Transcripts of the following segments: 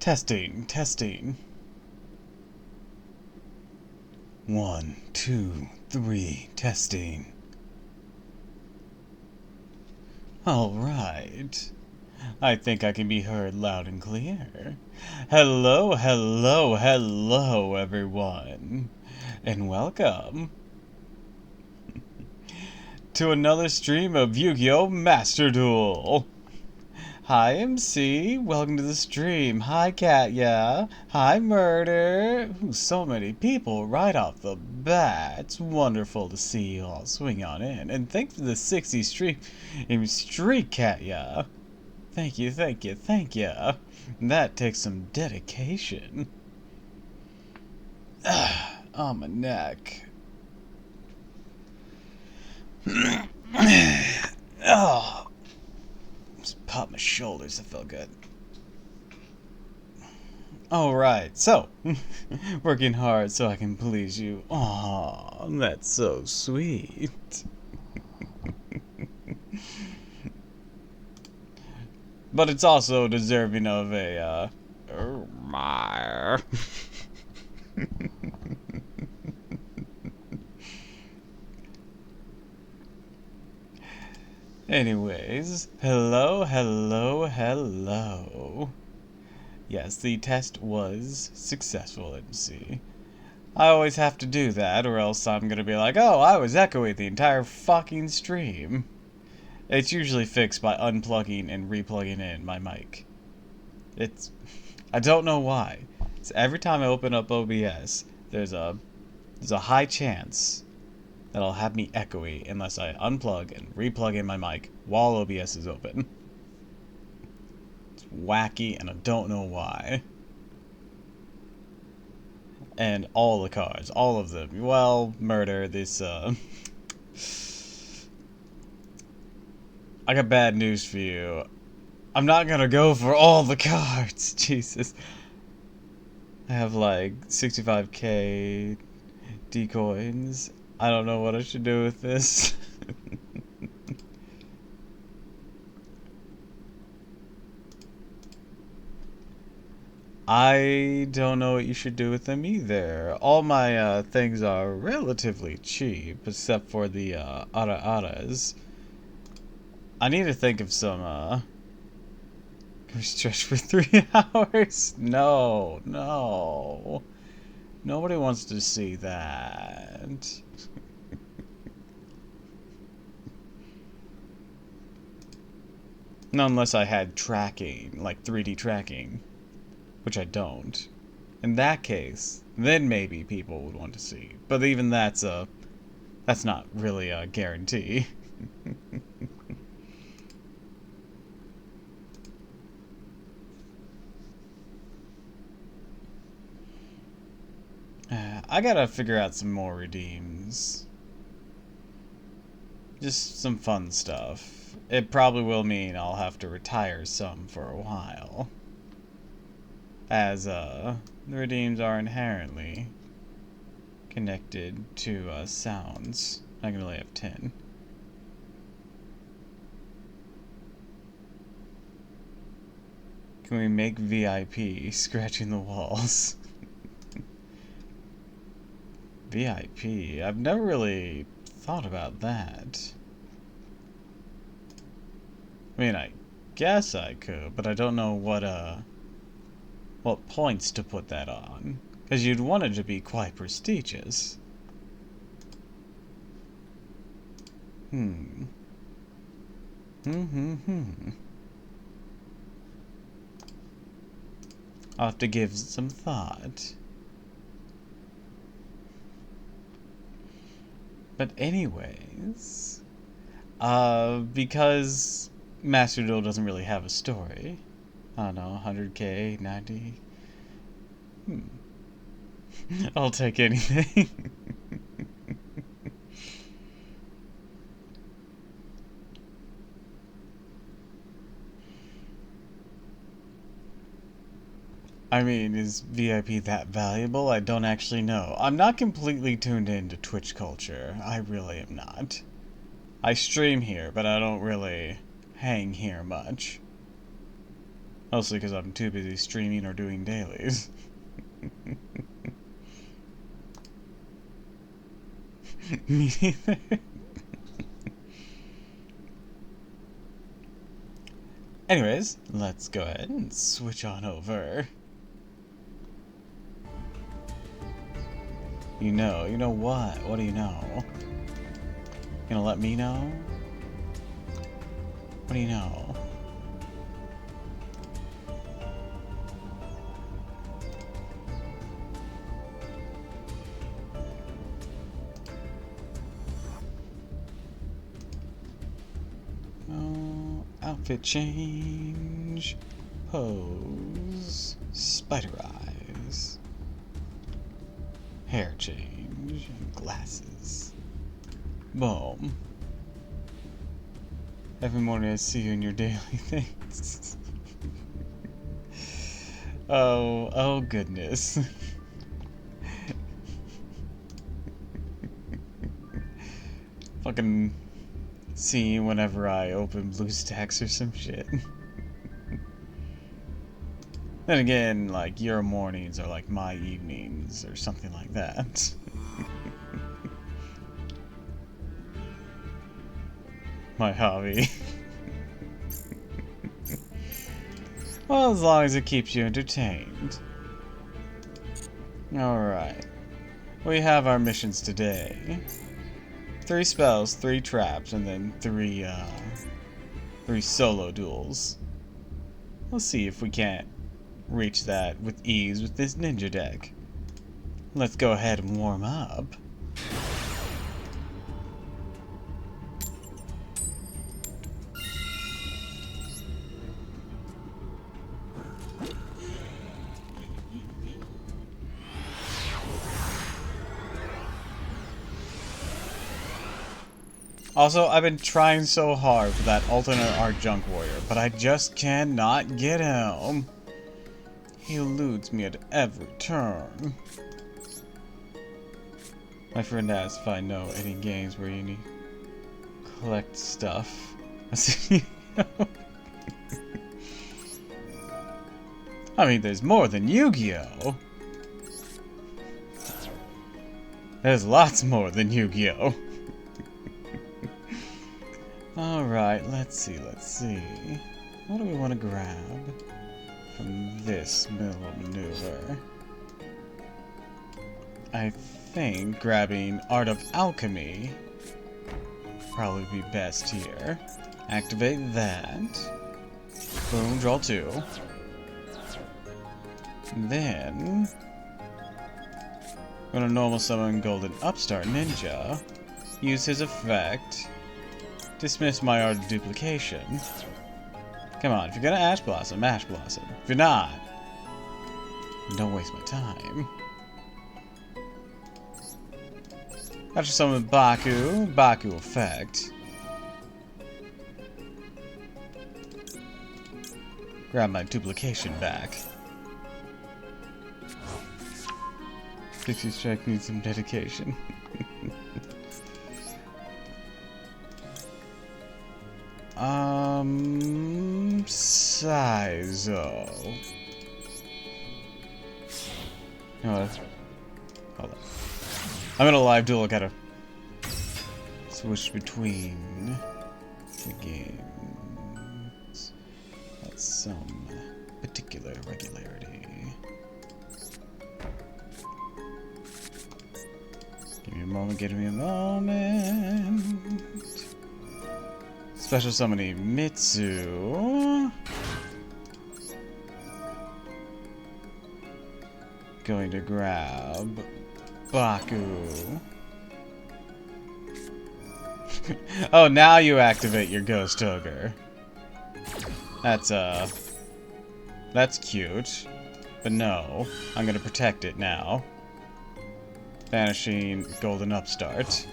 Testing, testing. 1, 2, 3, testing. Alright. I think I can be heard loud and clear. Hello, hello, hello, everyone. And welcome to another stream of Yu-Gi-Oh! Master Duel. Hi, MC. Welcome to the stream. Hi, Katya. Hi, Murder. Ooh, so many people right off the bat. It's wonderful to see you all swing on in. And thanks for the 60 streak, Katya. Thank you, thank you, thank you. That takes some dedication. On my neck. Oh. Just pop my shoulders, that felt good. Alright, so, working hard so I can please you. Aw, that's so sweet. But it's also deserving of a, oh my. Anyways, hello, hello, hello. Yes, the test was successful, MC. I always have to do that, or else I'm gonna be like, oh, I was echoing the entire fucking stream. It's usually fixed by unplugging and replugging in my mic. I don't know why. So every time I open up OBS, there's a high chance that I'll have me echoey unless I unplug and replug in my mic while OBS is open. It's wacky and I don't know why. And all the cards, all of them. Well, Murder, this, I got bad news for you. I'm not gonna go for all the cards, Jesus. I have like 65k decoins. I don't know what I should do with this. I don't know what you should do with them either. All my things are relatively cheap, except for the ara-aras. I need to think of some, can we stretch for 3 hours? No, no. Nobody wants to see that. Not unless I had tracking, like 3D tracking, which I don't. In that case, then maybe people would want to see. But even that's not really a guarantee. I gotta figure out some more redeems. Just some fun stuff. It probably will mean I'll have to retire some for a while. As, the redeems are inherently connected to, sounds. I can only have 10. Can we make VIP scratching the walls? VIP? I've never really thought about that. I mean, I guess I could, but I don't know what points to put that on. Because you'd want it to be quite prestigious. I'll have to give some thought. But anyways, because Master Duel doesn't really have a story, I don't know, 100k, 90. I'll take anything. I mean, is VIP that valuable? I don't actually know. I'm not completely tuned into Twitch culture. I really am not. I stream here, but I don't really hang here much. Mostly because I'm too busy streaming or doing dailies. Me neither. Anyways, let's go ahead and switch on over. You know what? What do you know? You gonna let me know? What do you know? Oh, outfit change, pose, spider eyes. Hair change, and glasses. Boom. Every morning I see you in your daily things. Oh goodness. Fucking see whenever I open BlueStacks or some shit. Then again, like, your mornings are like my evenings, or something like that. My hobby. Well, as long as it keeps you entertained. Alright. We have our missions today. 3 spells, 3 traps, and then 3 solo duels. Let's see if we can't reach that with ease with this ninja deck. Let's go ahead and warm up. Also, I've been trying so hard for that alternate art junk warrior, but I just cannot get him. He eludes me at every turn. My friend asked if I know any games where you need to collect stuff. I said, I mean, there's more than Yu-Gi-Oh! There's lots more than Yu-Gi-Oh! Alright, let's see. What do we want to grab from this middle maneuver? I think grabbing Art of Alchemy probably be best here. Activate that. Boom, draw 2. Then I'm gonna normal summon Golden Upstart Ninja. Use his effect. Dismiss my Art of Duplication. Come on, if you're gonna Ash Blossom, Ash Blossom. If you're not, don't waste my time. After summon Baku, Baku effect. Grab my duplication back. Pixie Strike needs some dedication. Sizo. No, hold on. I'm in a live duel. I gotta switch between the games at some particular regularity. Give me a moment, give me a moment. Special summoning Mitsu. Going to grab Baku. Oh, now you activate your Ghost Ogre. That's cute. But no, I'm gonna protect it now. Banishing Golden Upstart.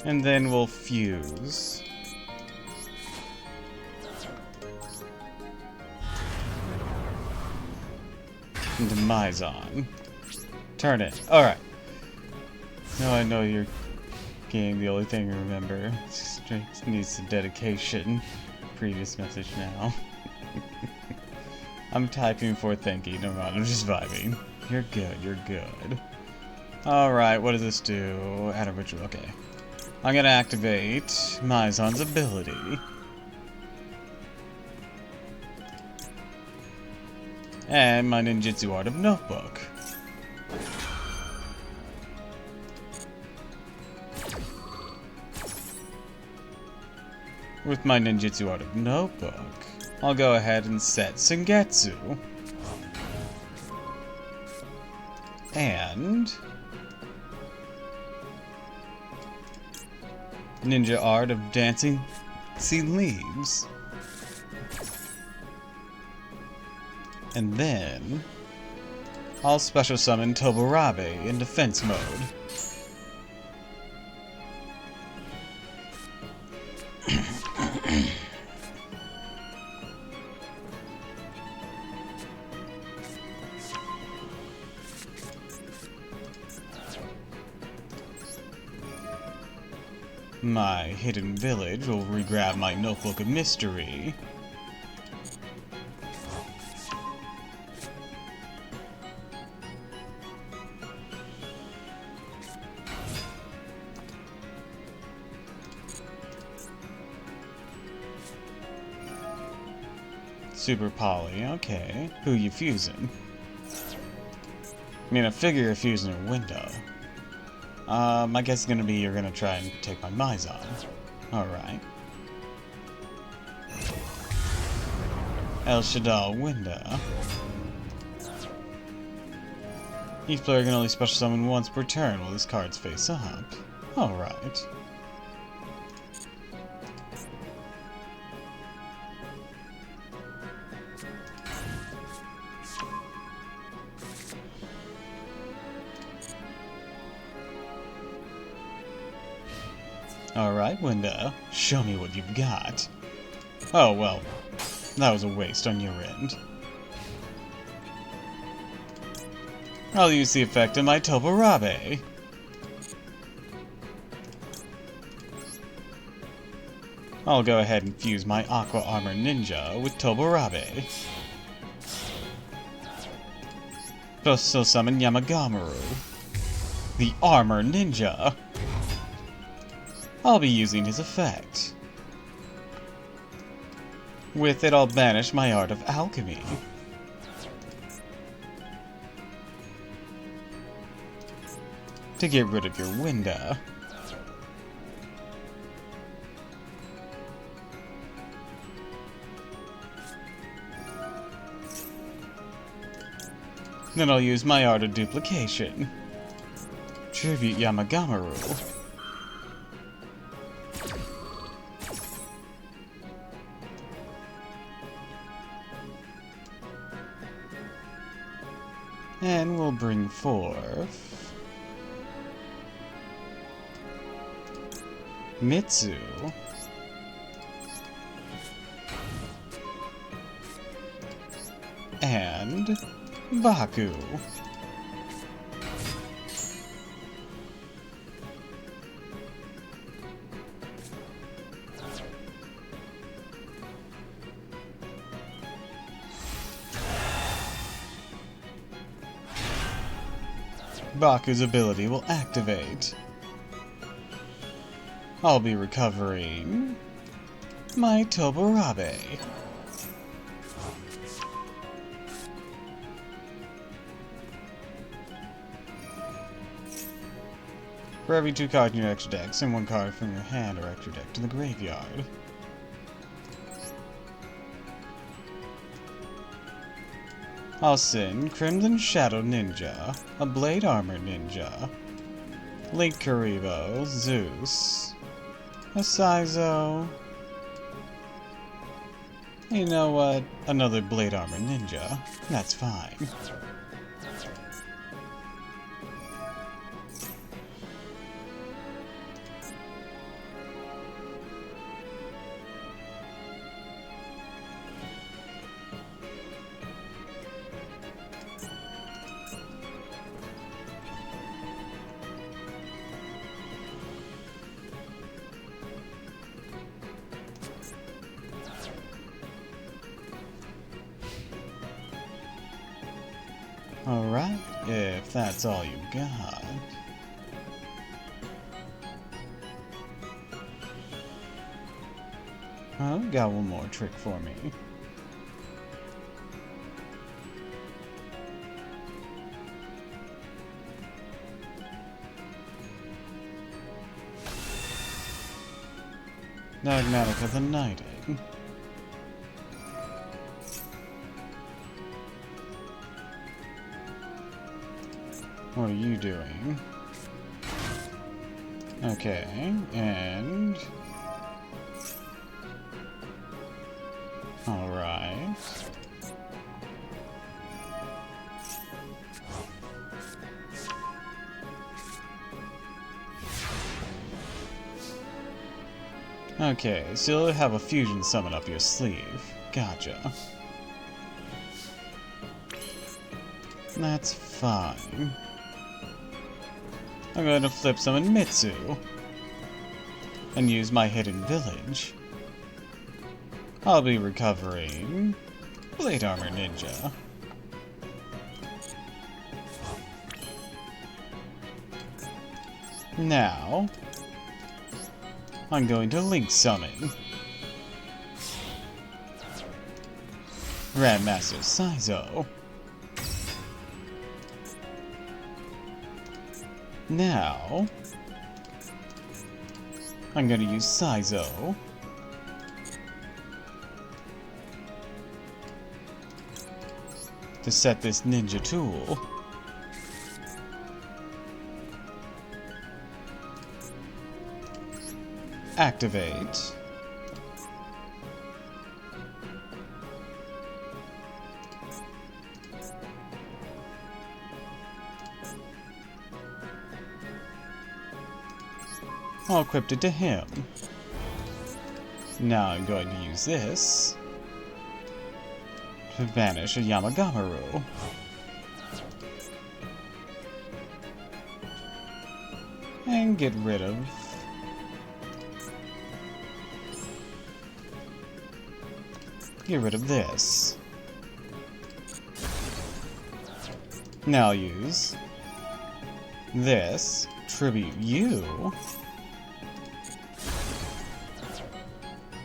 And then we'll fuse. Into Mizon. Turn it. Alright. Now I know your game, the only thing I remember. Strength needs some dedication. Previous message now. I'm typing for thinking. No, I'm just vibing. You're good, you're good. Alright, what does this do? Add a ritual. Okay. I'm gonna activate Mizon's ability. And my ninjutsu art of notebook. With my ninjutsu art of notebook, I'll go ahead and set Sengetsu. And ninja art of dancing sea leaves. And then I'll special summon Tobarabe in defense mode. My hidden village will regrab my notebook of mystery. Super Poly, okay. Who you fusing? I mean, I figure you're fusing a window. My guess is gonna be you're gonna try and take my Mizon. Alright. El Shaddai window. Each player can only special summon once per turn while his cards face up. Alright. Alright, window. Show me what you've got. Oh, well. That was a waste on your end. I'll use the effect of my Tobarabe. I'll go ahead and fuse my Aqua Armor Ninja with Tobarabe. Also summon Yamagamaru, the Armor Ninja. I'll be using his effect. With it, I'll banish my Art of Alchemy. To get rid of your Winda. Then I'll use my Art of Duplication. Tribute Yamagamaru. And we'll bring forth Mitsu. And Baku. Baku's ability will activate. I'll be recovering my Tobarabe. For every 2 cards in your extra deck, send 1 card from your hand or extra deck to the graveyard. I'll send Crimson Shadow Ninja, a Blade Armor Ninja, Link Karibo, Zeus, a Saizo. You know what? Another Blade Armor Ninja. That's fine. Alright, if that's all you got. Oh, got one more trick for me. Dogmatic of the Knighting. What are you doing? Okay, and... Alright. Okay, so you'll have a fusion summon up your sleeve. Gotcha. That's fine. I'm going to flip summon Mitsu and use my Hidden Village. I'll be recovering Blade Armor Ninja. Now, I'm going to Link Summon Grandmaster Saizo. Now, I'm going to use Saizo to set this ninja tool. Activate. I'll equip it to him. Now I'm going to use this to banish a Yamagamaru. And get rid of... Get rid of this. Now I'll use this, tribute you,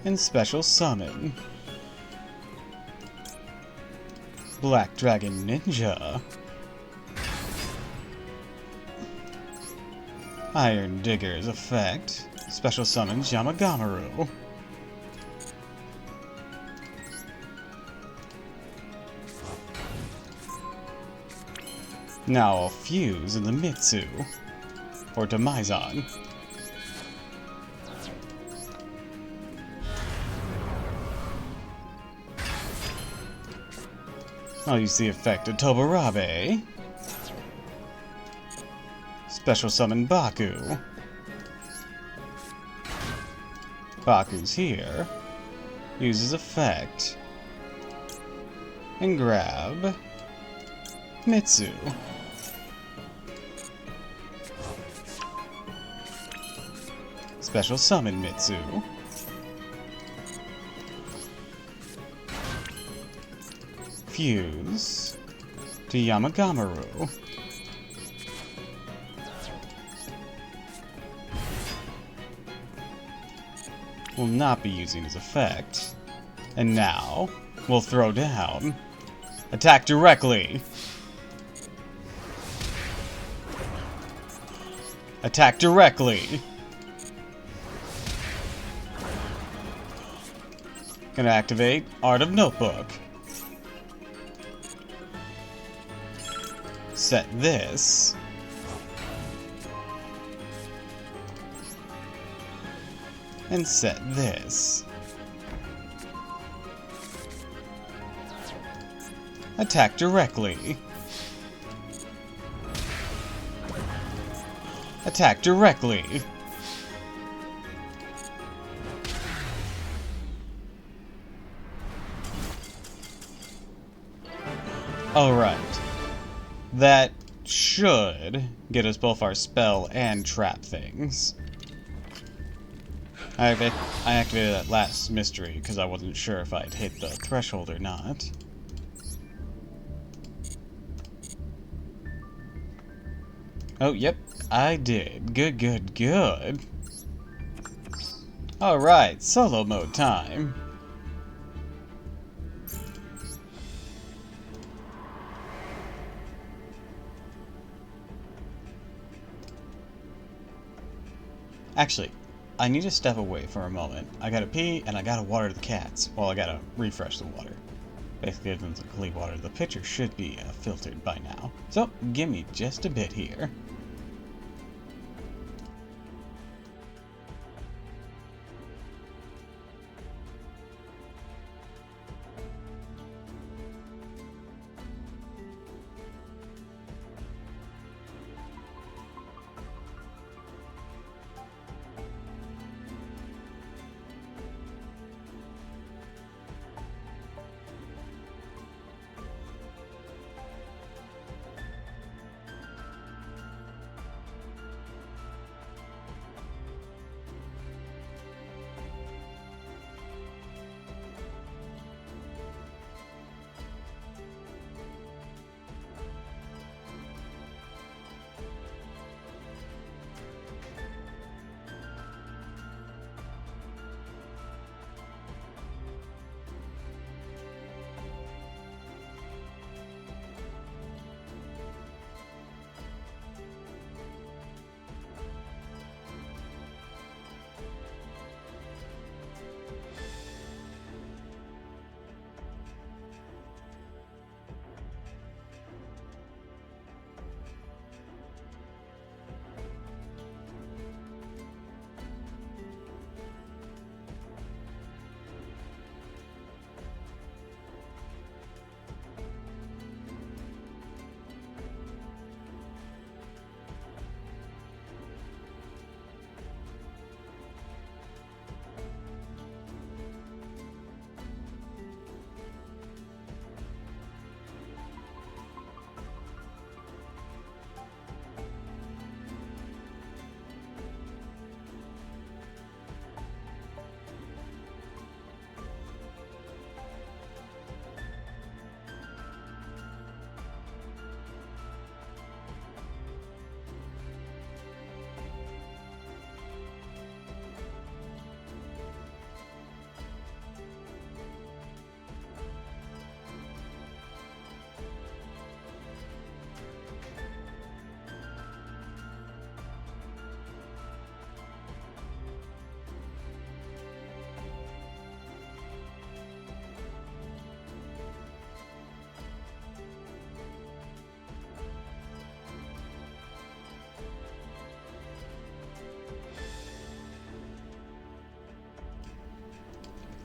and special summon Black Dragon Ninja, Iron Digger's effect, special summons Yamagamaru. Now I'll fuse in the Mitsu, or Damaizon. I'll use the effect of Tobarabe. Special summon Baku. Baku's here. Use his effect. And grab Mitsu. Special summon Mitsu. Fuse to Yamagamaru. Will not be using his effect. And now, we'll throw down. Attack directly! Attack directly! Gonna activate Art of Notebook. Set this. And set this. Attack directly. Attack directly. Alright. That should get us both our spell and trap things. I activated that last mystery because I wasn't sure if I'd hit the threshold or not. Oh, yep, I did. Good, good, good. Alright, solo mode time. Actually, I need to step away for a moment. I gotta pee and I gotta water the cats. Well, I gotta refresh the water. Basically, if it's clean water, the pitcher should be filtered by now. So, give me just a bit here.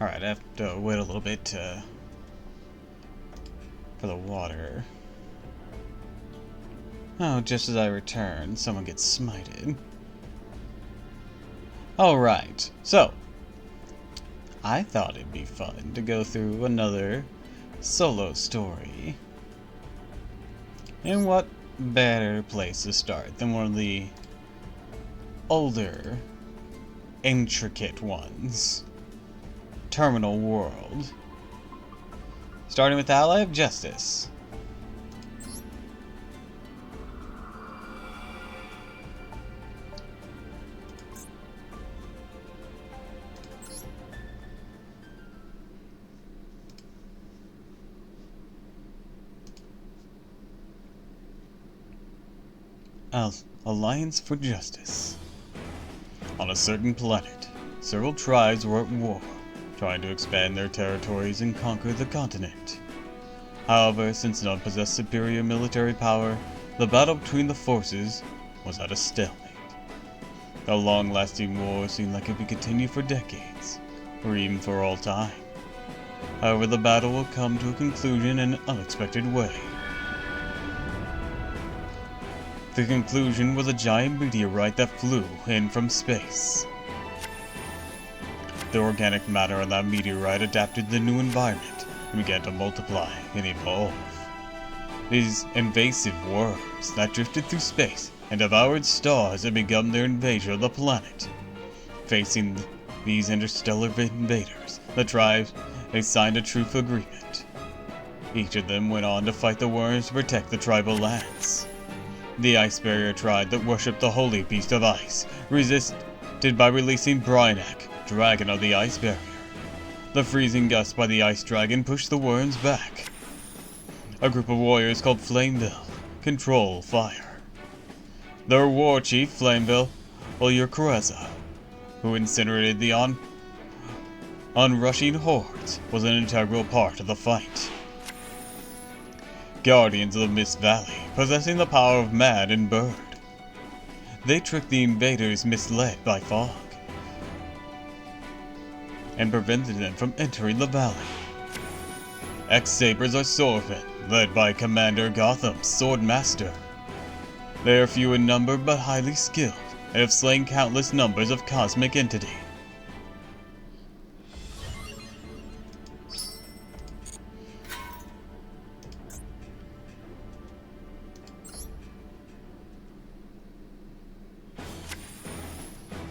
Alright, I have to wait a little bit for the water. Oh, just as I return, someone gets smited. Alright, so I thought it'd be fun to go through another solo story. And what better place to start than one of the older, intricate ones? Terminal World. Starting with Ally of Justice. Alliance for Justice. On a certain planet, several tribes were at war, trying to expand their territories and conquer the continent. However, since none possessed superior military power, the battle between the forces was at a stalemate. The long-lasting war seemed like it would continue for decades, or even for all time. However, the battle will come to a conclusion in an unexpected way. The conclusion was a giant meteorite that flew in from space. The organic matter on that meteorite adapted to the new environment and began to multiply and evolve. These invasive worms that drifted through space and devoured stars had begun their invasion of the planet. Facing these interstellar invaders, the tribes signed a truce agreement. Each of them went on to fight the worms to protect the tribal lands. The Ice Barrier tribe that worshipped the holy beast of ice resisted by releasing Brinac, dragon of the Ice Barrier. The freezing gust by the Ice Dragon pushed the worms back. A group of warriors called Flameville control fire. Their war chief, Flameville, Ulurkareza, who incinerated the onrushing hordes, was an integral part of the fight. Guardians of the Mist Valley, possessing the power of man and bird. They tricked the invaders misled by fog, and prevented them from entering the valley. X-Sabers are swordmen, led by Commander Gotham, Swordmaster. They are few in number but highly skilled, and have slain countless numbers of cosmic entities.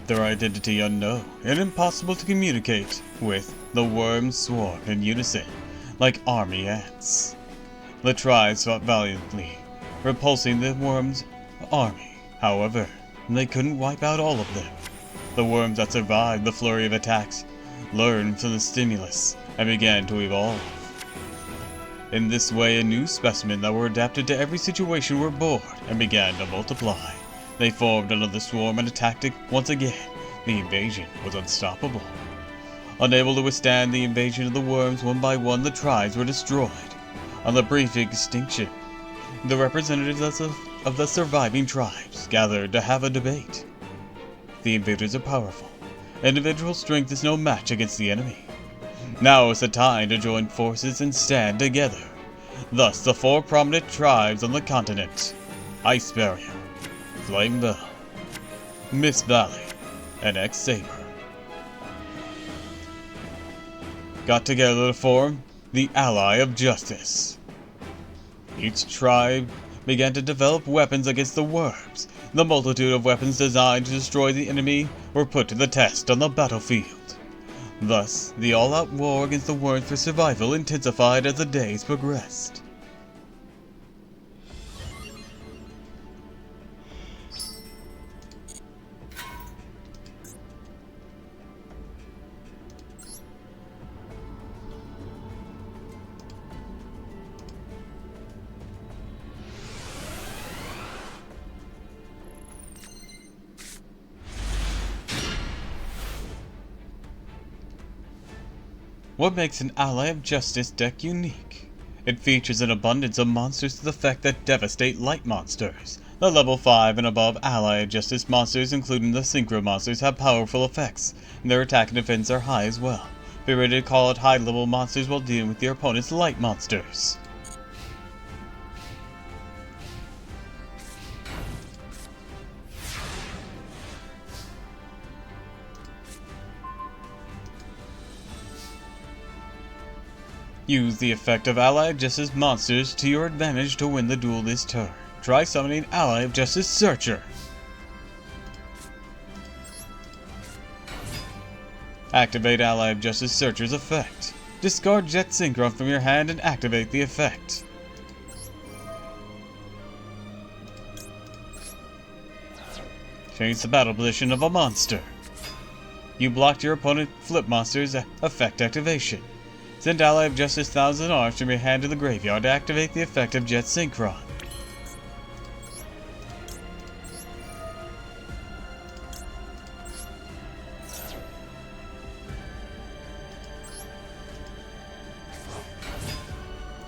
Their identity unknown and impossible to communicate with, the worms swarmed in unison, like army ants. The tribes fought valiantly, repulsing the worms' army. However, they couldn't wipe out all of them. The worms that survived the flurry of attacks learned from the stimulus and began to evolve. In this way, a new specimen that were adapted to every situation were born and began to multiply. They formed another swarm and attacked it once again. The invasion was unstoppable. Unable to withstand the invasion of the worms, one by one the tribes were destroyed. On the brief extinction, the representatives of the surviving tribes gathered to have a debate. The invaders are powerful. Individual strength is no match against the enemy. Now is the time to join forces and stand together. Thus, the four prominent tribes on the continent: Ice Barrier, Flameville, Mist Valley, and X-Saber got together to form the Ally of Justice. Each tribe began to develop weapons against the worms. The multitude of weapons designed to destroy the enemy were put to the test on the battlefield. Thus, the all-out war against the worms for survival intensified as the days progressed. What makes an Ally of Justice deck unique? It features an abundance of monsters to the effect that devastate light monsters. The level 5 and above Ally of Justice monsters, including the Synchro monsters, have powerful effects, and their attack and defense are high as well. Be ready to call out high-level monsters while dealing with your opponent's light monsters. Use the effect of Ally of Justice monsters to your advantage to win the duel this turn. Try summoning Ally of Justice Searcher. Activate Ally of Justice Searcher's effect. Discard Jet Synchron from your hand and activate the effect. Change the battle position of a monster. You blocked your opponent's flip monster's effect activation. Send Ally of Justice Thousand Arms from your hand to the graveyard to activate the effect of Jet Synchron.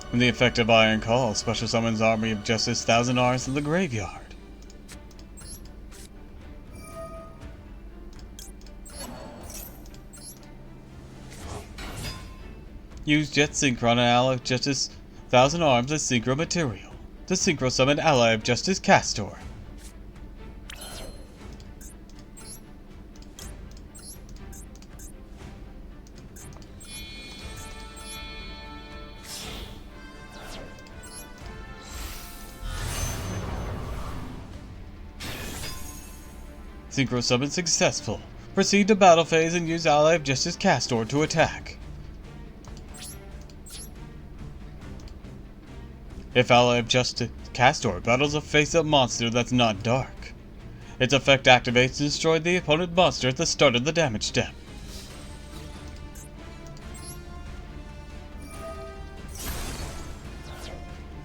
When the effect of Iron Call, special summons Army of Justice Thousand Arms to the graveyard. Use Jet Synchron and Ally of Justice Thousand Arms as Synchro material to Synchro summon Ally of Justice Castor. Synchro summon successful. Proceed to battle phase and use Ally of Justice Castor to attack. If Ally of Justice Castor battles a face-up monster that's not dark, its effect activates to destroy the opponent monster at the start of the damage step.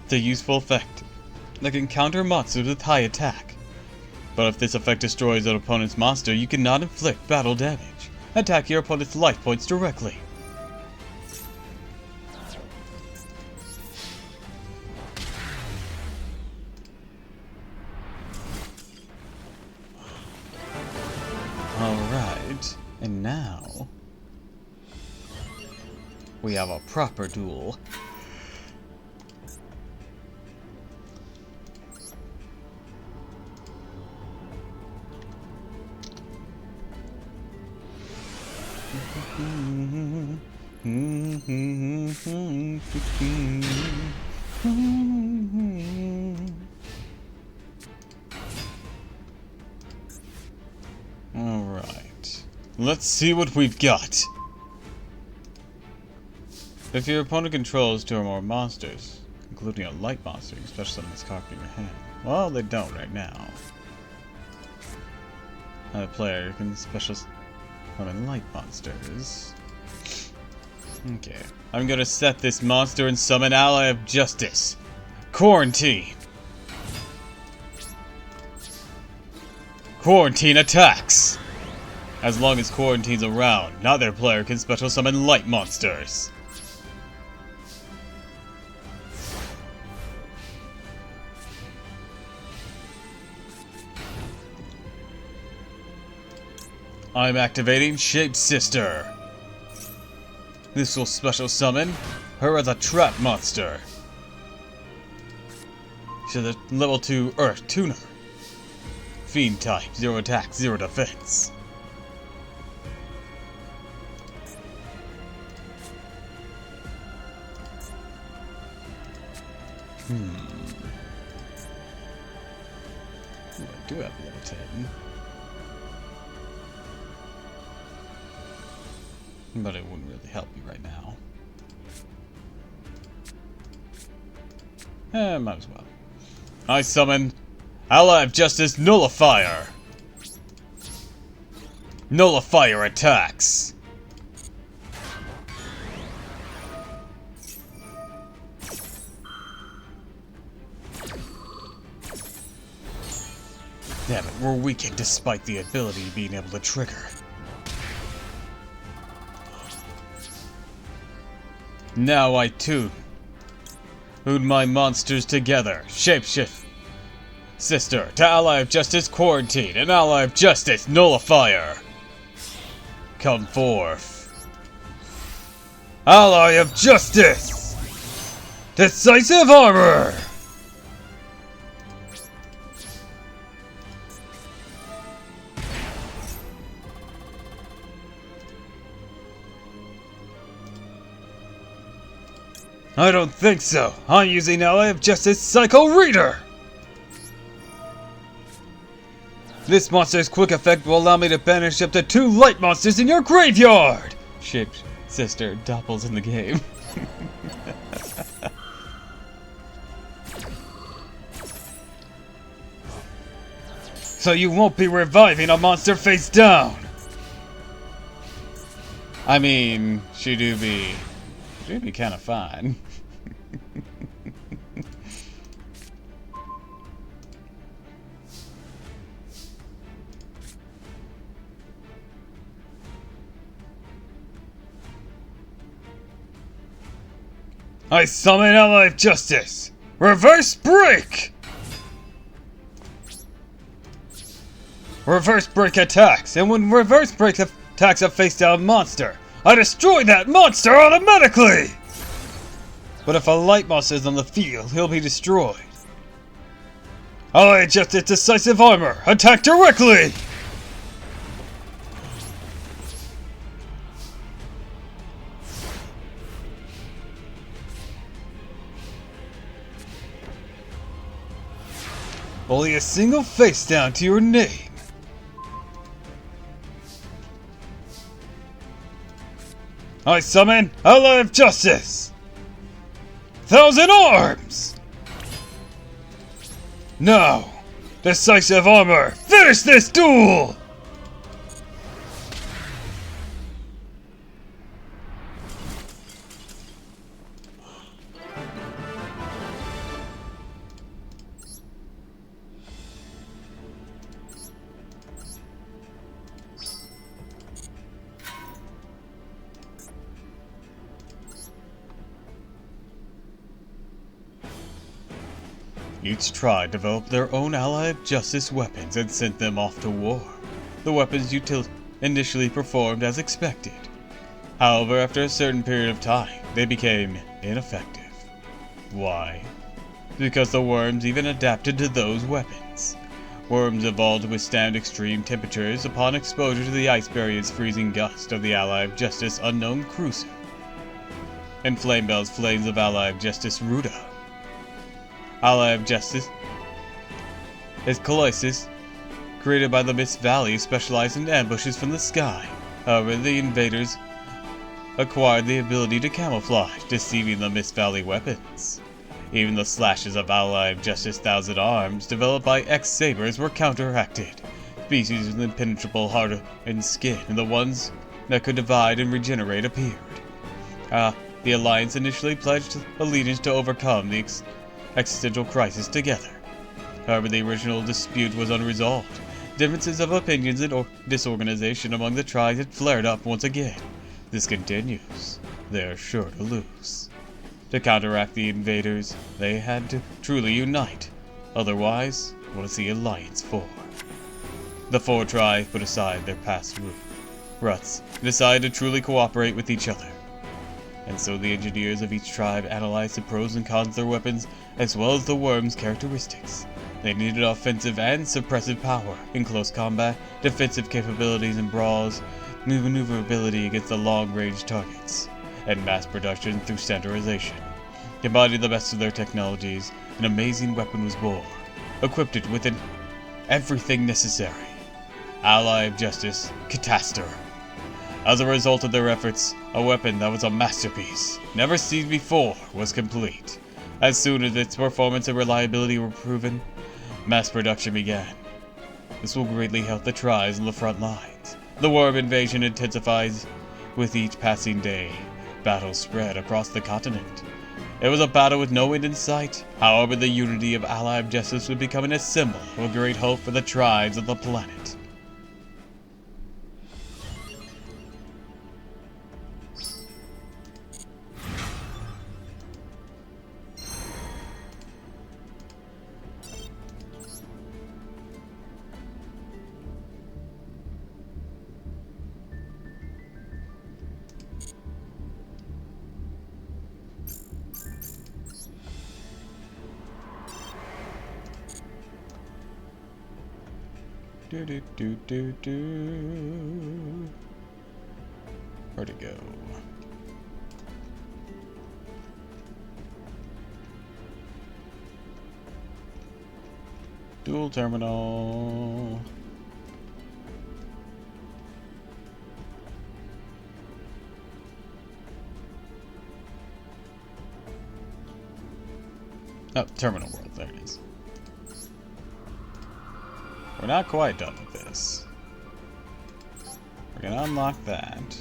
It's a useful effect that can counter monsters with high attack. But if this effect destroys an opponent's monster, you cannot inflict battle damage. Attack your opponent's life points directly. Alright, and now we have a proper duel. Alright, let's see what we've got. If your opponent controls two or more monsters, including a light monster, you special summon this card from your hand. Well, they don't right now. A player can special summon light monsters. Okay, I'm gonna set this monster and summon Ally of Justice. Quarantine! Quarantine attacks! As long as Quarantine's around, neither player can special summon light monsters. I'm activating Shape Sister. This will special summon her as a trap monster. She's a level 2 Earth Tuner. Fiend type, 0 attack, 0 defense. Ooh, I do have level 10. But it wouldn't really help me right now. Might as well. I summon Ally of Justice Nullifier. Nullifier attacks. Damn it, we're weakened despite the ability being able to trigger. Now I tune my monsters together. Shapeshift Sister to Ally of Justice Quarantine and Ally of Justice Nullifier. Come forth. Ally of Justice! Decisive Armor! I don't think so. I'm using Ally of Justice Psycho Reader! This monster's quick effect will allow me to banish up to 2 light monsters in your graveyard! Shaped sister Doppel's in the game. So you won't be reviving a monster face down! I mean, she do be kinda fine. I summon Ally of Justice! Reverse Break! Reverse Break attacks, and when Reverse Break attacks a face-down monster, I destroy that monster automatically! But if a light monster is on the field, he'll be destroyed. Ally of Justice Decisive Armor! Attack directly! Only a single face down to your name. I summon Ally of Justice! 1,000 Arms! Now, Decisive Armor, finish this duel! Each tribe developed their own Ally of Justice weapons and sent them off to war. The weapons initially performed as expected. However, after a certain period of time, they became ineffective. Why? Because the worms even adapted to those weapons. Worms evolved to withstand extreme temperatures upon exposure to the ice barrier's freezing gust of the Ally of Justice Unknown Cruiser. And Flamebell's Flames of Ally of Justice Ruda. Ally of Justice is Colossus, created by the Mist Valley, specialized in ambushes from the sky. However, the invaders acquired the ability to camouflage, deceiving the Mist Valley weapons. Even the slashes of Ally of Justice 1,000 Arms, developed by X-Sabers, were counteracted. Species with impenetrable hardened skin, and the ones that could divide and regenerate appeared. The Alliance initially pledged allegiance to overcome the existential crisis together. However, the original dispute was unresolved. Differences of opinions and disorganization among the tribes had flared up once again. This continues, they are sure to lose. To counteract the invaders, they had to truly unite. Otherwise, what is the Alliance for? The 4 tribes put aside their past ruts and decided to truly cooperate with each other. And so the engineers of each tribe analyzed the pros and cons of their weapons, as well as the worms' characteristics. They needed offensive and suppressive power in close combat, defensive capabilities in brawls, maneuverability against the long-range targets, and mass production through standardization. Combining the best of their technologies, an amazing weapon was born, equipped it with everything necessary. Ally of Justice, Catastor. As a result of their efforts, a weapon that was a masterpiece, never seen before, was complete. As soon as its performance and reliability were proven, mass production began. This will greatly help the tribes on the front lines. The worm invasion intensifies with each passing day. Battles spread across the continent. It was a battle with no end in sight. However, the unity of Ally of Justice would become a symbol of a great hope for the tribes of the planet. Do do do do do. Where'd it go? Dual terminal. Oh, terminal world. There it is. We're not quite done with this. We're gonna unlock that.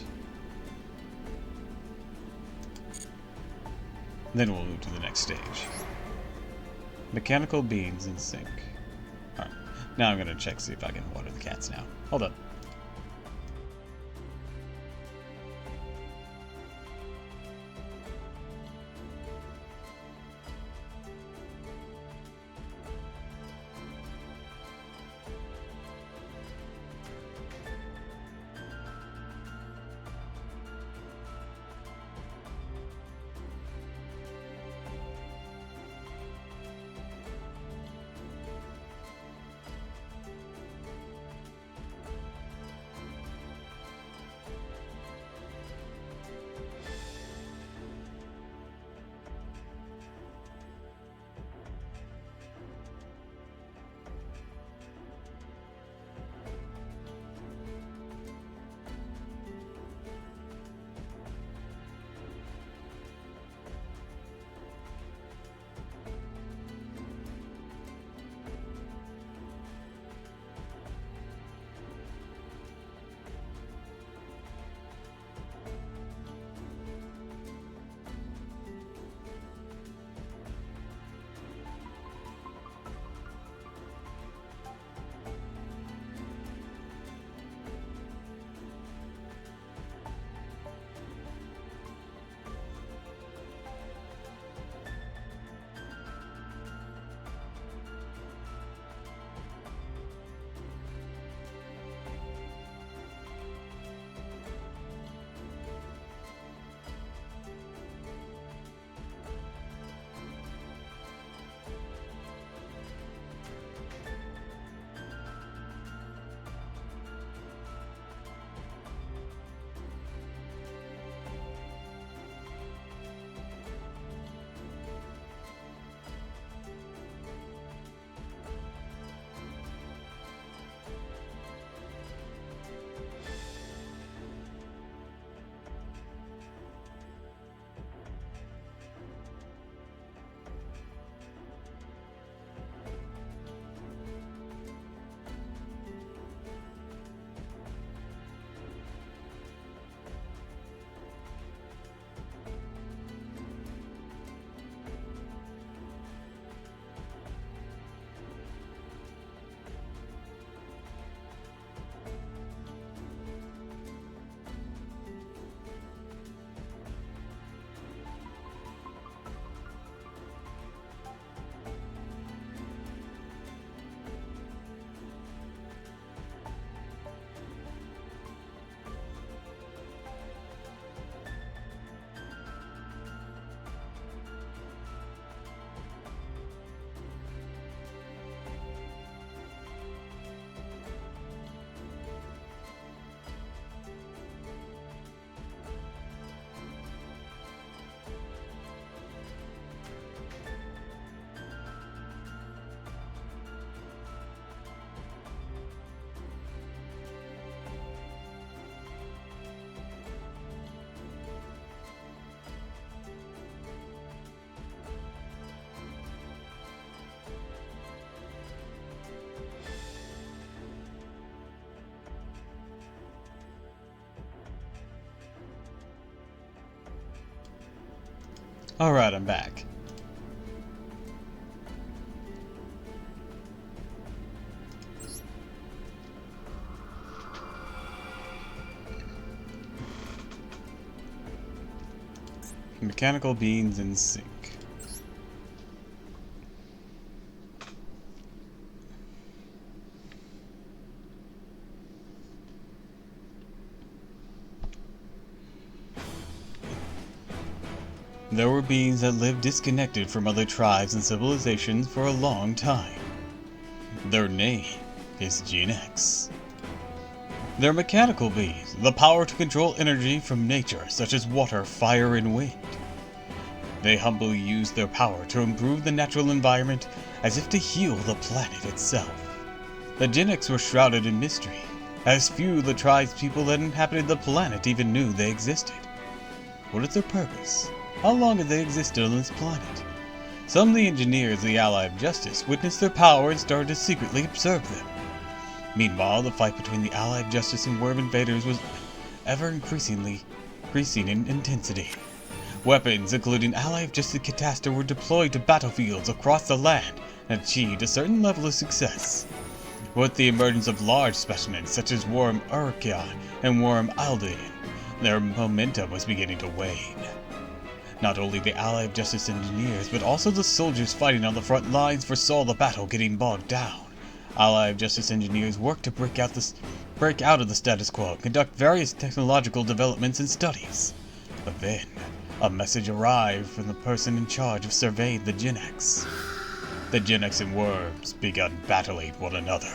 Then we'll move to the next stage. Mechanical beans in sync. Alright. Now I'm gonna check, see if I can water the cats now. Hold up. Alright, I'm back. Mechanical beans in sync. There were beings that lived disconnected from other tribes and civilizations for a long time. Their name is Gen X. They're mechanical beings, the power to control energy from nature, such as water, fire, and wind. They humbly use their power to improve the natural environment as if to heal the planet itself. The Gen X were shrouded in mystery, as few of the tribespeople that inhabited the planet even knew they existed. What is their purpose? How long have they existed on this planet? Some of the engineers of the Ally of Justice witnessed their power and started to secretly observe them. Meanwhile, the fight between the Ally of Justice and Worm invaders was increasing in intensity. Weapons, including Ally of Justice Cataster, were deployed to battlefields across the land and achieved a certain level of success. With the emergence of large specimens such as Worm Urkia and Worm Aldean, their momentum was beginning to wane. Not only the Ally of Justice engineers, but also the soldiers fighting on the front lines foresaw the battle getting bogged down. Ally of Justice engineers worked to break out of the status quo and conduct various technological developments and studies. But then, a message arrived from the person in charge of surveying the Gen X. The Gen X and Worms began battling one another.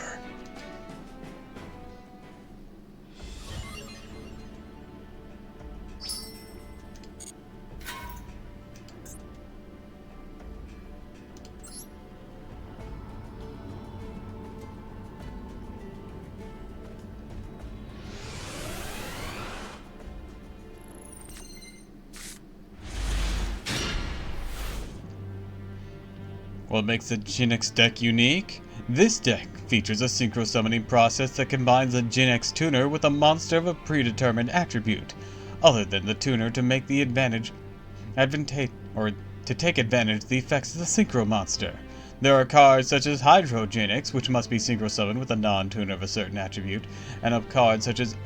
What makes the Gen X deck unique? This deck features a synchro summoning process that combines a Gen X tuner with a monster of a predetermined attribute, other than the tuner to make the take advantage of the effects of the synchro monster. There are cards such as Hydro Gen X, which must be synchro summoned with a non-tuner of a certain attribute, and of cards such as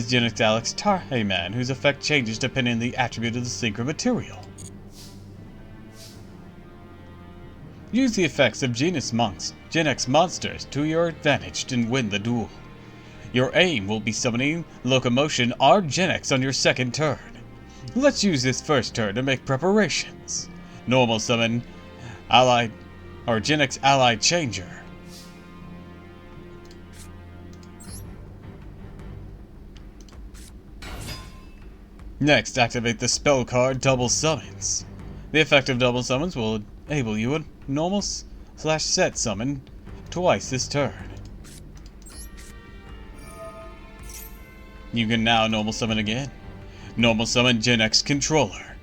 Gen X Alex Tarhayman, whose effect changes depending on the attribute of the synchro material. Use the effects of Gen X monsters to your advantage and win the duel. Your aim will be summoning Locomotion R Gen X on your second turn. Let's use this first turn to make preparations. Normal summon Gen X Ally Changer. Next, activate the spell card Double Summons. The effect of Double Summons will enable you a normal/set summon twice this turn. You can now normal summon again. Normal summon Gen X Controller.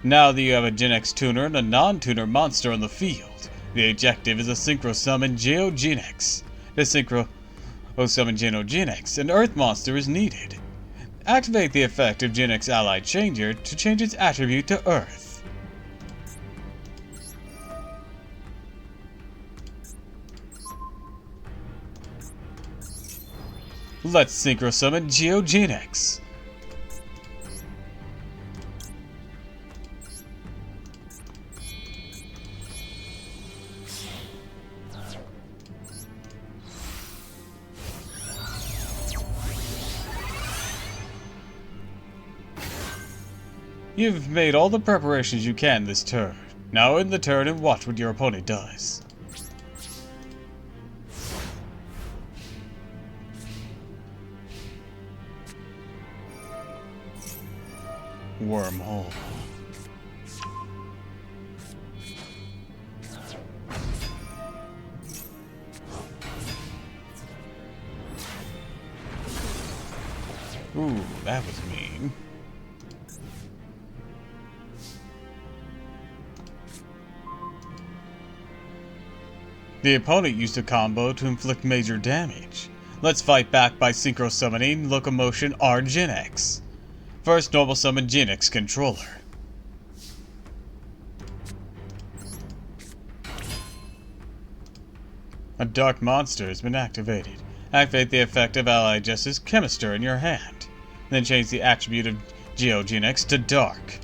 Now that you have a Gen X tuner and a non-tuner monster on the field, the objective is to synchro summon Geo Gen X. To synchro summon Gen X, an Earth monster is needed. Activate the effect of Gen X Ally Changer to change its attribute to Earth. Let's synchro summon Geo Gen X. You've made all the preparations you can this turn. Now end the turn and watch what your opponent does. Wormhole. Ooh, that was mean. The opponent used a combo to inflict major damage. Let's fight back by synchro summoning Locomotion R Gen X. First, normal summon Gen X Controller. A dark monster has been activated. Activate the effect of Ally Justice Chemister in your hand. Then change the attribute of Geo Gen X to Dark.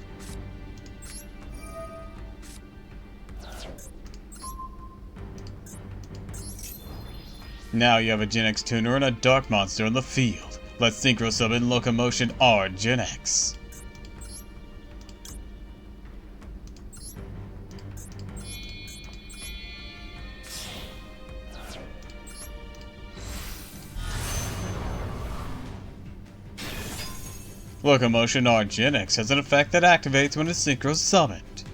Now you have a Gen X tuner and a dark monster on the field. Let's synchro summon Locomotion R Gen X. Locomotion Argenix has an effect that activates when it's synchro summoned.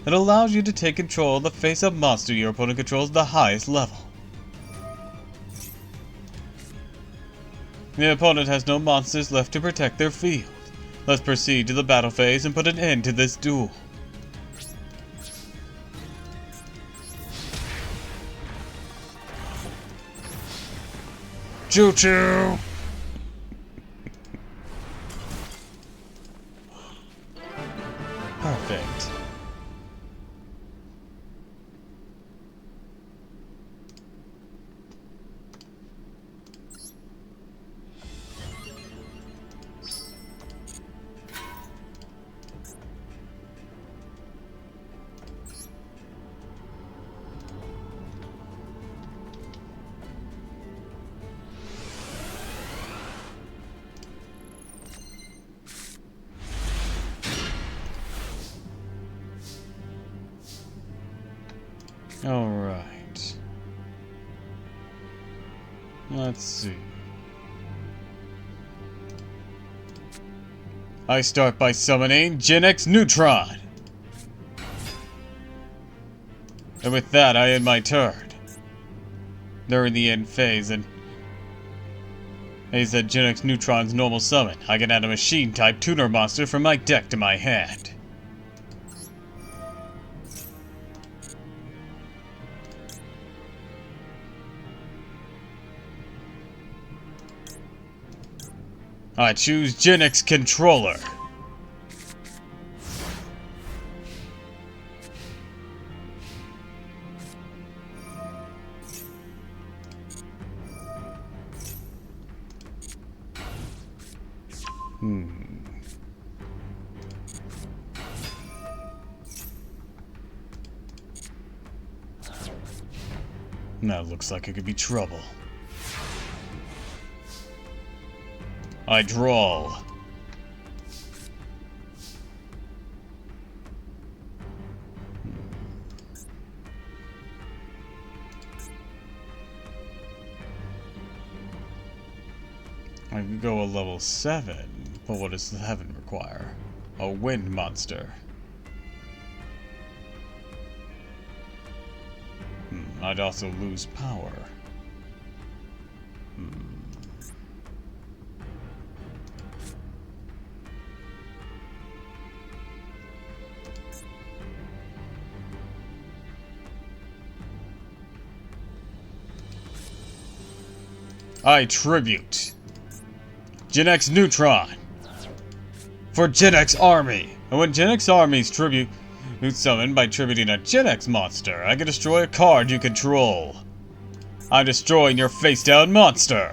It allows you to take control of the face-up monster your opponent controls at the highest level. The opponent has no monsters left to protect their field. Let's proceed to the battle phase and put an end to this duel. Choo-choo! Perfect. Alright. Let's see. I start by summoning Gen-X Neutron. And with that, I end my turn. During the end phase, and he said Gen-X Neutron's normal summon. I can add a machine-type tuner monster from my deck to my hand. I choose Gen-X Controller. That looks like it could be trouble. I draw. I could go a level 7, but what does the 7 require? A wind monster. I'd also lose power. I tribute Gen-X Neutron for Gen-X Army. And when Gen-X Army's tribute is summoned by tributing a Gen-X monster, I can destroy a card you control. I'm destroying your face-down monster.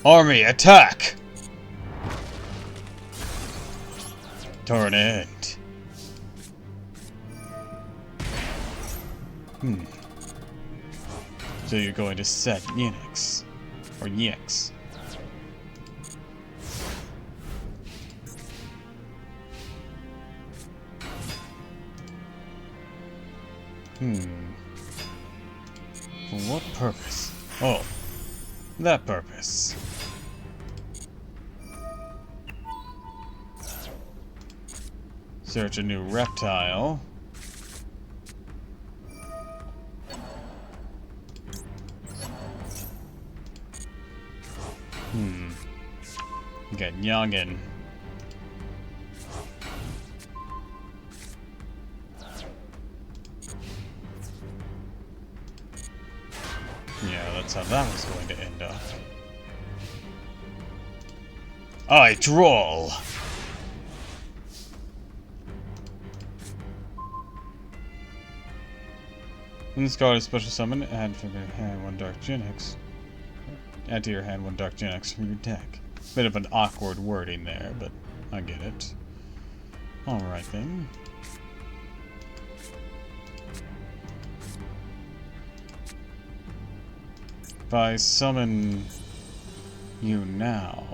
Army, attack! Turn end. So you're going to set Yenix. Or Yix. For what purpose? Oh, that purpose. Search a new reptile. Get youngin. Yeah, that's how that was going to end up. I draw. When this card is special summon, add from your hand one Dark Gen-X. Add to your hand one Dark Gen-X from your deck. Bit of an awkward wording there, but I get it. Alright then. If I summon you now...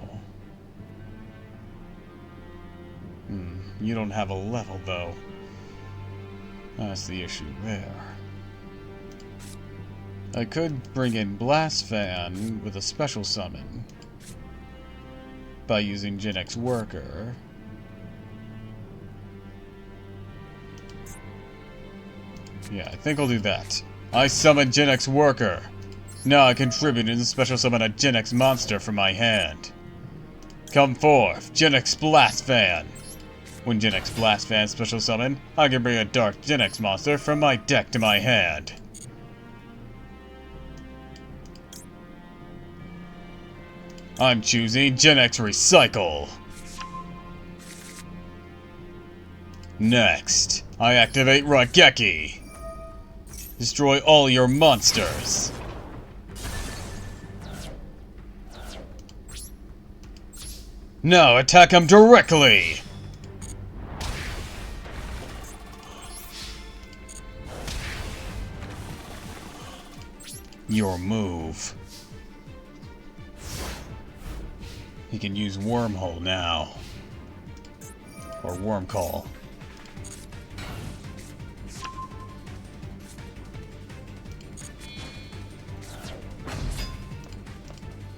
you don't have a level, though. That's the issue there. I could bring in Blast Fan with a special summon by using Gen X Worker. Yeah, I think I'll do that. I summon Gen X Worker. Now I contribute and special summon a Gen X monster from my hand. Come forth, Gen X Blast Fan. When Gen X Blast Fan special summon, I can bring a dark Gen X monster from my deck to my hand. I'm choosing Gen X Recycle. Next, I activate Raigeki. Destroy all your monsters. Now attack him directly! Your move. He can use Wormhole now. Or Worm Call.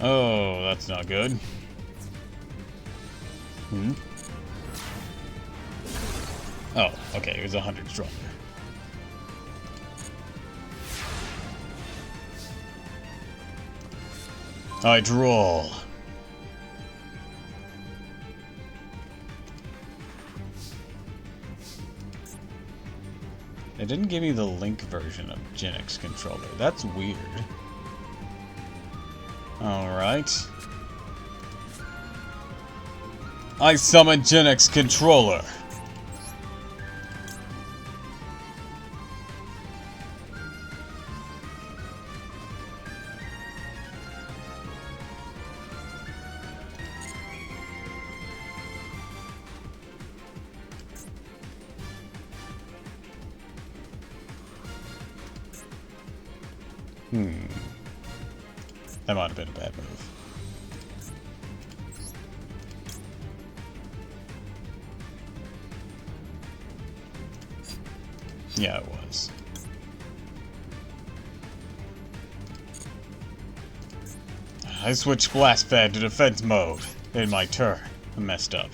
Oh, that's not good. Hmm? Oh, okay, it was 100 stronger. I draw. It didn't give me the Link version of Gen X controller. That's weird. Alright. I summon Gen X controller. That might have been a bad move. Yeah, it was. I switched Blast Fan to defense mode in my turn. I messed up.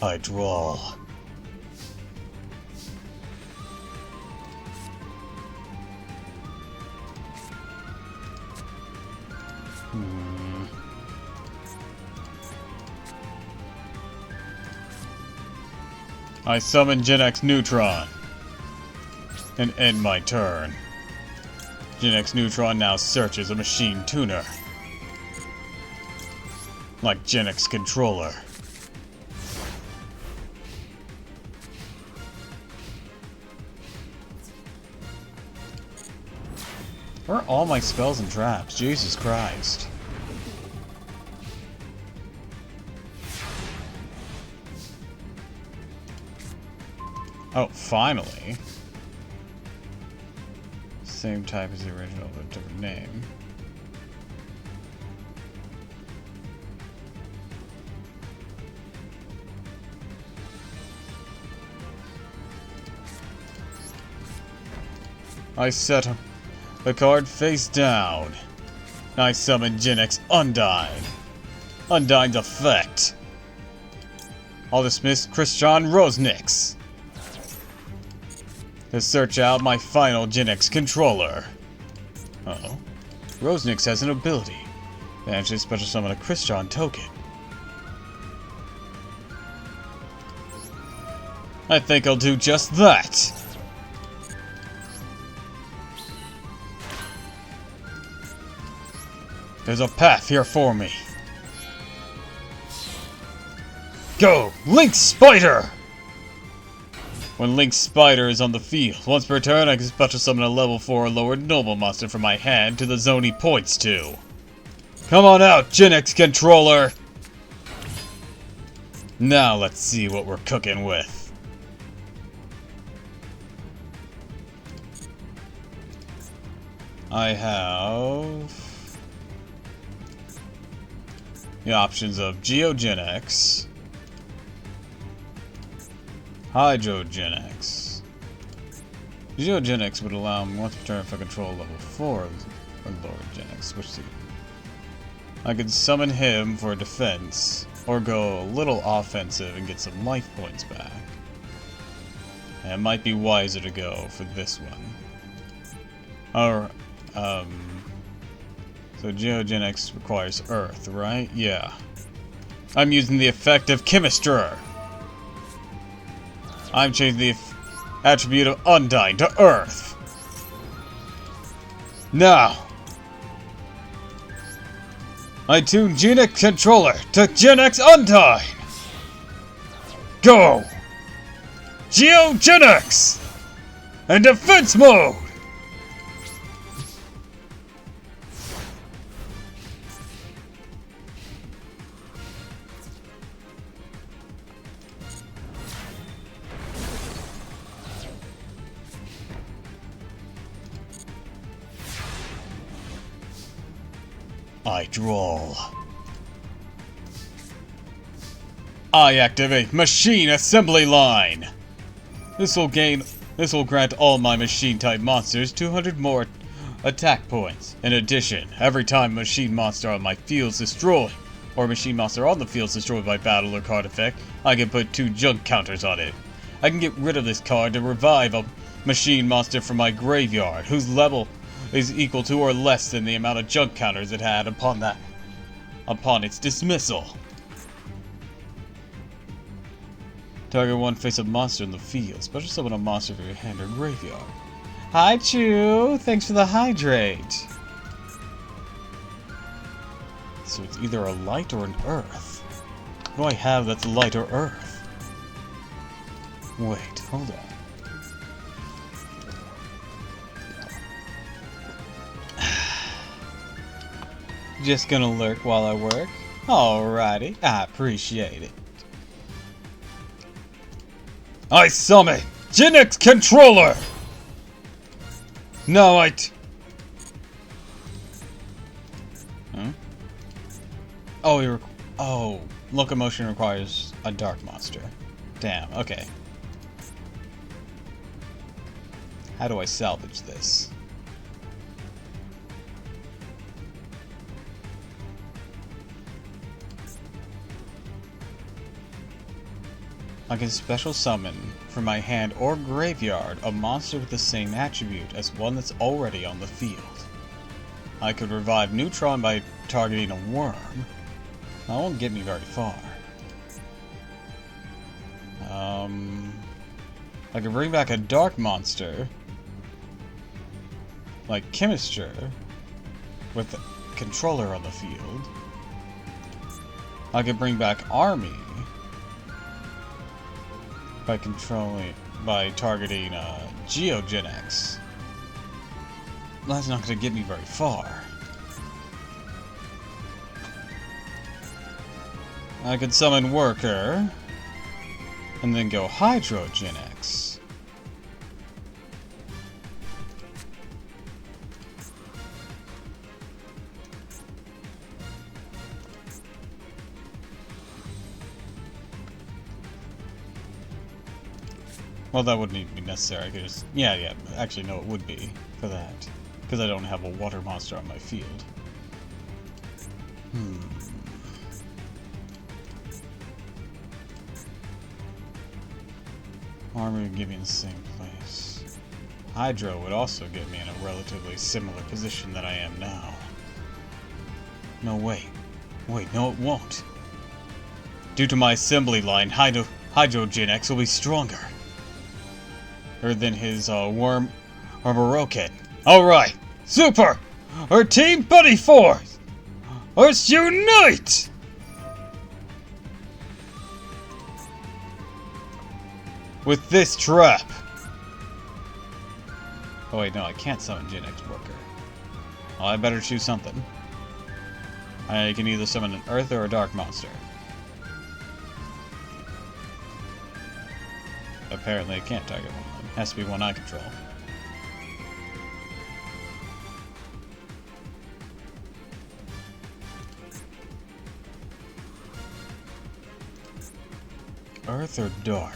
I draw. I summon Gen X Neutron and end my turn. Gen X Neutron now searches a machine tuner, like Gen X controller. Where are all my spells and traps? Jesus Christ. Oh, finally. Same type as the original, but different name. I set the card face down. I summon Gen X Undyne. Undyne's effect. I'll dismiss Christian Rosnix to search out my final Gen X controller. Uh-oh. Rosnix has an ability. Manage to special summon a Christian token. I think I'll do just that. There's a path here for me. Go, Link Spider! When Link Spider is on the field, once per turn I can special summon a level 4 or lower noble monster from my hand to the zone he points to. Come on out, Gen X controller! Now let's see what we're cooking with. I have the options of Geogenics, Hydrogenics. Geogenics would allow me once per turn if I control level 4 or lower genics. Switch to. I could summon him for defense, or go a little offensive and get some life points back. And it might be wiser to go for this one. Or, so Geogenics requires Earth, right? Yeah. I'm using the effect of Chemistry. I'm changing the attribute of Undyne to Earth. Now, I tune Genix Controller to Genix Undyne. Go! Geogenics! And defense mode! I draw. I activate Machine Assembly Line. This will grant all my machine-type monsters 200 more attack points. In addition, every time a machine monster on my field is destroyed, or a machine monster on the field is destroyed by battle or card effect, I can put 2 junk counters on it. I can get rid of this card to revive a machine monster from my graveyard, whose level is equal to or less than the amount of junk counters it had upon its dismissal. Target one face-up monster in the field. Special summon a monster from your hand or graveyard. Hi, Chew! Thanks for the hydrate! So it's either a light or an earth. What do I have that's light or earth? Wait, hold on. Just gonna lurk while I work? Alrighty, I appreciate it. I summon Genix Controller! No, Huh? Oh, locomotion requires a dark monster. Damn, okay. How do I salvage this? I can special summon from my hand or graveyard a monster with the same attribute as one that's already on the field. I could revive Neutron by targeting a worm. That won't get me very far. I could bring back a dark monster, like Chemistry, with the controller on the field. I could bring back Army by targeting Geogenics. That's not going to get me very far. I could summon Worker and then go Hydrogenics. Well, that wouldn't even be necessary. I could just... Yeah. Actually, no, it would be for that. Because I don't have a water monster on my field. Armor would give me in the same place. Hydro would also get me in a relatively similar position that I am now. No, wait. Wait, no, it won't. Due to my assembly line, Hydrogenics will be stronger than his worm or Barokin. Alright, super! Our team buddy force! Let's unite! With this trap. Oh wait, no, I can't summon Genix Worker. Well, I better choose something. I can either summon an Earth or a Dark monster. apparently I can't target one of them. Has to be one I control. Earth or dark?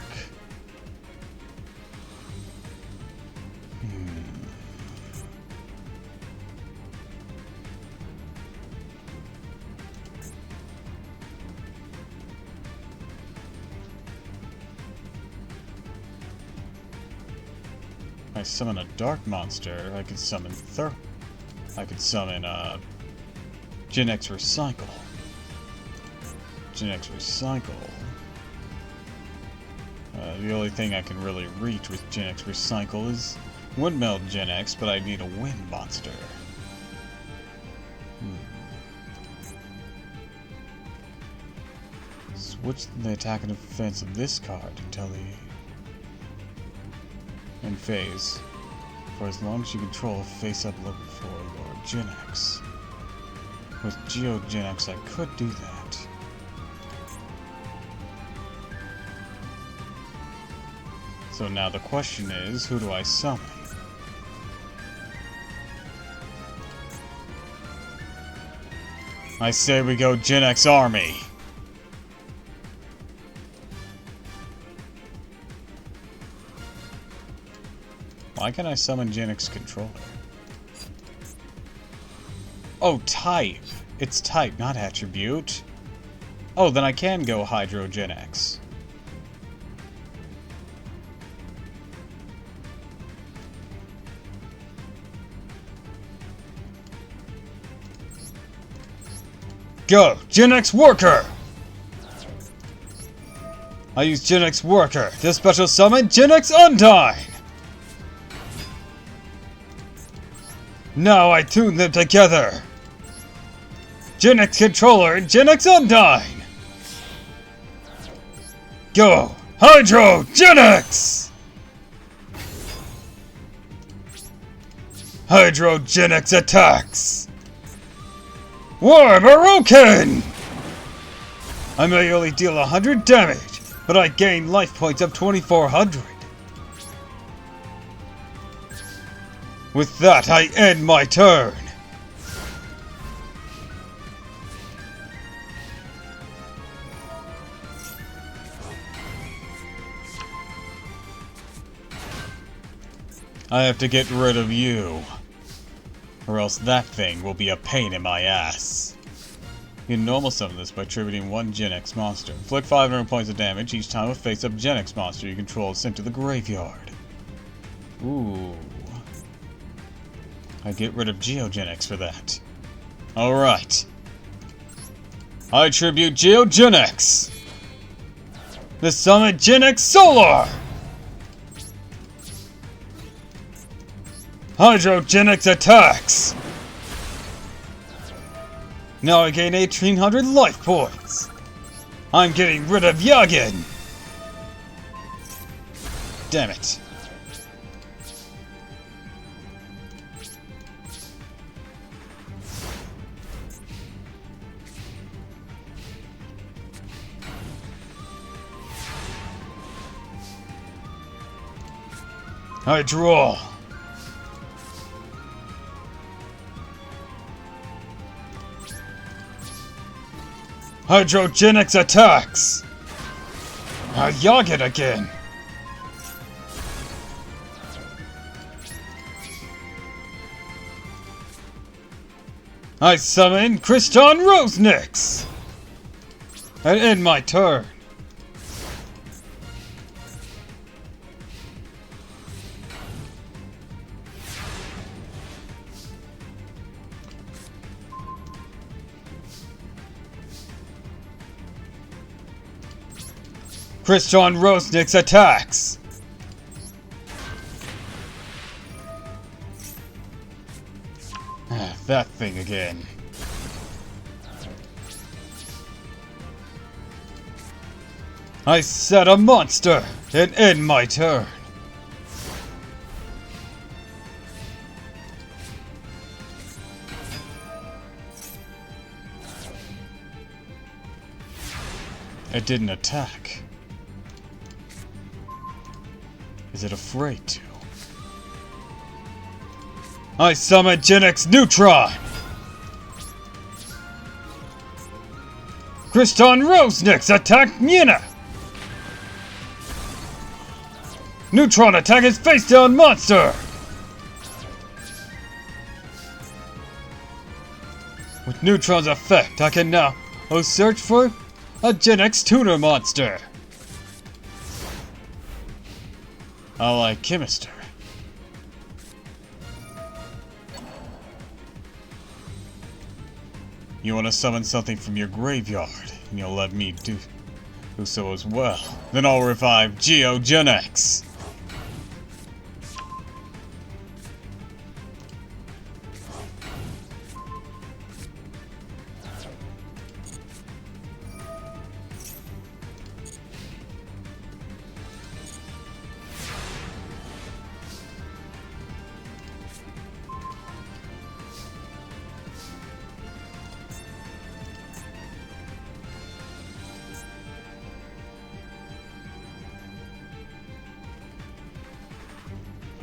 I summon a dark monster, I could summon I could summon Gen X Recycle. Gen X Recycle. The only thing I can really reach with Gen X Recycle is Windmill Gen X, but I need a wind monster. Switch the attack and defense of this card until the in phase. For as long as you control a face-up level 4 your Gen X. With Geo Gen X I could do that. So now the question is, who do I summon? I say we go Gen X Army! Why can't I summon Gen X Controller? Oh, type! It's type, not attribute. Oh, then I can go Hydro Gen X. Go! Gen X Worker! I use Gen X Worker. This special summon Gen X Undyne! Now I tune them together! Gen X Controller and Gen X Undyne! Go! Hydro Gen X! Hydro Gen X attacks! War Baroken! I may only deal 100 damage, but I gain life points of 2400. With that, I end my turn! I have to get rid of you, or else that thing will be a pain in my ass. You can normal summon this by attributing one Gen X monster. Inflict 500 points of damage each time a face-up Gen X monster you control is sent to the graveyard. Ooh. I get rid of Geo Gen X for that. Alright. I attribute Geo Gen X! The summon Gen X Solar! Hydro Gen X attacks! Now I gain 1800 life points! I'm getting rid of Yagin! Damn it. I draw. Hydro Gen X attacks. I yog it again. I summon Kriston Rosenix and end my turn. Kriston Rosenix attacks! That thing again. I set a monster and end my turn. It didn't attack. is it afraid to? I summon Gen X Neutron! Kriston Rosenix attack Nina! Neutron attack his face-down monster! With Neutron's effect, I can now search for a Gen X tuner monster! Ally Chemister. You want to summon something from your graveyard, and you'll let me do so as well. Then I'll revive Geo Gen X.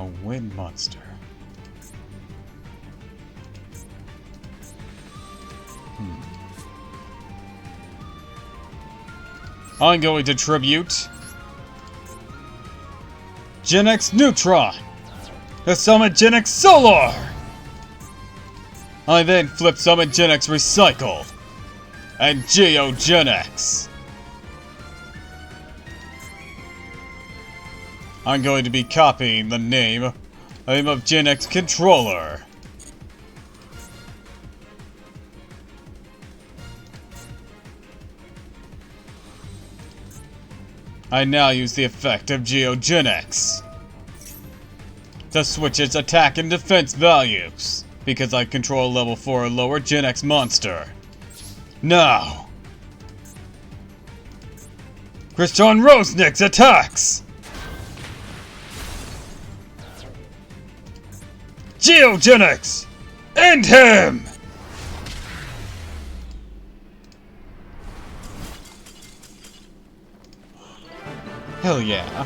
A wind monster. I'm going to tribute Gen X Neutron to summon Gen X Solar. I then flip summon Gen X Recycle and Geo Gen X. I'm going to be copying the name of Gen X Controller. I now use the effect of Geo Gen X to switch its attack and defense values, because I control a level 4 or lower Gen X monster. Now, Kriston Rosenix attacks! Geo Gen X! End him! Hell yeah.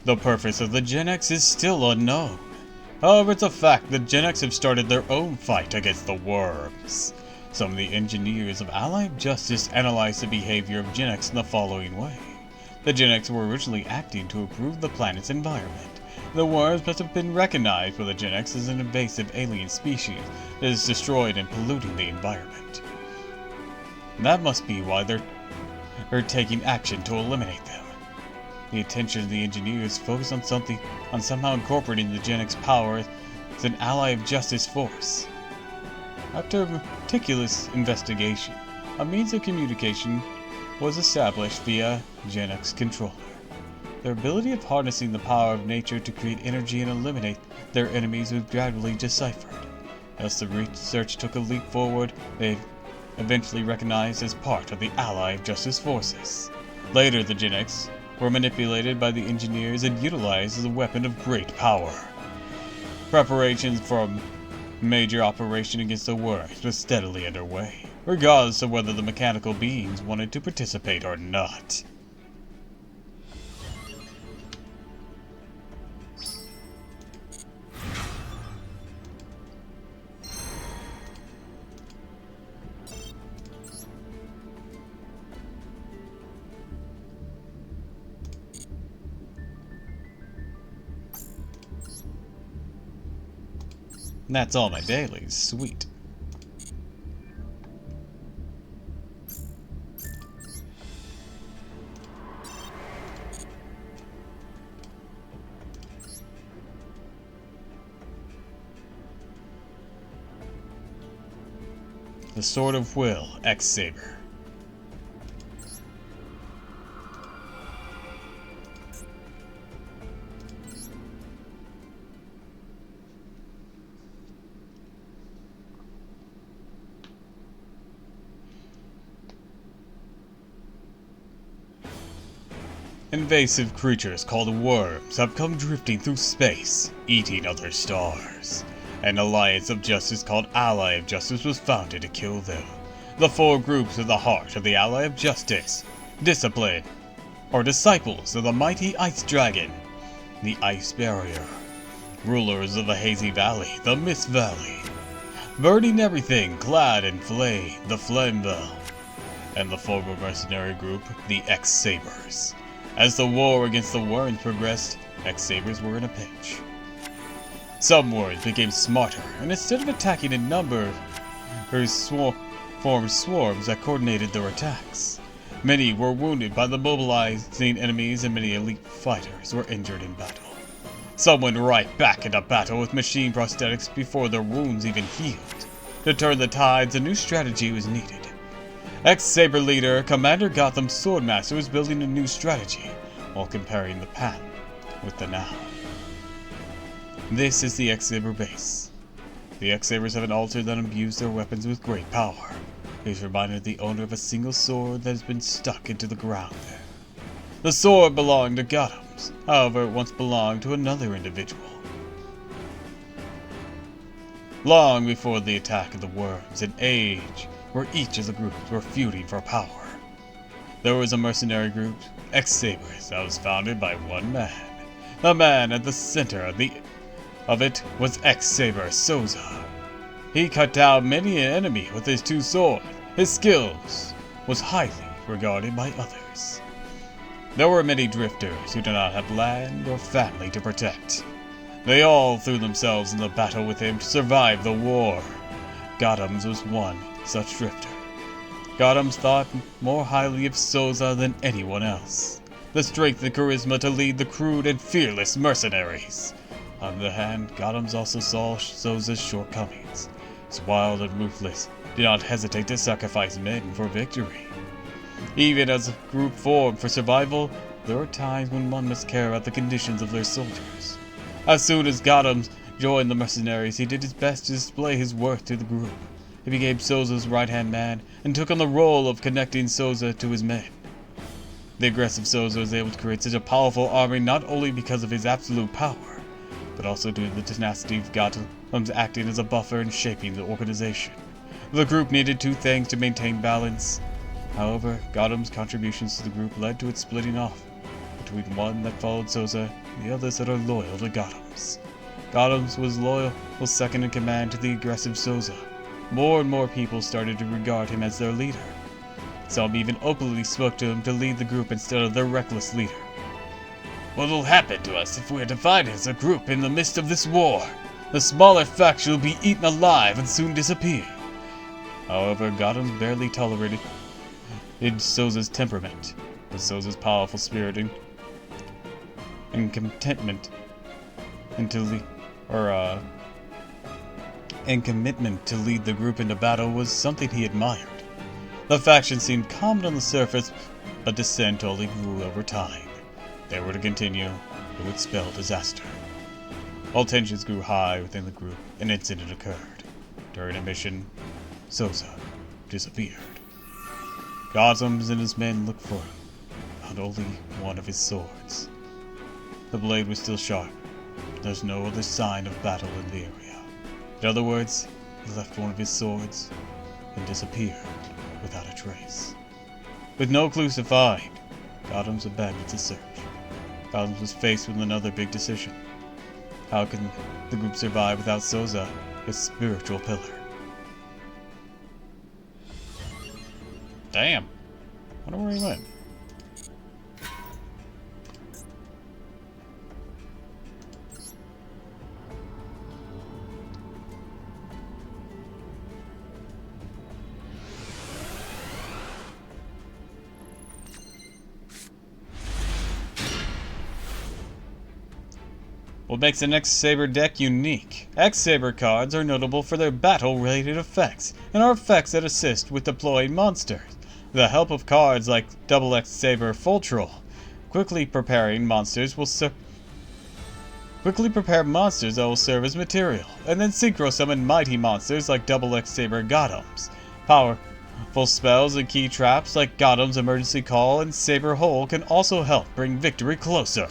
The purpose of the Gen X is still unknown. However, it's a fact that Gen X have started their own fight against the worms. Some of the engineers of Allied Justice analyzed the behavior of Gen X in the following way. The Gen X were originally acting to improve the planet's environment. The worms must have been recognized by the Gen X as an invasive alien species that is destroyed and polluting the environment. That must be why they're taking action to eliminate them. The attention of the engineers focused on somehow incorporating the Gen X power as an ally of justice force. After meticulous investigation, a means of communication was established via Gen X Controller. Their ability of harnessing the power of nature to create energy and eliminate their enemies was gradually deciphered. As the research took a leap forward, they eventually recognized as part of the Ally of Justice forces. Later, the Gen X were manipulated by the engineers and utilized as a weapon of great power. Preparations for a major operation against the worms was steadily underway, regardless of whether the mechanical beings wanted to participate or not. And that's all my dailies. Sweet. The Sword of Will, X-Saber. invasive creatures called worms have come drifting through space, eating other stars. An alliance of justice called Ally of Justice was founded to kill them. The four groups are the heart of the Ally of Justice: Discipline, or disciples of the mighty Ice Dragon, the Ice Barrier; rulers of the Hazy Valley, the Mist Valley; burning everything clad in flame, the Flameville; and the former mercenary group, the X-Sabers. As the war against the worms progressed, X-Sabers were in a pinch. Some worms became smarter, and instead of attacking in number, formed swarms that coordinated their attacks. Many were wounded by the mobilizing enemies, and many elite fighters were injured in battle. Some went right back into battle with machine prosthetics before their wounds even healed. To turn the tides, a new strategy was needed. X-Saber leader Commander Gotham's Swordmaster was building a new strategy, while comparing the past with the now. This is the X-Saber base. The X-Sabers have an altar that imbues their weapons with great power. It is reminded the owner of a single sword that has been stuck into the ground there. The sword belonged to Gotham's, however it once belonged to another individual. Long before the attack of the worms, an age where each of the groups were feuding for power. There was a mercenary group, X-Sabers, that was founded by one man. The man at the center of it was X-Saber Souza. He cut down many an enemy with his two swords. His skills was highly regarded by others. There were many drifters who did not have land or family to protect. They all threw themselves in the battle with him to survive the war. Gotham's was one such drifter. Gotham's thought more highly of Souza than anyone else. The strength and charisma to lead the crude and fearless mercenaries. On the other hand, Gotham's also saw Souza's shortcomings. He's wild and ruthless, did not hesitate to sacrifice men for victory. Even as a group formed for survival, there are times when one must care about the conditions of their soldiers. As soon as Gotham's joined the mercenaries, he did his best to display his worth to the group. He became Souza's right-hand man and took on the role of connecting Souza to his men. The aggressive Souza was able to create such a powerful army not only because of his absolute power, but also due to the tenacity of Gotham's acting as a buffer and shaping the organization. The group needed two things to maintain balance. However, Gotham's contributions to the group led to its splitting off, between one that followed Souza and the others that are loyal to Gotham's. Gotham's was second in command to the aggressive Souza. More and more people started to regard him as their leader. Some even openly spoke to him to lead the group instead of their reckless leader. What will happen to us if we are divided as a group in the midst of this war? The smaller faction will be eaten alive and soon disappear. However, Gotham barely tolerated Souza's temperament, but Souza's powerful spirit and commitment to lead the group into battle was something he admired. The faction seemed calm on the surface, but dissent only grew over time. They were to continue, it would spell disaster. While tensions grew high within the group, an incident occurred. During a mission, Souza disappeared. Gotham's and his men looked for him, found only one of his swords. The blade was still sharp. There's no other sign of battle in the area. In other words, he left one of his swords and disappeared without a trace. With no clues to find, Gotham's abandoned the search. Gotham's was faced with another big decision. How can the group survive without Souza, his spiritual pillar? Damn. I wonder where he went. What makes an X-Saber deck unique? X-Saber cards are notable for their battle-related effects, and are effects that assist with deploying monsters. With the help of cards like Double X-Saber Full Troll, quickly prepare monsters that will serve as material, and then synchro summon mighty monsters like Double X-Saber Gotham's. Full spells and key traps like Gothem's Emergency Call and Saber Hole can also help bring victory closer.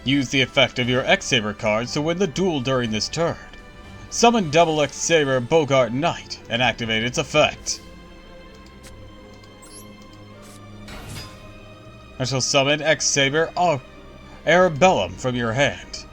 Use the effect of your X-Saber cards to win the duel during this turn. Summon Double X-Saber Bogart Knight and activate its effect. I shall summon X-Saber Arabellum from your hand.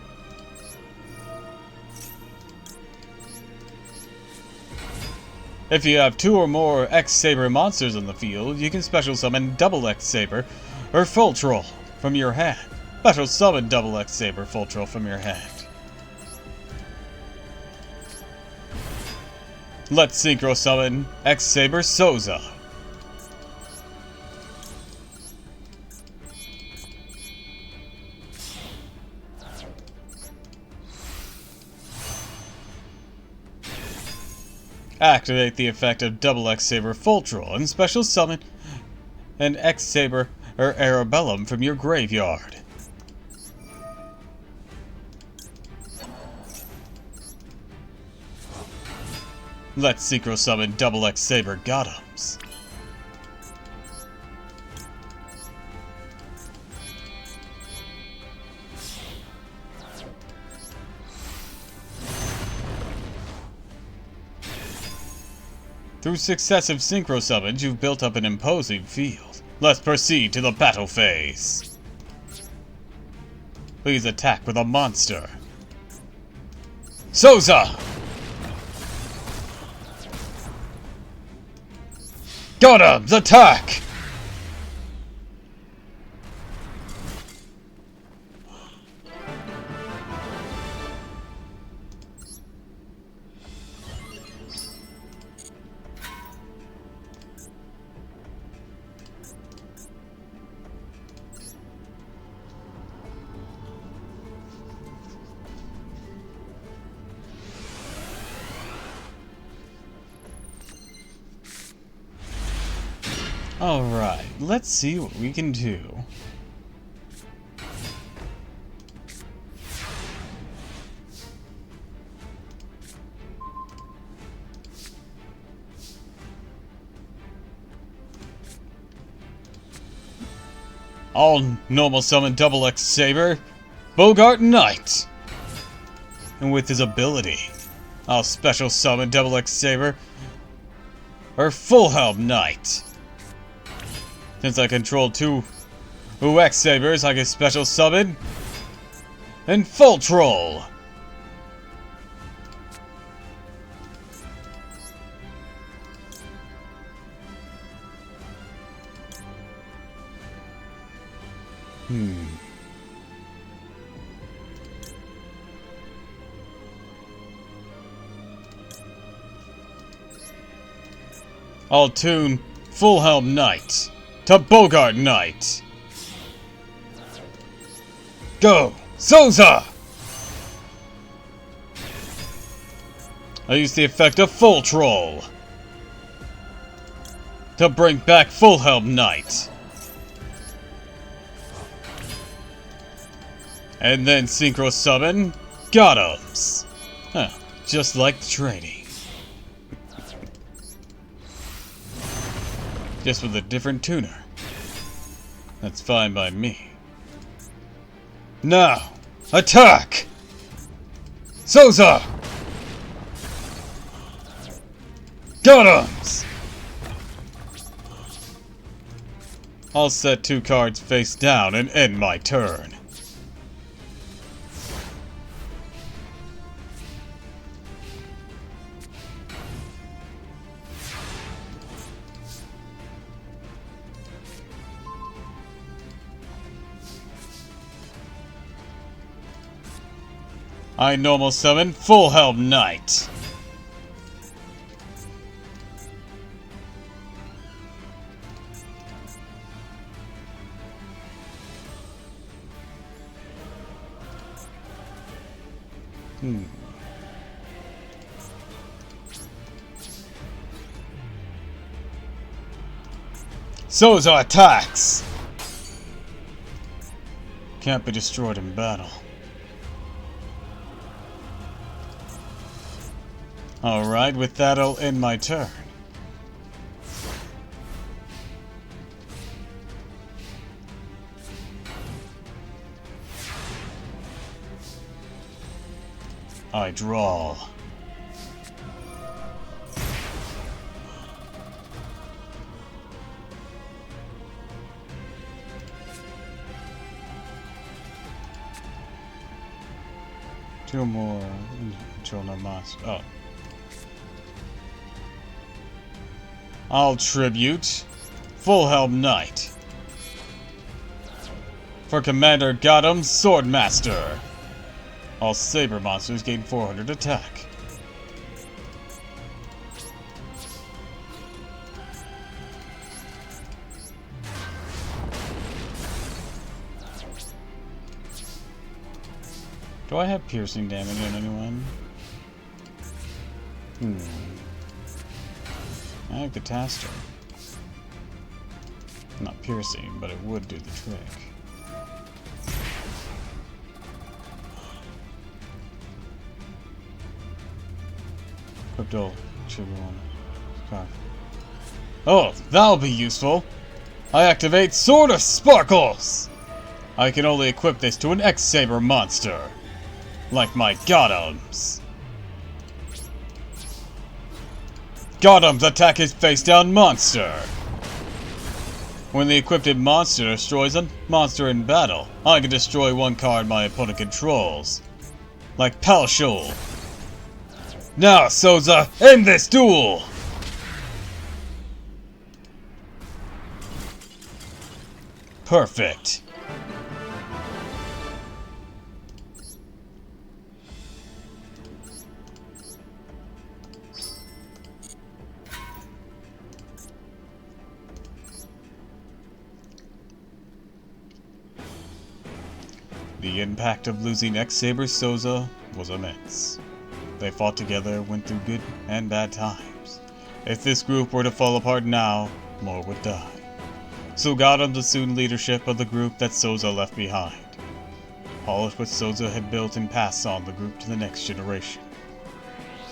If you have 2 or more X-Saber monsters on the field, you can special summon Double X-Saber or Full Troll from your hand. Special summon Double X-Saber Full Troll from your hand. Let's synchro summon X-Saber Souza. Activate the effect of Double X-Saber Full Troll and special summon an X-Saber or Arabellum from your graveyard. Let's synchro summon Double X-Saber Gothams. Through successive synchro summons, you've built up an imposing field. Let's proceed to the battle phase. Please attack with a monster. Souza! Gothams, attack! Alright, let's see what we can do. I'll normal summon Double X-Saber Bogart Knight. And with his ability, I'll special summon Double X-Saber or Full Helm Knight. Since I control 2 X-Sabers, I can special summon and Full Troll. I'll tune Full Helm Knight to Bogart Knight. Go, Souza! I use the effect of Full Troll to bring back Full Helm Knight. And then synchro summon Gothams. Huh, just like the training. Just with a different tuner. That's fine by me. Now, attack! Souza! Gothams! I'll set 2 cards face down and end my turn. I normal summon Full Helm Knight. Souza attacks! Can't be destroyed in battle. Alright, with that I'll end my turn. I draw. Two more until no monster. Oh. I'll tribute Full Helm Knight. For Commander Gotham Swordmaster. All Saber monsters gain 400 attack. Do I have piercing damage on anyone? I have Catastrophe. Not piercing, but it would do the trick. Duel. Oh, that'll be useful! I activate Sword of Sparkles! I can only equip this to an X-Saber monster, like my Gothams. Gothams attack his face-down monster! When the equipped monster destroys a monster in battle, I can destroy one card my opponent controls, like Palshul. Now, Souza, end this duel! Perfect. The impact of losing X-Saber Souza was immense. They fought together, went through good and bad times. If this group were to fall apart now, more would die. So Gotham assumed leadership of the group that Souza left behind. Polished what Souza had built and passed on the group to the next generation.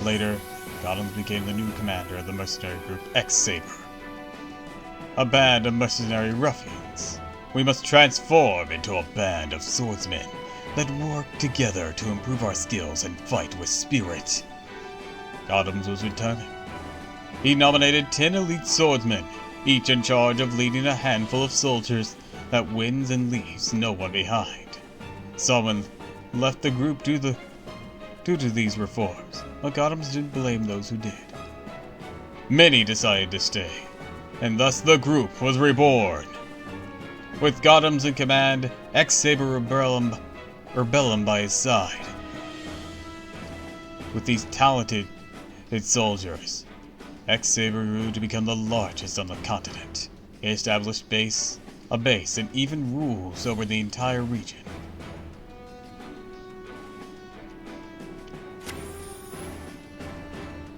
Later, Gotham became the new commander of the mercenary group X-Saber. A band of mercenary ruffians. We must transform into a band of swordsmen that work together to improve our skills and fight with spirit. Gotham was returning. He nominated 10 elite swordsmen, each in charge of leading a handful of soldiers that wins and leaves no one behind. Someone left the group due to these reforms, but Gotham didn't blame those who did. Many decided to stay, and thus the group was reborn. With Gotham's in command, X-Saber Rebellum by his side. With these talented soldiers, X-Saber grew to become the largest on the continent. He established a base and even rules over the entire region.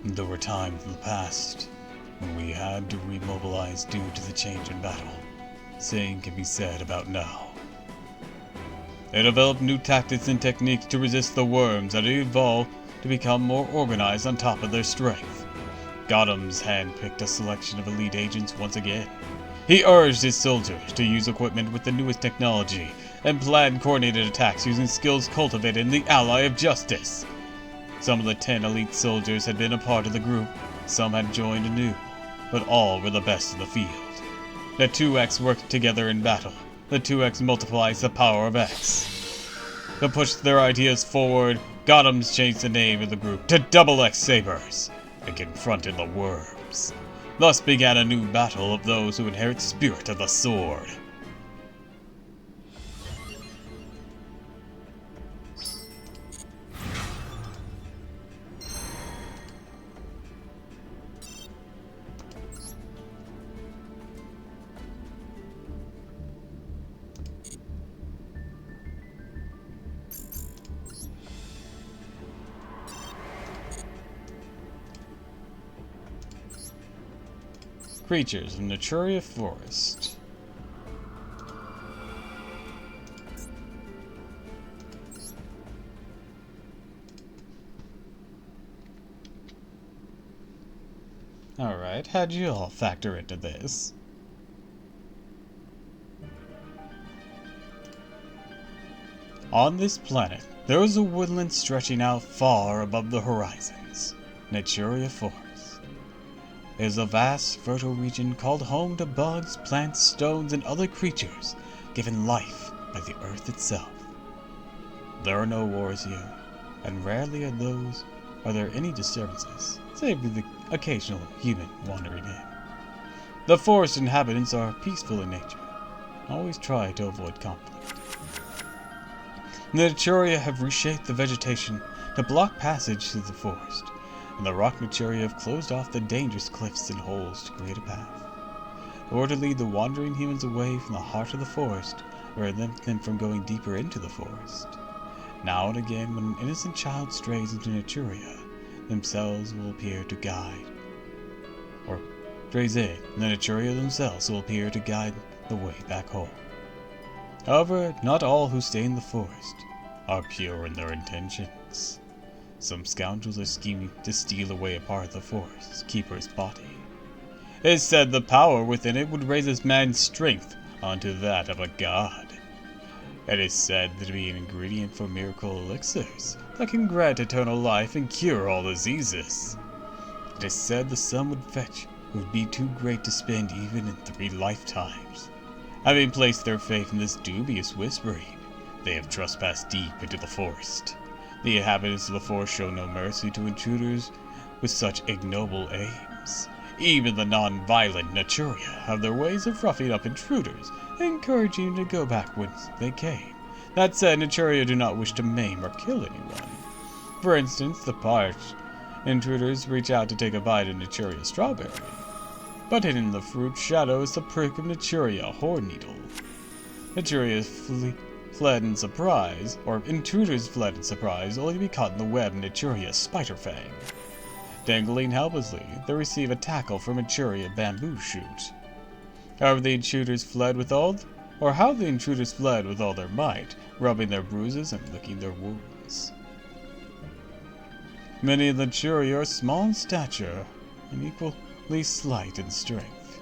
There were times in the past when we had to remobilize due to the change in battle. Same can be said about now. They developed new tactics and techniques to resist the worms that had evolved to become more organized on top of their strength. Gotham's handpicked a selection of elite agents once again. He urged his soldiers to use equipment with the newest technology and planned coordinated attacks using skills cultivated in the Ally of Justice. Some of the 10 elite soldiers had been a part of the group, some had joined anew, but all were the best in the field. The 2X worked together in battle. The 2X multiplies the power of X. To push their ideas forward, Gotham's changed the name of the group to Double X Sabers and confronted the worms. Thus began a new battle of those who inherit spirit of the sword. creatures of Naturia Forest. Alright, how'd you all factor into this? On this planet, there is a woodland stretching out far above the horizons, Naturia Forest. It is a vast, fertile region called home to bugs, plants, stones, and other creatures given life by the earth itself. There are no wars here, and rarely are there any disturbances, save for the occasional human wandering in. The forest inhabitants are peaceful in nature, and always try to avoid conflict. The Naturia have reshaped the vegetation to block passage through the forest, and the rock Naturia have closed off the dangerous cliffs and holes to create a path, or to lead the wandering humans away from the heart of the forest, or prevent them from going deeper into the forest. Now and again, when an innocent child strays into Naturia, themselves will appear to guide, or strays in, the Naturia themselves will appear to guide the way back home. However, not all who stay in the forest are pure in their intentions. Some scoundrels are scheming to steal away a part of the forest's keeper's body. It is said the power within it would raise this man's strength onto that of a god. It is said to be an ingredient for miracle elixirs that can grant eternal life and cure all diseases. It is said the sum would be too great to spend even in 3 lifetimes. Having placed their faith in this dubious whispering, they have trespassed deep into the forest. The inhabitants of the forest show no mercy to intruders with such ignoble aims. Even the non-violent Naturia have their ways of roughing up intruders, encouraging them to go back whence they came. That said, Naturia do not wish to maim or kill anyone. For instance, the parched intruders reach out to take a bite of Naturia's strawberry. But hidden in the fruit shadow is the prick of Naturia horn needle. Naturia fled in surprise, or intruders fled in surprise, only to be caught in the web of Naturia's spider fang. Dangling helplessly, they receive a tackle from Naturia bamboo shoot. How the intruders fled with all their might, rubbing their bruises and licking their wounds. Many of the Naturia are small in stature and equally slight in strength.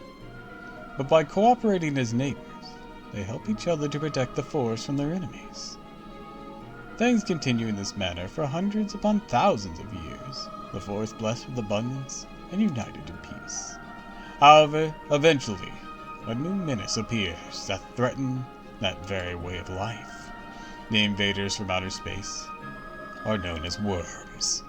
But by cooperating as neighbors, they help each other to protect the forest from their enemies. Things continue in this manner for hundreds upon thousands of years, the forest blessed with abundance and united in peace. However, eventually, a new menace appears that threatens that very way of life. The invaders from outer space are known as worms.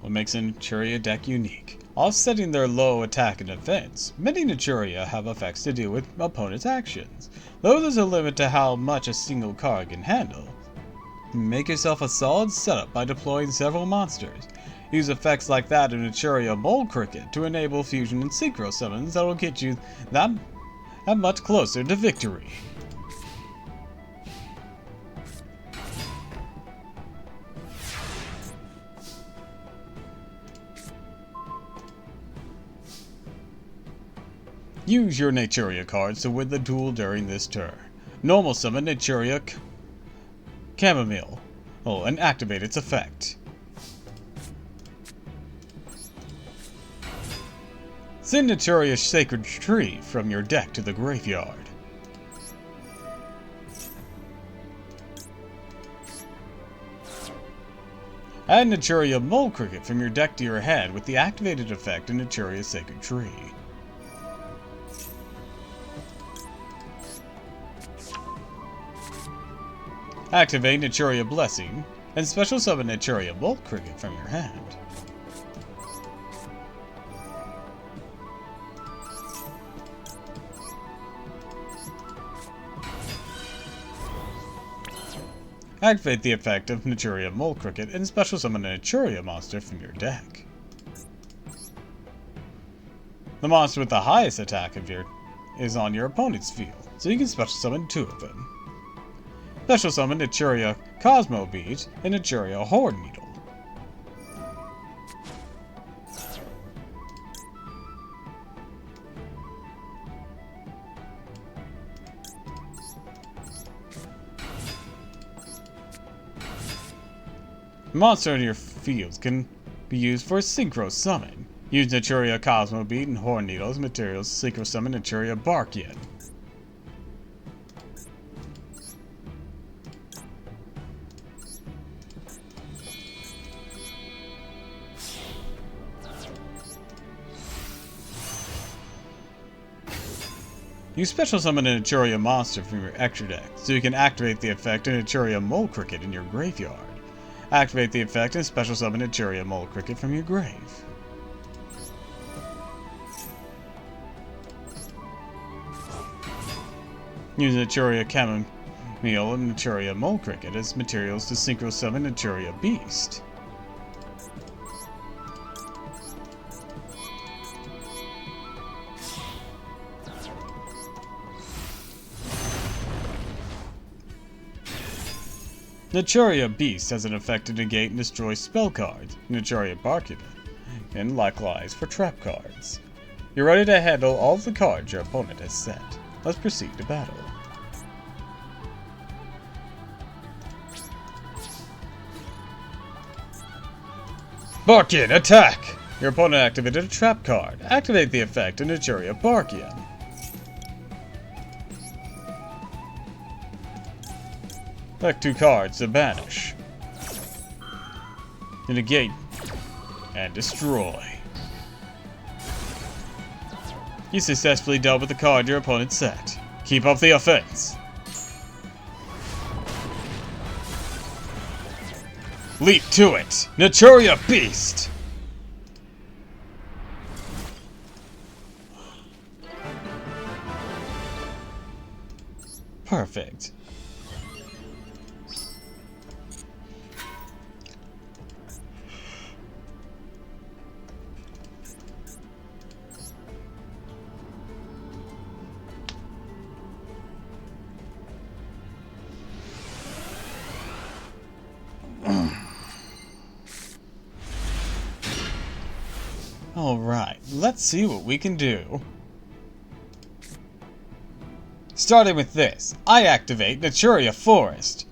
What makes a Naturia deck unique? Offsetting their low attack and defense, many Naturia have effects to deal with opponents' actions, though there's a limit to how much a single card can handle. Make yourself a solid setup by deploying several monsters. Use effects like that of Naturia Mole Cricket to enable fusion and synchro summons that will get you that much closer to victory. Use your Naturia cards to win the duel during this turn. Normal summon Naturia Chamomile and activate its effect. Send Naturia Sacred Tree from your deck to the graveyard. Add Naturia Mole Cricket from your deck to your hand with the activated effect of Naturia Sacred Tree. Activate Naturia Blessing, and special summon Naturia Mole Cricket from your hand. Activate the effect of Naturia Mole Cricket and special summon a Naturia monster from your deck. The monster with the highest attack is on your opponent's field, so you can special summon 2 of them. Special summon Naturia Cosmo Beat and Naturia Horn Needle. Monster in your fields can be used for a Synchro Summon. Use Naturia Cosmo Beat and Horn Needle as materials to Synchro Summon Naturia Barkian. You special summon a Naturia monster from your extra deck, so you can activate the effect of Naturia Mole Cricket in your graveyard. Activate the effect and special summon Naturia Mole Cricket from your grave. Use Naturia Chamomile and Naturia Mole Cricket as materials to Synchro Summon Naturia Beast. Naturia Beast has an effect to negate and destroy spell cards, Naturia Barkian, and likewise for trap cards. You're ready to handle all of the cards your opponent has set. Let's proceed to battle. Barkian, attack! Your opponent activated a trap card. Activate the effect of Naturia Barkian. Select 2 cards to banish. To negate and destroy. You successfully dealt with the card your opponent set. Keep up the offense. Leap to it! Naturia Beast! Perfect. Alright, let's see what we can do. Starting with this, I activate Naturia Forest.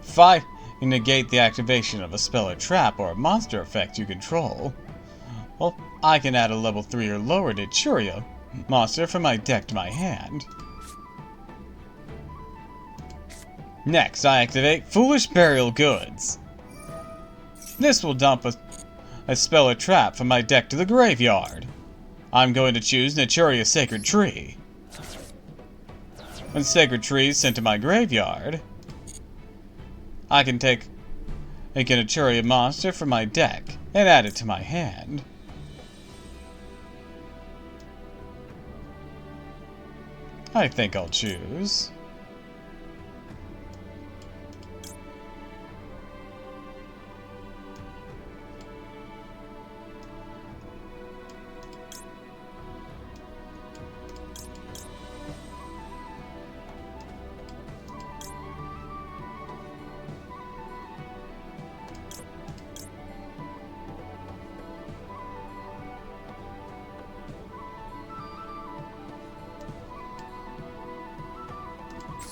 If I negate the activation of a spell or trap or a monster effect you control, well, I can add a level 3 or lower Naturia monster from my deck to my hand. Next, I activate Foolish Burial Goods. This will dump a spell or trap from my deck to the graveyard. I'm going to choose Naturia Sacred Tree. When Sacred Tree is sent to my graveyard, I can take a Naturia monster from my deck and add it to my hand. I think I'll choose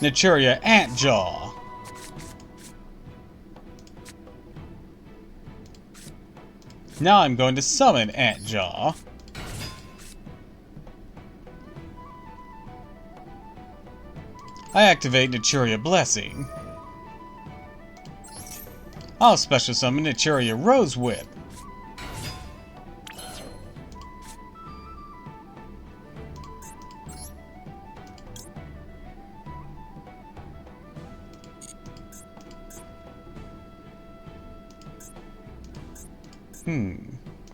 Naturia Antjaw. Now I'm going to summon Antjaw. I activate Naturia Blessing. I'll special summon Naturia Rose Whip.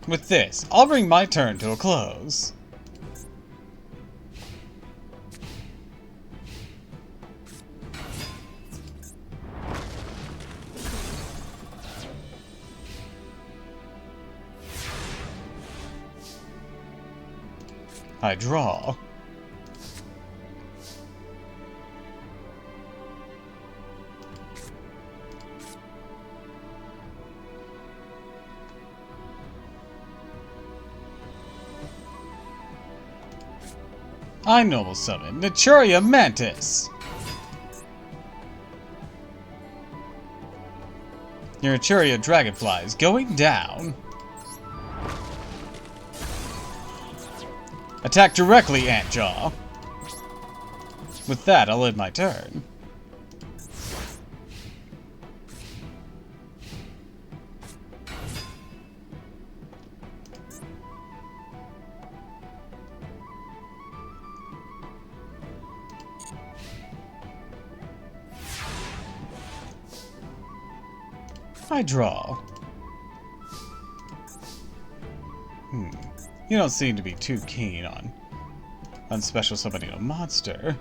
With this, I'll bring my turn to a close. I draw. I normal summon Naturia Mantis. Your Naturia Dragonfly is going down. Attack directly, Antjaw. With that, I'll end my turn. I draw. You don't seem to be too keen on special summoning a monster.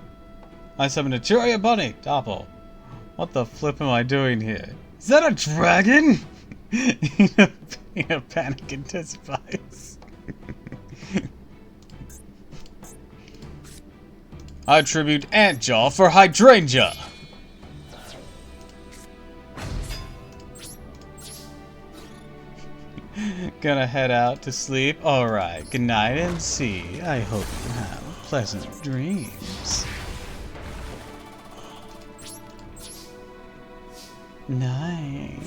I summon a Churia Bunny, Doppel. What the flip am I doing here? Is that a dragon? Panic intensifies. I tribute Antjaw for Hydrangea. Gonna head out to sleep. Alright, good night and see. I hope you have pleasant dreams. Night.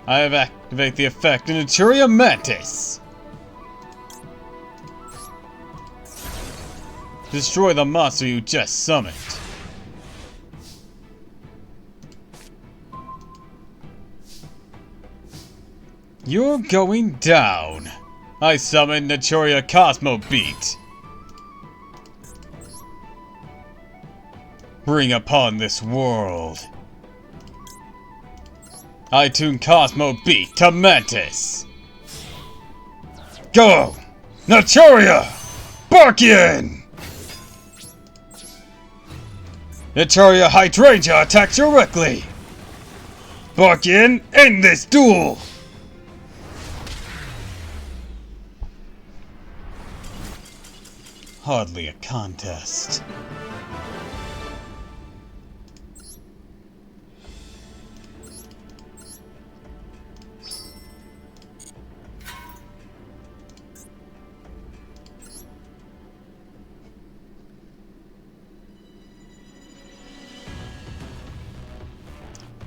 I have activated the effect in Naturia Mantis. Destroy the monster you just summoned. You're going down. I summon Naturia Cosmo Beat. Bring upon this world. I tune Cosmo Beat to Mantis. Go! Naturia! Barkian! Naturia Hydrangea attacks directly! Barkian, end this duel! Hardly a contest.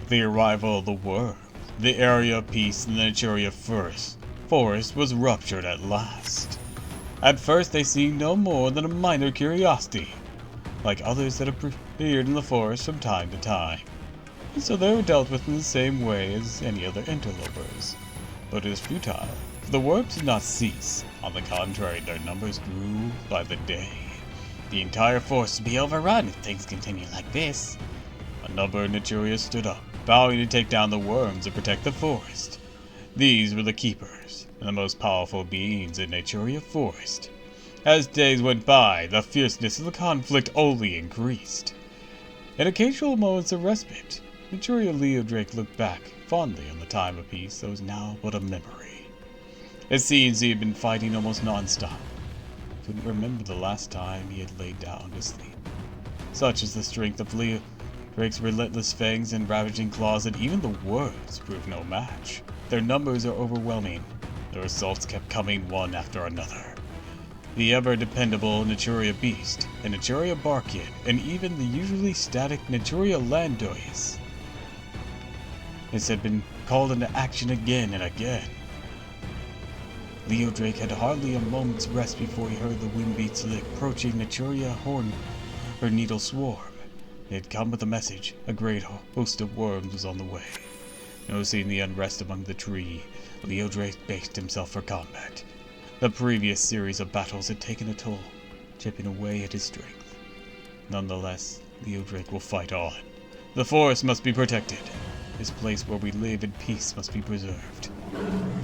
The arrival of the worm, the area of peace in the Naturia forest was ruptured at last. At first they seemed no more than a minor curiosity, like others that appeared in the forest from time to time, and so they were dealt with in the same way as any other interlopers. But it was futile, for the worms did not cease. On the contrary, their numbers grew by the day. The entire forest would be overrun if things continue like this. A number of Naturia stood up, vowing to take down the worms and protect the forest. These were the keepers, and the most powerful beings in Naturia Forest. As days went by, the fierceness of the conflict only increased. In occasional moments of respite, Naturia Leodrake looked back fondly on the time of peace that was now but a memory. It seems he had been fighting almost non-stop. He couldn't remember the last time he had laid down to sleep. Such is the strength of Leodrake's relentless fangs and ravaging claws that even the worms proved no match. Their numbers are overwhelming. Their assaults kept coming one after another. The ever-dependable Naturia Beast, and Naturia Barkian, and even the usually static Naturia Landois had been called into action again and again. Leodrake had hardly a moment's rest before he heard the wind beats of the approaching Naturia Needle Swarm. It had come with a message. A great host of worms was on the way. Noticing the unrest among the tree, Leodrake braced himself for combat. The previous series of battles had taken a toll, chipping away at his strength. Nonetheless, Leodrake will fight on. The forest must be protected. This place where we live in peace must be preserved.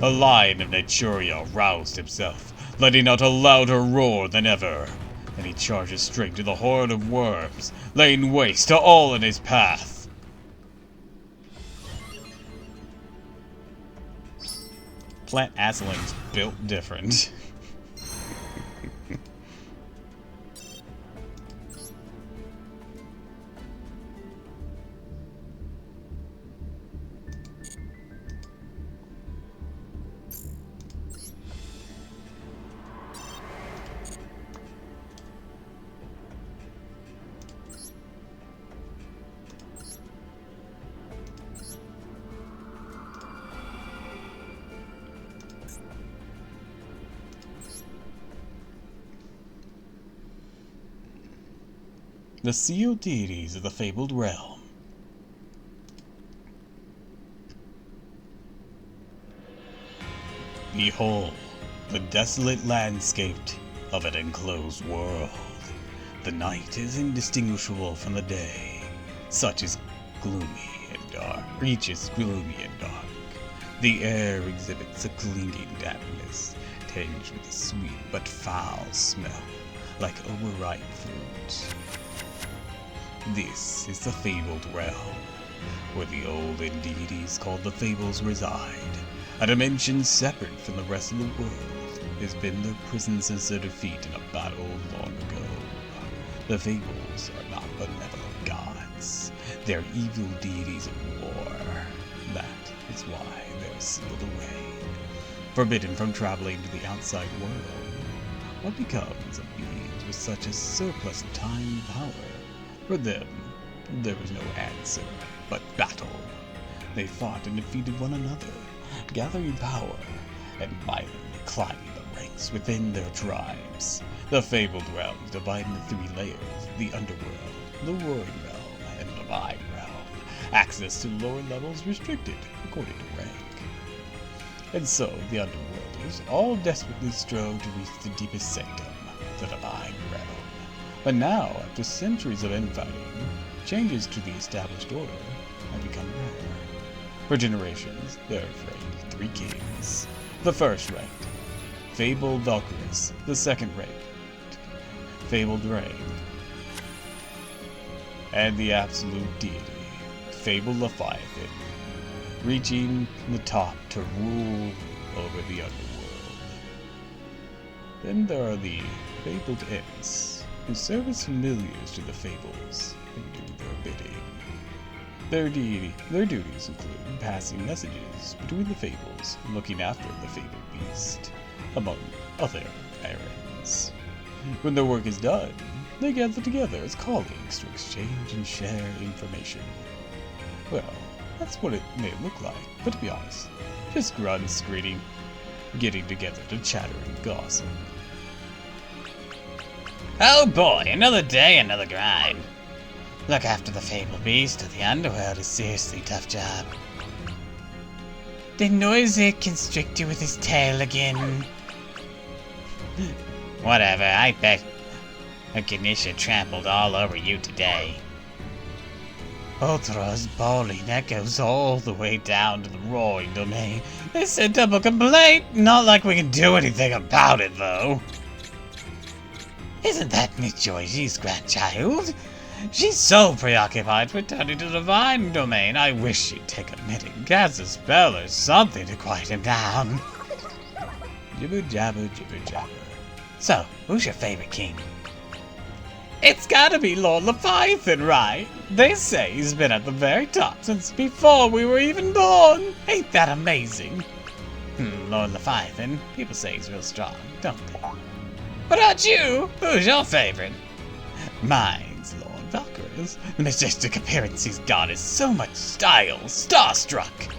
The lion of Naturia roused himself, letting out a louder roar than ever. and he charges straight to the horde of worms, laying waste to all in his path. Plant Asling's built different. The sealed deities of the fabled realm. Behold, the desolate landscape of an enclosed world. The night is indistinguishable from the day. Such is gloomy and dark. Reaches gloomy and dark. The air exhibits a clinging dampness, tinged with a sweet but foul smell, like overripe fruit. This is the fabled realm, where the olden deities called the fables reside. A dimension separate from the rest of the world has been their prison since their defeat in a battle long ago. The fables are not benevolent gods. They are evil deities of war. That is why they are sealed away, forbidden from traveling to the outside world. What becomes of beings with such a surplus of time and power? For them, there was no answer but battle. They fought and defeated one another, gathering power and violently climbing the ranks within their tribes. The fabled realms divide into three layers: the underworld, the roaring realm, and the divine realm. Access to lower levels restricted according to rank. And so the underworlders all desperately strove to reach the deepest sanctum, the divine realm. But now, after centuries of infighting, changes to the established order have become rare. For generations, there have reigned three kings. The first ranked, fabled Valkyries. The second ranked, fabled Rain. And the absolute deity, fabled Leviathan, reaching the top to rule over the underworld. Then there are the fabled Imps, who serve as familiars to the fables and do their bidding. Their duties include passing messages between the fables and looking after the fabled beast, among other errands. When their work is done, they gather together as colleagues to exchange and share information. Well, that's what it may look like, but to be honest, just grunts getting together to chatter and gossip. Oh boy, another day, another grind. Look after the fabled beast of the underworld is seriously a tough job. Did Noisy constrict you with his tail again? Whatever, I bet Ganesha trampled all over you today. Ultra's bawling echoes all the way down to the roaring domain. They sent up a complaint, not like we can do anything about it though. Isn't that Miss Joyce's grandchild? She's so preoccupied returning to the divine domain, I wish she'd take a minute and cast a spell or something to quiet him down. Jibber jabber, jibber jabber. So, who's your favorite king? It's gotta be Lord Leviathan, right? They say he's been at the very top since before we were even born. Ain't that amazing? Lord Leviathan, people say he's real strong, don't they? What about you? Who's your favorite? Mine's Lord Valkyries. The majestic appearance he's got is so much style, starstruck.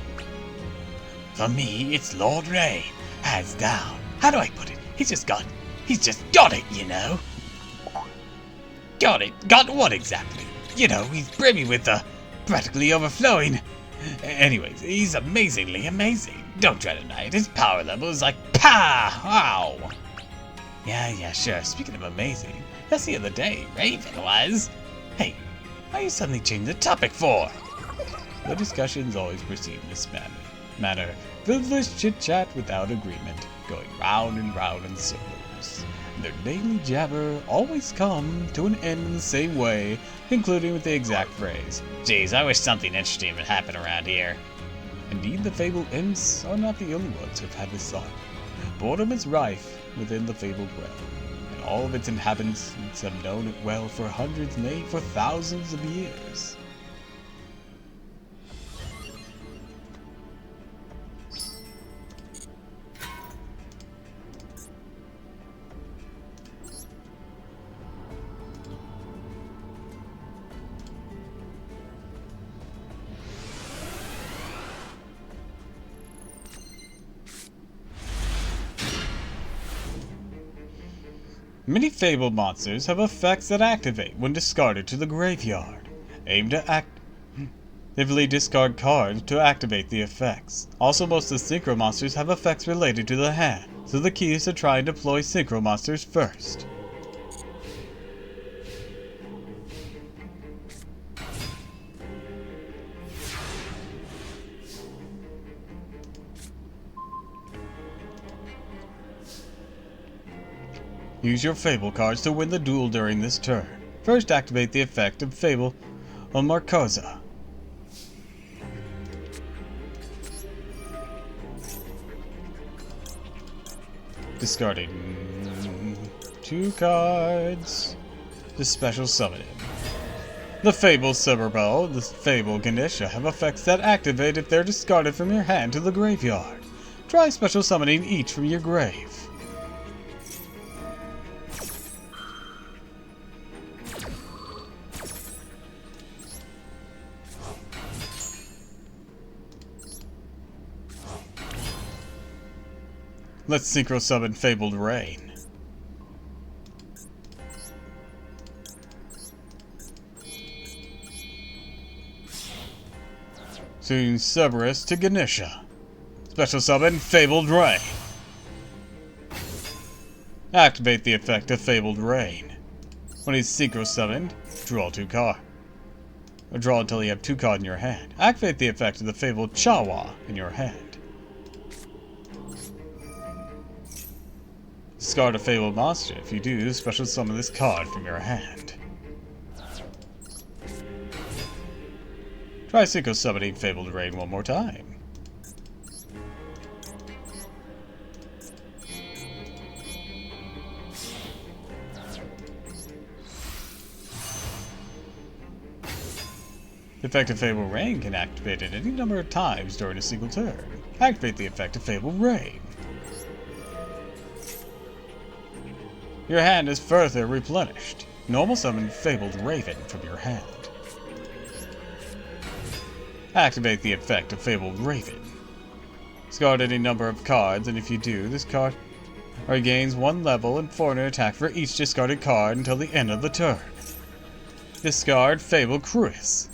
For me, it's Lord Rain, hands down. How do I put it? He's just got it, you know? Got it? Got what exactly? You know, he's brimming with the practically overflowing. Anyways, he's amazingly amazing. Don't try to deny it. His power level is like pow! Yeah, sure. Speaking of amazing, just the other day, Raven was. Hey, why you suddenly change the topic for? The discussions always proceed in this manner, frivolous chit-chat without agreement, going round and round in circles. Their daily jabber always come to an end in the same way, concluding with the exact phrase, Geez, I wish something interesting would happen around here. Indeed, the fabled imps are not the only ones who have had this thought. Boredom is rife within the fabled realm, and all of its inhabitants have known it well for hundreds, nay, for thousands of years. Many fabled monsters have effects that activate when discarded to the graveyard. Aim to actively discard cards to activate the effects. Also, most of the synchro monsters have effects related to the hand, so the key is to try and deploy synchro monsters first. Use your Fable cards to win the duel during this turn. First, activate the effect of Fable on Marcosa. Discarding 2 cards to special summon him. The Fable Silverbell and the Fable Ganesha have effects that activate if they're discarded from your hand to the graveyard. Try special summoning each from your grave. Let's synchro summon Fabled Rain. Soon Cerberus to Ganesha. Special summon Fabled Rain. Activate the effect of Fabled Rain. When he's synchro summoned, draw 2 cards. Or draw until you have 2 cards in your hand. Activate the effect of the Fabled Chawa in your hand. Discard a Fabled monster. If you do, special summon this card from your hand. Try synchro summoning Fabled Rain one more time. The effect of Fabled Rain can activate at any number of times during a single turn. Activate the effect of Fabled Rain. Your hand is further replenished. Normal summon Fabled Raven from your hand. Activate the effect of Fabled Raven. Discard any number of cards, and if you do, this card regains 1 level and foreigner attack for each discarded card until the end of the turn. Discard Fabled Chris.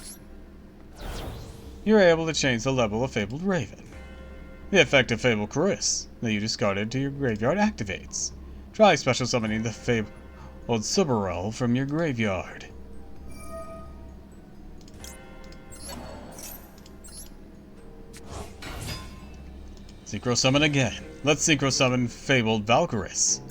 You're able to change the level of Fabled Raven. The effect of Fabled Chris that you discarded to your graveyard activates. Try special summoning the Fabled Subarel from your graveyard. Synchro summon again. Let's synchro summon Fabled Valkyris.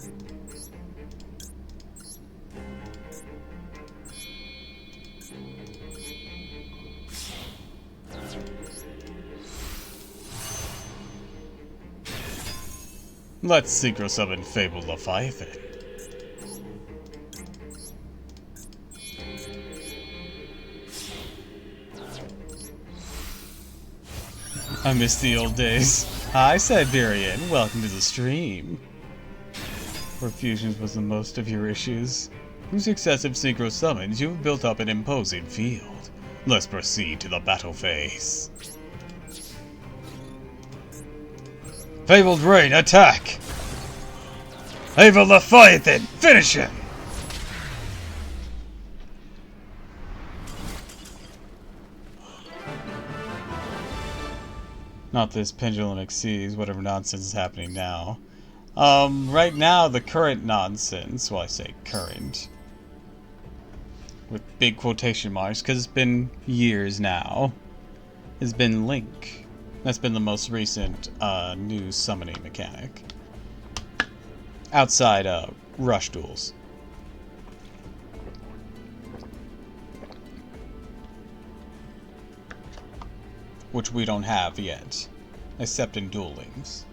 Let's synchro summon Fabled Leviathan. I miss the old days. Hi, Siberian. Welcome to the stream. Where fusions was the most of your issues. Through successive synchro summons, you have built up an imposing field. Let's proceed to the battle phase. Fabled Rain, attack! Fabled Leviathan, finish him! Not this pendulum exceeds whatever nonsense is happening now. Right now, the current nonsense, well, I say current, with big quotation marks, because it's been years now, has been Link. That's been the most recent new summoning mechanic. outside rush duels. Which we don't have yet, except in Duel Links.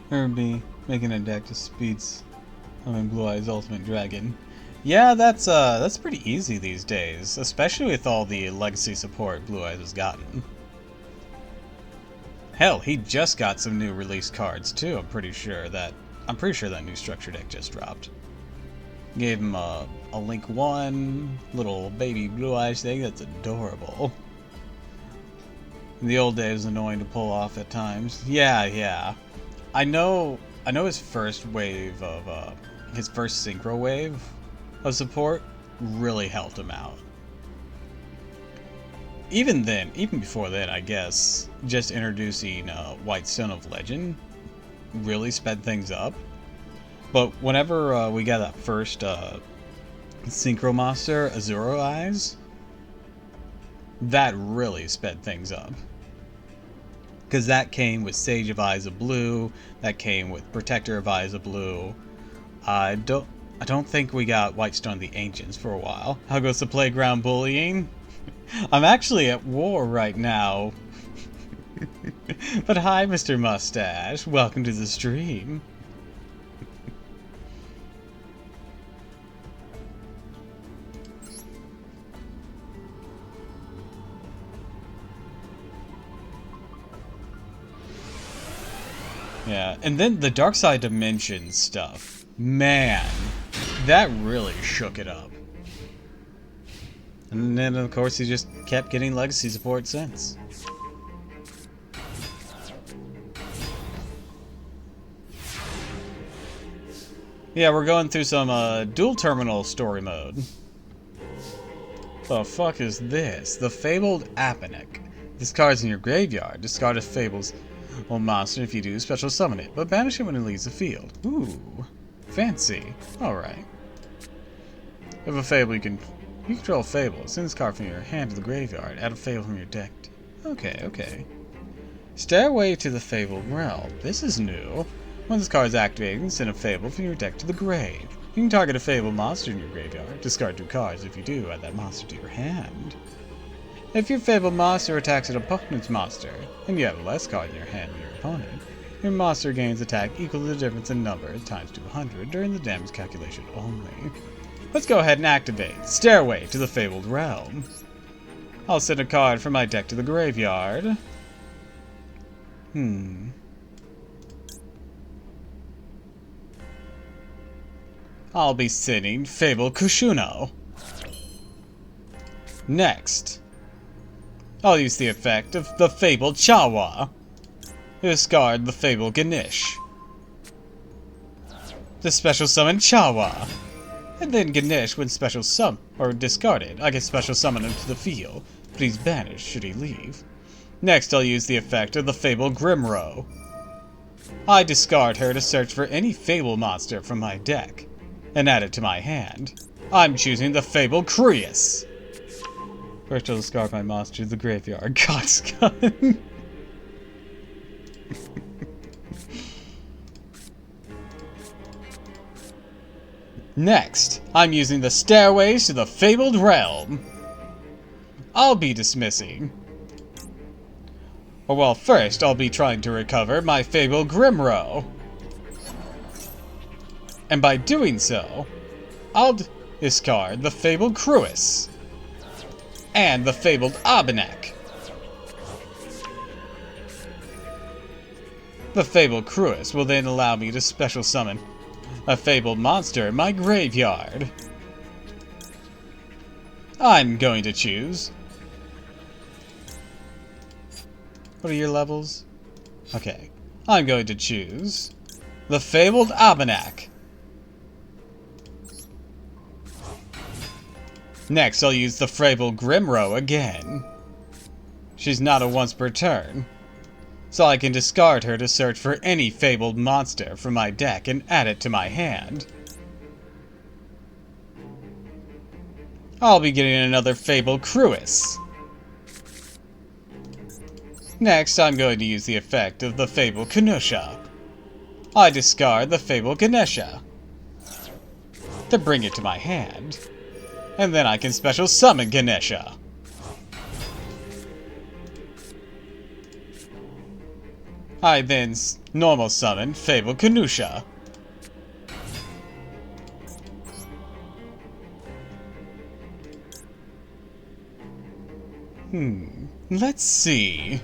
Herbie making a deck to speeds of Blue Eyes Ultimate Dragon. Yeah, that's pretty easy these days, especially with all the legacy support Blue Eyes has gotten. Hell, he just got some new release cards too. I'm pretty sure that new structure deck just dropped. Gave him a Link 1 little baby Blue Eyes thing that's adorable. In the old days, it was annoying to pull off at times. Yeah. I know his first wave of his first synchro wave of support really helped him out. Even before that, I guess, just introducing White Stone of Legend really sped things up. But whenever we got that first synchro monster, Azuro Eyes, that really sped things up. Because that came with Sage of Eyes of Blue, that came with Protector of Eyes of Blue. I don't think we got Whitestone of the Ancients for a while. How goes the playground bullying? I'm actually at war right now. But hi, Mr. Mustache. Welcome to the stream. Yeah, and then the Dark Side Dimension stuff. Man, that really shook it up. And then, of course, he just kept getting legacy support since. Yeah, we're going through some dual terminal story mode. The fuck is this? The Fabled Aponic. This card's in your graveyard. Discard a Fable's old monster. If you do, special summon it, but banish it when it leaves the field. Ooh, fancy. Alright. If a Fable, you control a Fable. Send this card from your hand to the graveyard. Add a Fable from your deck. Okay. Stairway to the Fabled Realm. This is new. When this card is activated, send a Fable from your deck to the grave. You can target a Fabled monster in your graveyard. Discard 2 cards. If you do, add that monster to your hand. If your Fabled monster attacks an opponent's monster, and you have less card in your hand than your opponent, your monster gains attack equal to the difference in number times 200 during the damage calculation only. Let's go ahead and activate Stairway to the Fabled Realm. I'll send a card from my deck to the graveyard. I'll be sending Fable Kushuno. Next, I'll use the effect of the Fabled Chawa. Discard the Fabled Ganesh. The special summon Chawa. And then Ganesh, when special summon or discarded, I can special summon him to the field. Please banish should he leave. Next, I'll use the effect of the Fabled Grimro. I discard her to search for any Fable monster from my deck, and add it to my hand. I'm choosing the Fabled Crius. First, I'll discard my monster to the graveyard. God's gun. Next, I'm using the Stairways to the Fabled Realm. I'll be dismissing. Or well, first I'll be trying to recover my Fabled Grimro. And by doing so, I'll discard the Fabled Cruis. And the Fabled Abonek. The Fabled Cruis will then allow me to special summon a Fabled monster in my graveyard. I'm going to choose... What are your levels? Okay. I'm going to choose the Fabled Abonek. Next, I'll use the Fabled Grimro again. She's not a once per turn, so I can discard her to search for any Fabled monster from my deck and add it to my hand. I'll be getting another Fabled Cruis. Next, I'm going to use the effect of the Fabled Kanusha. I discard the Fabled Ganesha to bring it to my hand, and then I can special summon Ganesha. I then normal summon Fabled Kanusha. Let's see.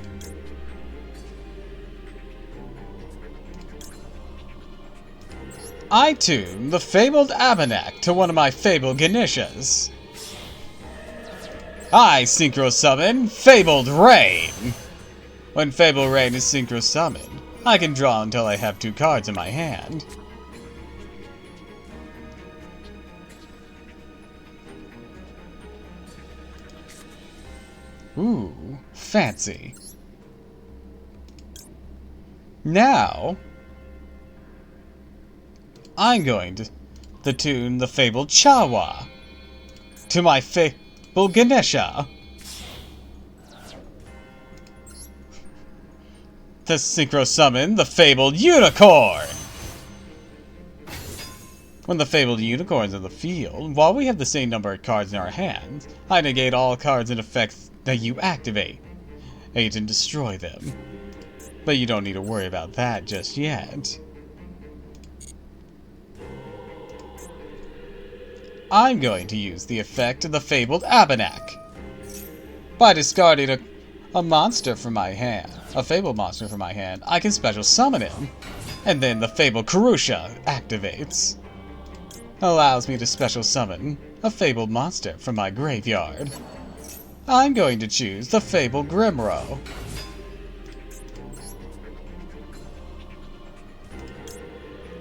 I tune the Fabled Abanak to one of my Fabled Ganeshas. I synchro summon Fabled Rain. When Fabled Rain is synchro summoned, I can draw until I have 2 cards in my hand. Ooh, fancy. Now, I'm going to tune the Fabled Chawa to my Fabled Ganesha to synchro summon the Fabled Unicorn. When the Fabled Unicorn's in the field, while we have the same number of cards in our hands, I negate all cards and effects that you activate, and destroy them. But you don't need to worry about that just yet. I'm going to use the effect of the Fabled Abanak by discarding a monster from my hand, a Fabled monster from my hand. I can special summon him, and then the Fabled Karusha activates. Allows me to special summon a Fabled monster from my graveyard. I'm going to choose the Fabled Grimro.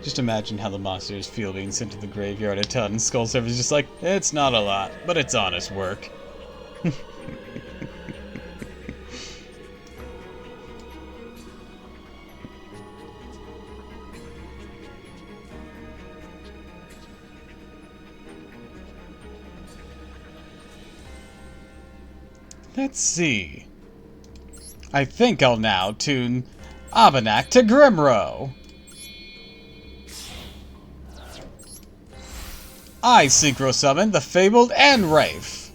Just imagine how the monsters feel being sent to the graveyard a ton. Skull Surfer's just like, it's not a lot, but it's honest work. Let's see. I think I'll now tune Abanak to Grimro. I synchro summon the Fabled Anrafe.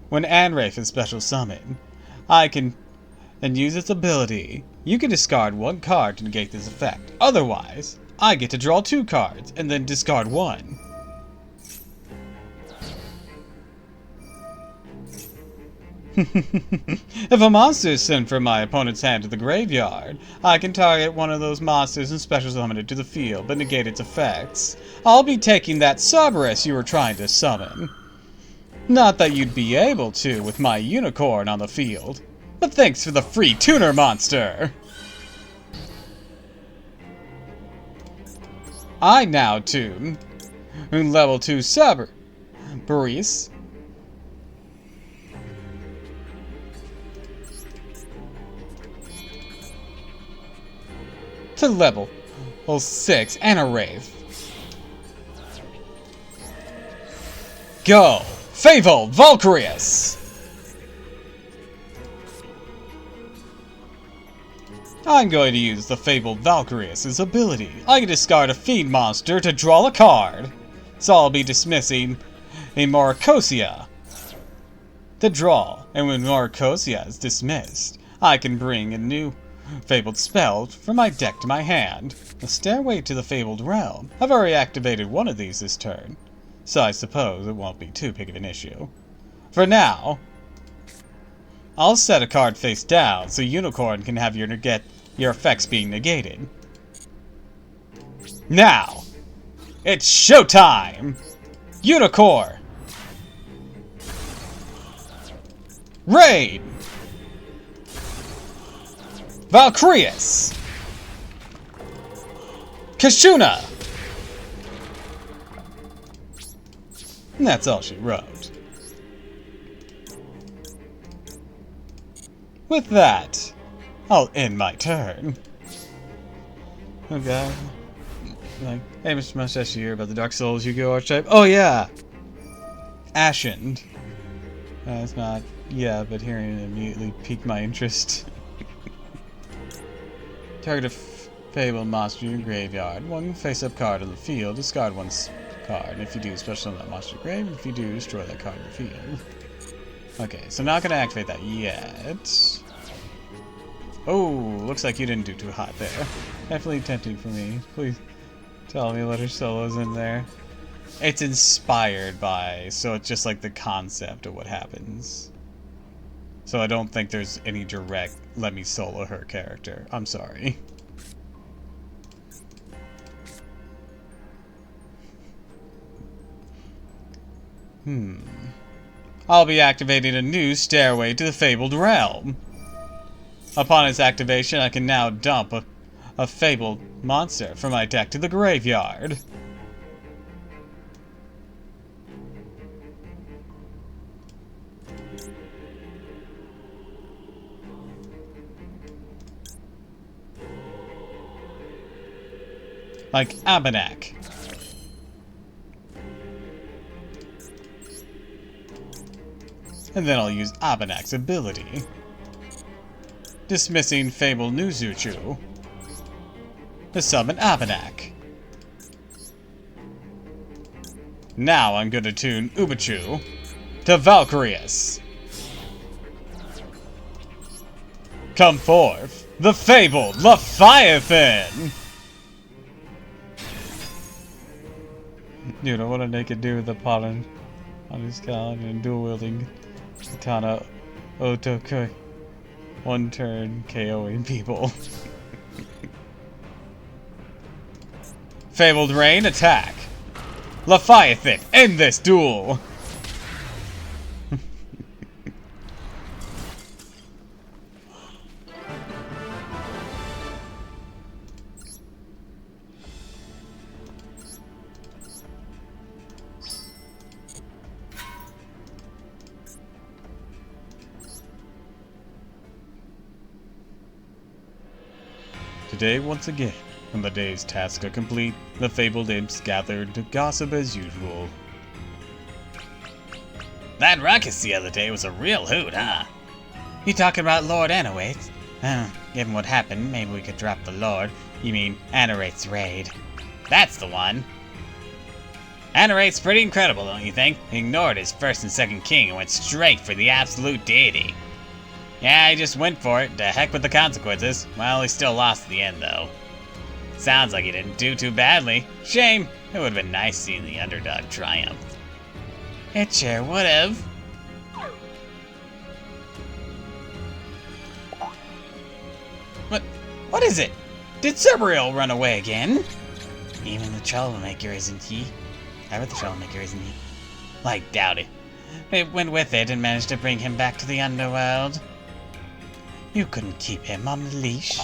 When Anrafe is special summoned, I can use its ability. You can discard 1 card to negate this effect. Otherwise, I get to draw 2 cards and then discard 1. If a monster is sent from my opponent's hand to the graveyard, I can target one of those monsters and special summon it to the field, but negate its effects. I'll be taking that Cerberus you were trying to summon. Not that you'd be able to with my unicorn on the field, but thanks for the free tuner monster! I now tune level 2 Cerberus to level 6 Anarafe. Go! Fabled Valkyrius! I'm going to use the Fabled Valkyrius' ability. I can discard a Fiend monster to draw a card. So I'll be dismissing a Maricosia to draw. And when Maricosia is dismissed, I can bring a new Fabled spell from my deck to my hand. The Stairway to the Fabled Realm. I've already activated one of these this turn, so I suppose it won't be too big of an issue. For now, I'll set a card face down so Unicorn can have your effects being negated. Now, it's showtime! Unicorn! Raid! Valkyrius! Kashuna! And that's all she wrote. With that, I'll end my turn. Okay. Like, hey, Mr. Mustache, you hear about the Dark Souls Yu-Gi-Oh! Archetype? Oh, yeah! Ashened. It's not, yeah, but hearing it immediately piqued my interest. Target a fabled monster in your graveyard. One face-up card on the field. Discard one card. And if you do, special summon that monster to grave. If you do, destroy that card in the field. Okay, so not gonna activate that yet. Oh, looks like you didn't do too hot there. Definitely tempting for me. Please tell me Letter Solo's in there. It's inspired by, so it's just like the concept of what happens. So I don't think there's any direct let me solo her character. I'm sorry. I'll be activating a new stairway to the Fabled Realm. Upon its activation, I can now dump a fabled monster from my deck to the graveyard. Like Abenak. And then I'll use Abenak's ability. Dismissing Fabled Nuzuchu to summon Abenak. Now I'm going to tune Ubachu to Valkyrius. Come forth, the Fabled Leviathan! Dude, I want to naked dude with the pollen on his calendar and dual-wielding katana Otoku. One turn KOing people. Fabled Rain, attack! Leviathan, end this duel! Today, once again, when the day's tasks are complete, the fabled imps gathered to gossip as usual. That ruckus the other day was a real hoot, huh? You talking about Lord Anorate's? Given what happened, maybe we could drop the Lord. You mean Anorate's raid. That's the one. Anorate's pretty incredible, don't you think? He ignored his first and second king and went straight for the absolute deity. Yeah, he just went for it. To heck with the consequences. Well, he still lost in the end, though. Sounds like he didn't do too badly. Shame. It would have been nice seeing the underdog triumph. It sure would've. What is it? Did Cerberil run away again? Even the troublemaker, isn't he? I bet the troublemaker, isn't he? I doubt it. It went with it and managed to bring him back to the underworld. You couldn't keep him on the leash.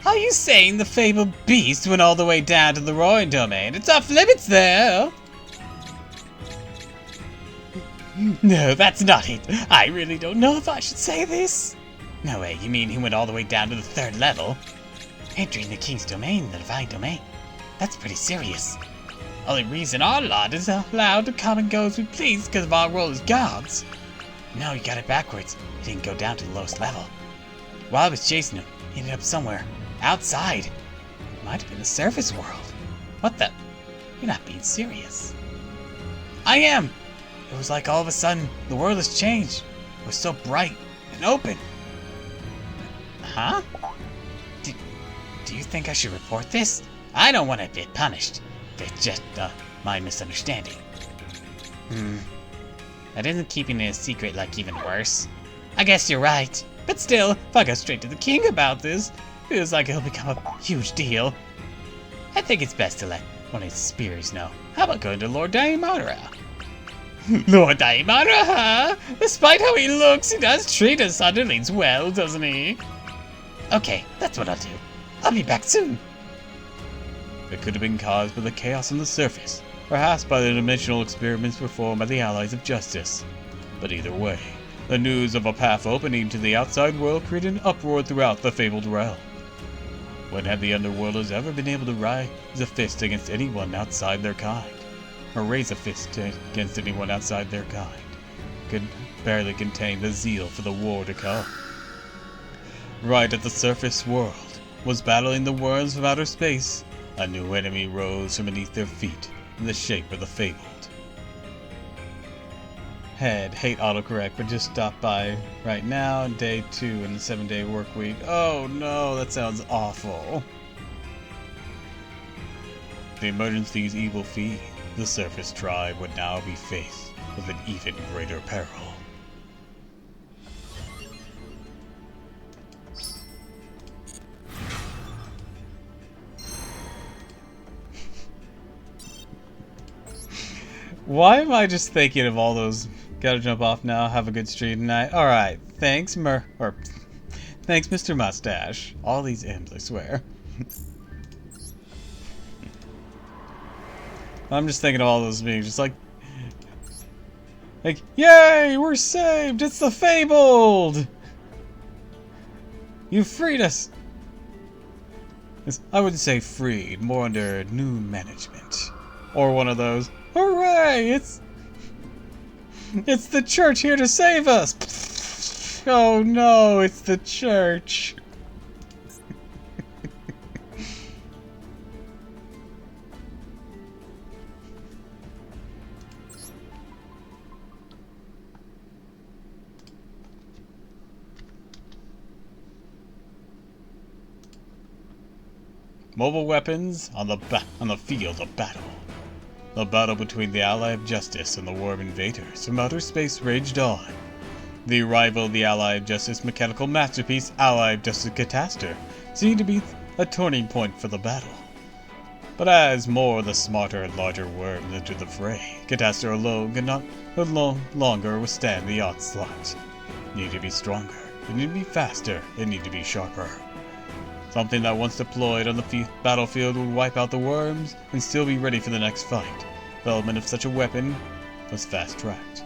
Are you saying the fabled beast went all the way down to the roaring domain? It's off limits there! No, that's not it. I really don't know if I should say this. No way, you mean he went all the way down to the 3rd level? Entering the king's domain, the divine domain. That's pretty serious. Only reason our lot is allowed to come and go as we please because of our role as gods. No, you got it backwards. He didn't go down to the lowest level. While I was chasing him, he ended up somewhere outside. It might have been the surface world. What the? You're not being serious. I am! It was like all of a sudden, the world has changed. It was so bright and open. Huh? Do you think I should report this? I don't want to get punished. It's just, my misunderstanding. That isn't keeping it a secret like even worse. I guess you're right. But still, if I go straight to the king about this, feels like it'll become a huge deal. I think it's best to let one of his spears know. How about going to Lord Daimara? Lord Daimara, huh? Despite how he looks, he does treat us underlings well, doesn't he? Okay, that's what I'll do. I'll be back soon. It could have been caused by the chaos on the surface, perhaps by the dimensional experiments performed by the Allies of Justice. But either way, the news of a path opening to the outside world created an uproar throughout the fabled realm. When had the underworlders ever been able to raise a fist against anyone outside their kind? Or raise a fist against anyone outside their kind? Could barely contain the zeal for the war to come. Right at the surface world, was battling the worms from outer space, a new enemy rose from beneath their feet in the shape of the fabled. Hate autocorrect, but just stop by right now, day 2 in the 7-day work week. Oh no, that sounds awful. The emergence of these evil fiends, the surface tribe would now be faced with an even greater peril. Why am I just thinking of all those? Gotta jump off now. Have a good stream tonight. All right. Thanks, thanks, Mr. Mustache. All these M's, I swear. I'm just thinking of all those being just like, yay, we're saved. It's the Fabled. You freed us. I wouldn't say freed, more under new management, or one of those. Hooray! It's the church here to save us! Oh no, it's the church! Mobile weapons on the field of battle. The battle between the Ally of Justice and the Worm Invaders from outer space raged on. The arrival of the Ally of Justice mechanical masterpiece, Ally of Justice Cataster, seemed to be a turning point for the battle. But as more of the smarter and larger worms entered the fray, Cataster alone could not no longer withstand the onslaught. It needed to be stronger, it needed to be faster, it needed to be sharper. Something that once deployed on the battlefield would wipe out the worms and still be ready for the next fight. Development of such a weapon was fast-tracked.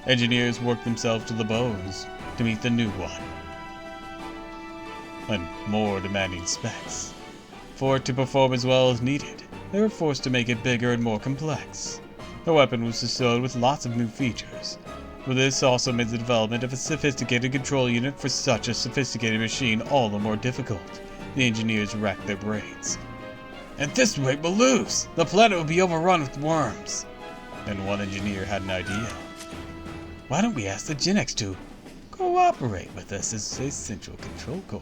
Engineers worked themselves to the bones to meet the new one, and more demanding specs. For it to perform as well as needed, they were forced to make it bigger and more complex. The weapon was bestowed with lots of new features, but this also made the development of a sophisticated control unit for such a sophisticated machine all the more difficult. The engineers racked their brains. At this rate, we'll lose! The planet will be overrun with worms! Then one engineer had an idea. Why don't we ask the Genex to cooperate with us as a central control core?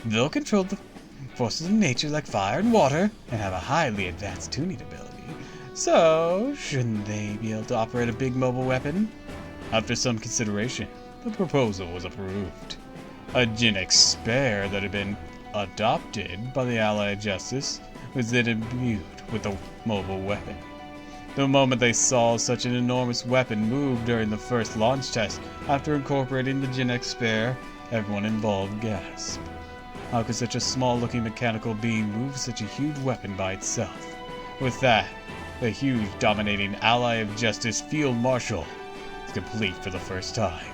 They'll control the forces of nature like fire and water, and have a highly advanced tuning ability. So, shouldn't they be able to operate a big mobile weapon? After some consideration, the proposal was approved. A Genex spare that had been adopted by the Ally of Justice was then imbued with a mobile weapon. The moment they saw such an enormous weapon move during the first launch test after incorporating the Genex spare, everyone involved gasped. How could such a small-looking mechanical being move such a huge weapon by itself? With that, the huge dominating Ally of Justice Field Marshal is complete for the first time.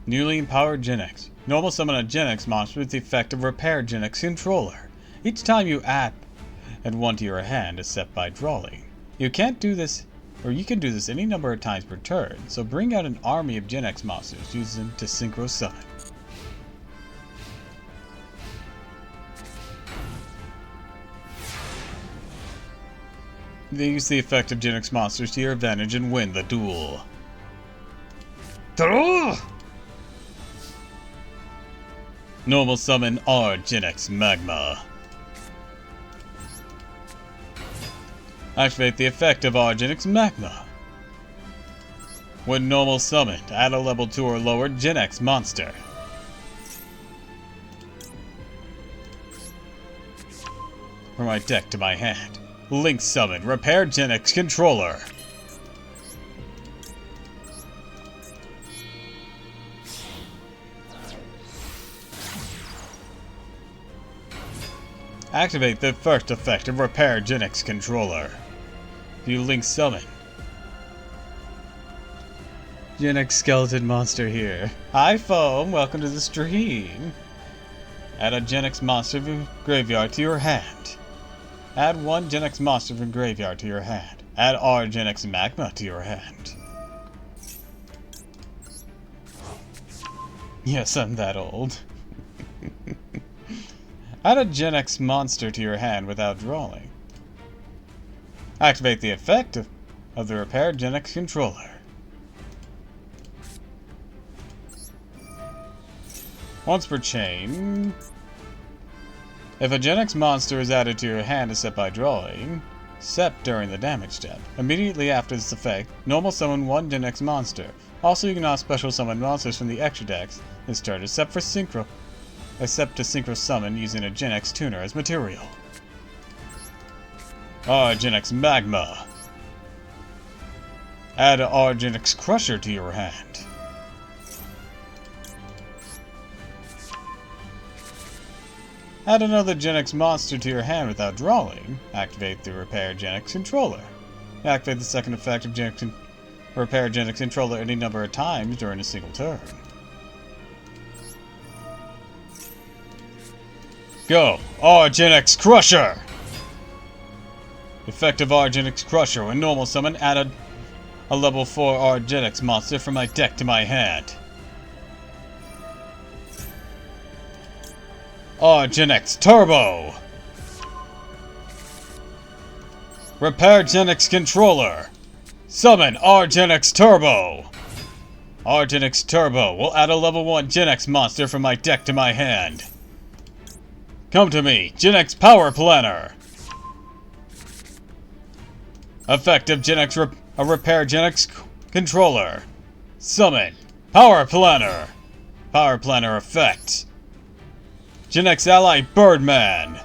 Newly empowered Genex. Normal summon a Genex monster with the effect of Repair Genex Controller. Each time you add one to your hand is set by drawing. You can do this any number of times per turn, so bring out an army of Genex monsters, use them to synchro summon. They use the effect of Genex monsters to your advantage and win the duel. Normal summon R Genex Magma. Activate the effect of R Genex Magma. When normal summoned, add a level 2 or lower Genex monster. From my deck to my hand. Link summon, Repair Genex Controller. Activate the first effect of Repair Genex Controller. You link summon. Gen X skeleton monster here. Hi, Foam. Welcome to the stream. Add a Gen X monster from graveyard to your hand. Add one Gen X monster from graveyard to your hand. Add R Gen X magma to your hand. Yes, I'm that old. Add a Gen X monster to your hand without drawing. Activate the effect of the repaired Gen X controller. Once per chain, if a Gen X monster is added to your hand except by drawing, except during the damage step, immediately after this effect, normal summon one Gen X monster. Also, you can now special summon monsters from the extra decks this turn, except to synchro summon using a Gen X tuner as material. R Gen X magma. Add a R Gen X crusher to your hand. Add another Gen X monster to your hand without drawing. Activate the Repair Gen X controller. Activate the second effect of Repair Gen X controller any number of times during a single turn. Go! R Gen X Crusher! Effective R Gen X Crusher. When normal summon, add a level 4 R Gen X monster from my deck to my hand. R Gen X Turbo! Repair Gen X Controller! Summon R Gen X Turbo! R Gen X Turbo will add a level 1 Gen X monster from my deck to my hand. Come to me, Gen X Power Planner! Effective Gen X Repair Gen X Controller. Summon Power Planner! Power Planner effect. Gen X Ally Birdman!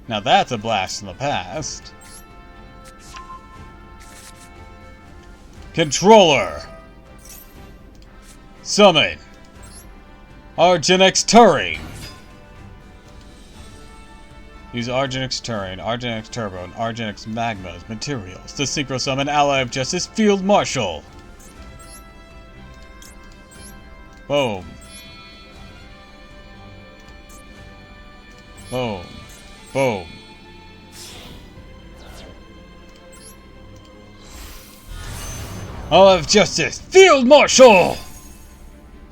Now that's a blast from the past. Controller! Summon R Gen X Turing! Use R Gen X Turing, R Gen X Turbo, and R Gen X Magma as materials to synchro summon Ally of Justice Field Marshal! Boom. Boom. Boom. Ally of Justice, Field Marshal!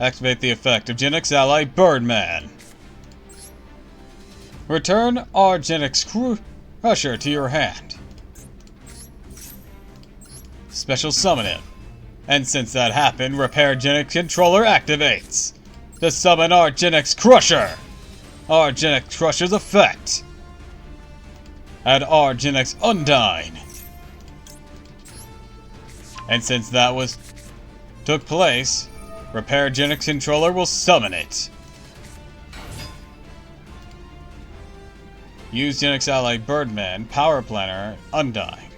Activate the effect of Gen X Ally Birdman. Return R Gen X Crusher to your hand. Special summon him. And since that happened, Repair Gen X Controller activates. To summon R Gen X Crusher. R Gen X Crusher's effect. Add R Gen X Undyne. And since that took place, Repair Gen X Controller will summon it. Use Gen X Ally Birdman, Power Planner, Undyne,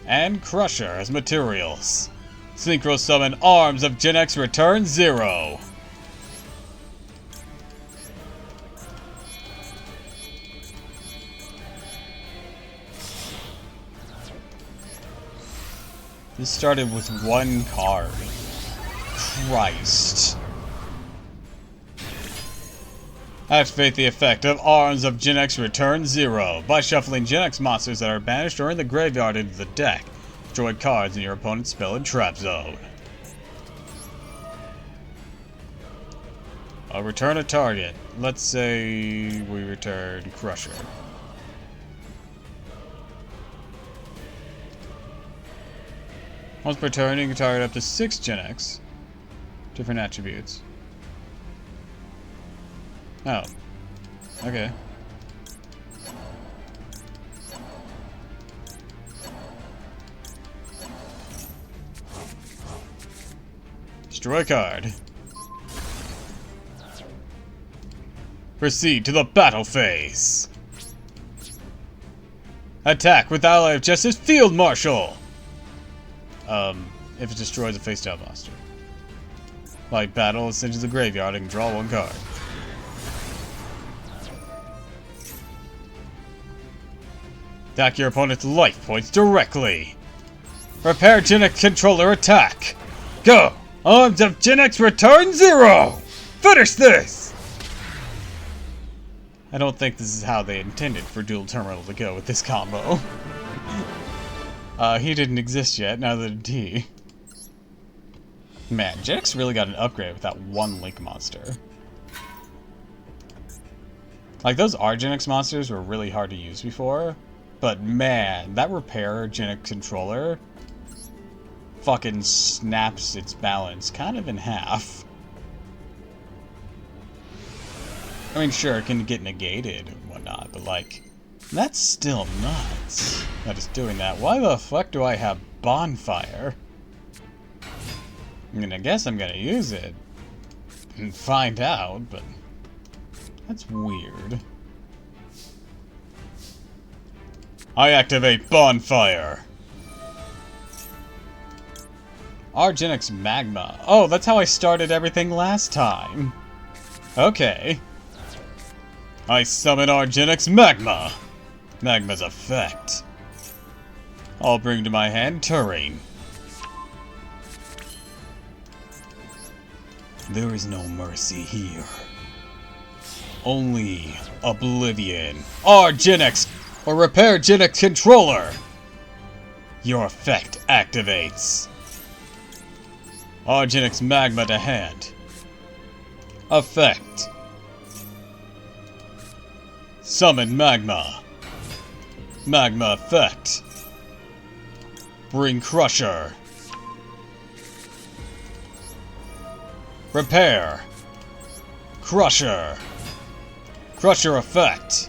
and Crusher as materials. Synchro summon Arms of Gen X Return 0. This started with one card. Christ. Activate the effect of Arms of Gen X Return 0 by shuffling Gen X monsters that are banished or in the graveyard into the deck. Destroy cards in your opponent's spell and trap zone. I'll return a target. Let's say we return Crusher. Once per turn, you can target up to 6 Gen X. Different attributes. Oh. Okay. Destroy a card. Proceed to the battle phase. Attack with Ally of Justice Field Marshal! If it destroys a face-down monster. Like battle, it sends to the graveyard and can draw one card. Attack your opponent's life points directly. Repair Gen X Controller attack. Go! Arms of Gen X return 0! Finish this! I don't think this is how they intended for Dual Terminal to go with this combo. He didn't exist yet, neither did he. Man, Gen X really got an upgrade with that one Link monster. Like, those Gen X monsters were really hard to use before, but man, that repair Gen X controller fucking snaps its balance kind of in half. I mean, sure, it can get negated and whatnot, but like, that's still nuts that it's doing that. Why the fuck do I have Bonfire? I mean, I guess I'm gonna use it and find out, but that's weird. I activate Bonfire! Gen X Magma. Oh, that's how I started everything last time. Okay. I summon Gen X Magma. Magma's effect. I'll bring to my hand Terrain. There is no mercy here. Only oblivion. Gen X or repair Gen X controller. Your effect activates. Gen X Magma to hand. Effect. Summon Magma. Magma effect. Bring Crusher. Repair. Crusher. Crusher effect.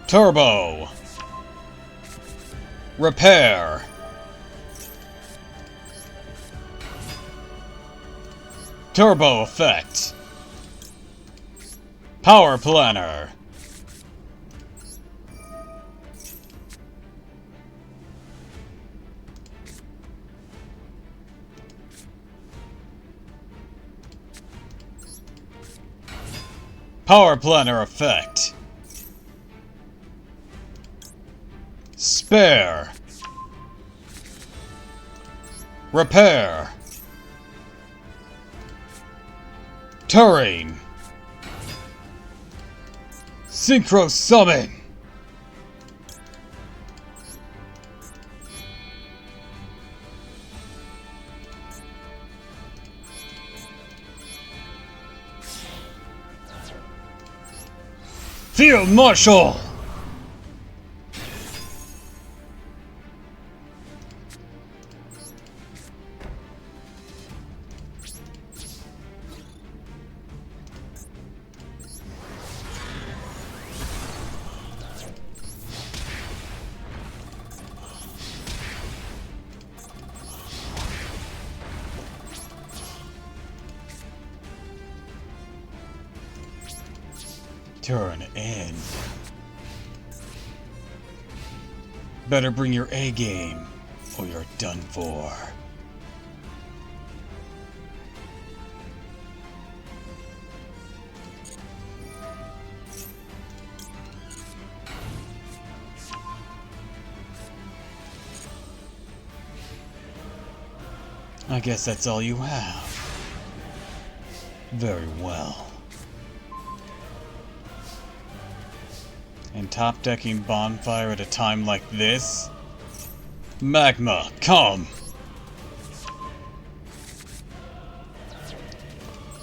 Turbo. Repair. Turbo effect. Power Planner. Power Planner effect. Spare. Repair. Terrain. Synchro Summon. Field Marshal. Turn in. Better bring your A game, or you're done for. I guess that's all you have. Very well. And top-decking Bonfire at a time like this? Magma, come!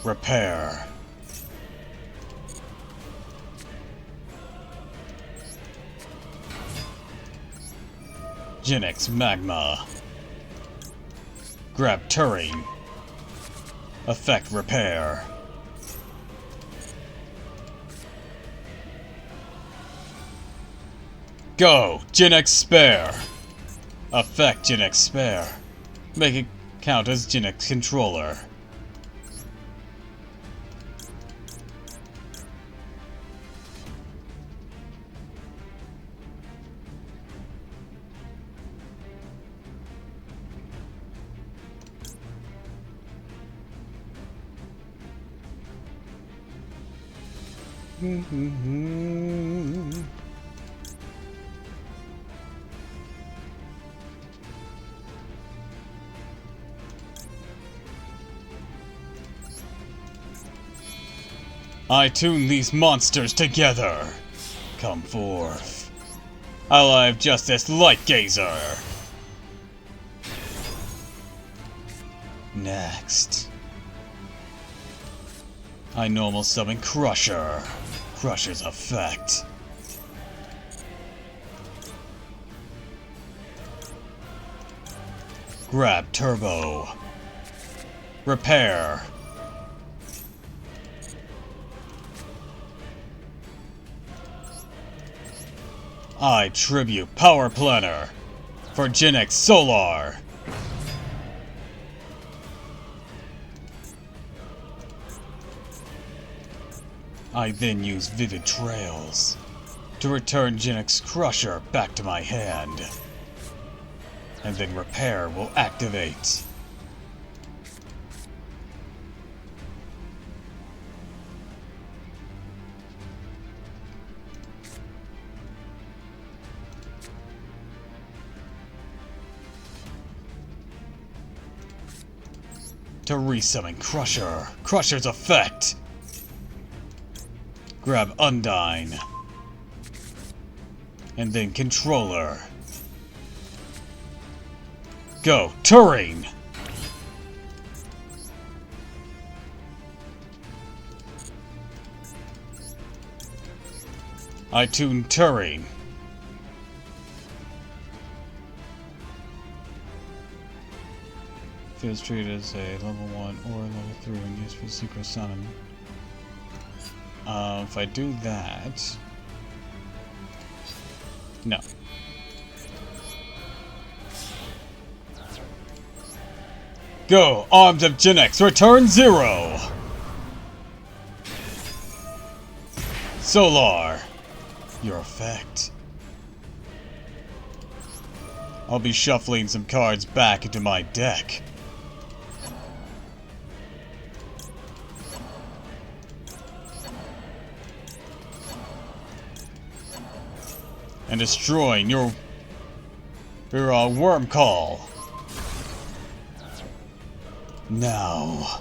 Repair. Gen X Magma. Grab Terrain. Effect Repair. Go! Gen X Spare! Effect Gen X Spare. Make it count as Gen X Controller. I tune these monsters together. Come forth. Ally of Justice Light Gazer. Next. I normal summon Crusher. Crusher's effect. Grab Turbo. Repair. I tribute Power Planner for Genix Solar. I then use Vivid Trails to return Genix Crusher back to my hand. And then Repair will activate. To resummon Crusher. Crusher's effect. Grab Undyne. And then Controller. Go, Turing! I tune Turing. Feels treated as a level 1 or level 3 when used for Secret Summon. If I do that... No. Go! Arms of Genix, return 0! Solar! Your effect. I'll be shuffling some cards back into my deck. And destroying your Worm Call. Now,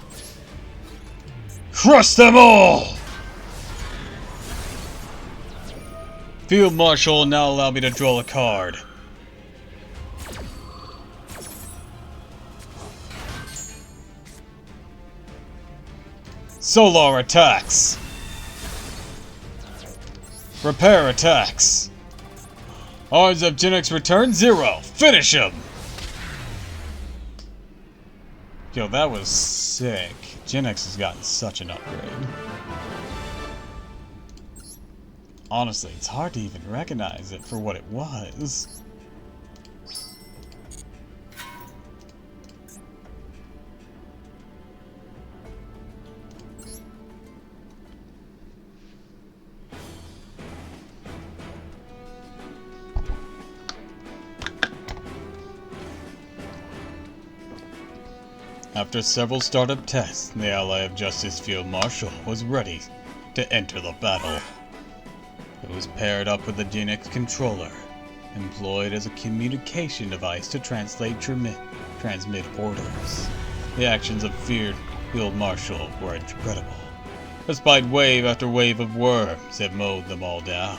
crush them all! Field Marshal will now allow me to draw a card. Solar attacks. Repair attacks. Arms of Genix return 0. Finish him! Yo, that was sick. Genix has gotten such an upgrade. Honestly, it's hard to even recognize it for what it was. After several startup tests, the Ally of Justice Field Marshal was ready to enter the battle. It was paired up with the Genix controller, employed as a communication device to translate transmit orders. The actions of Field Marshal were incredible. Despite wave after wave of worms, it mowed them all down.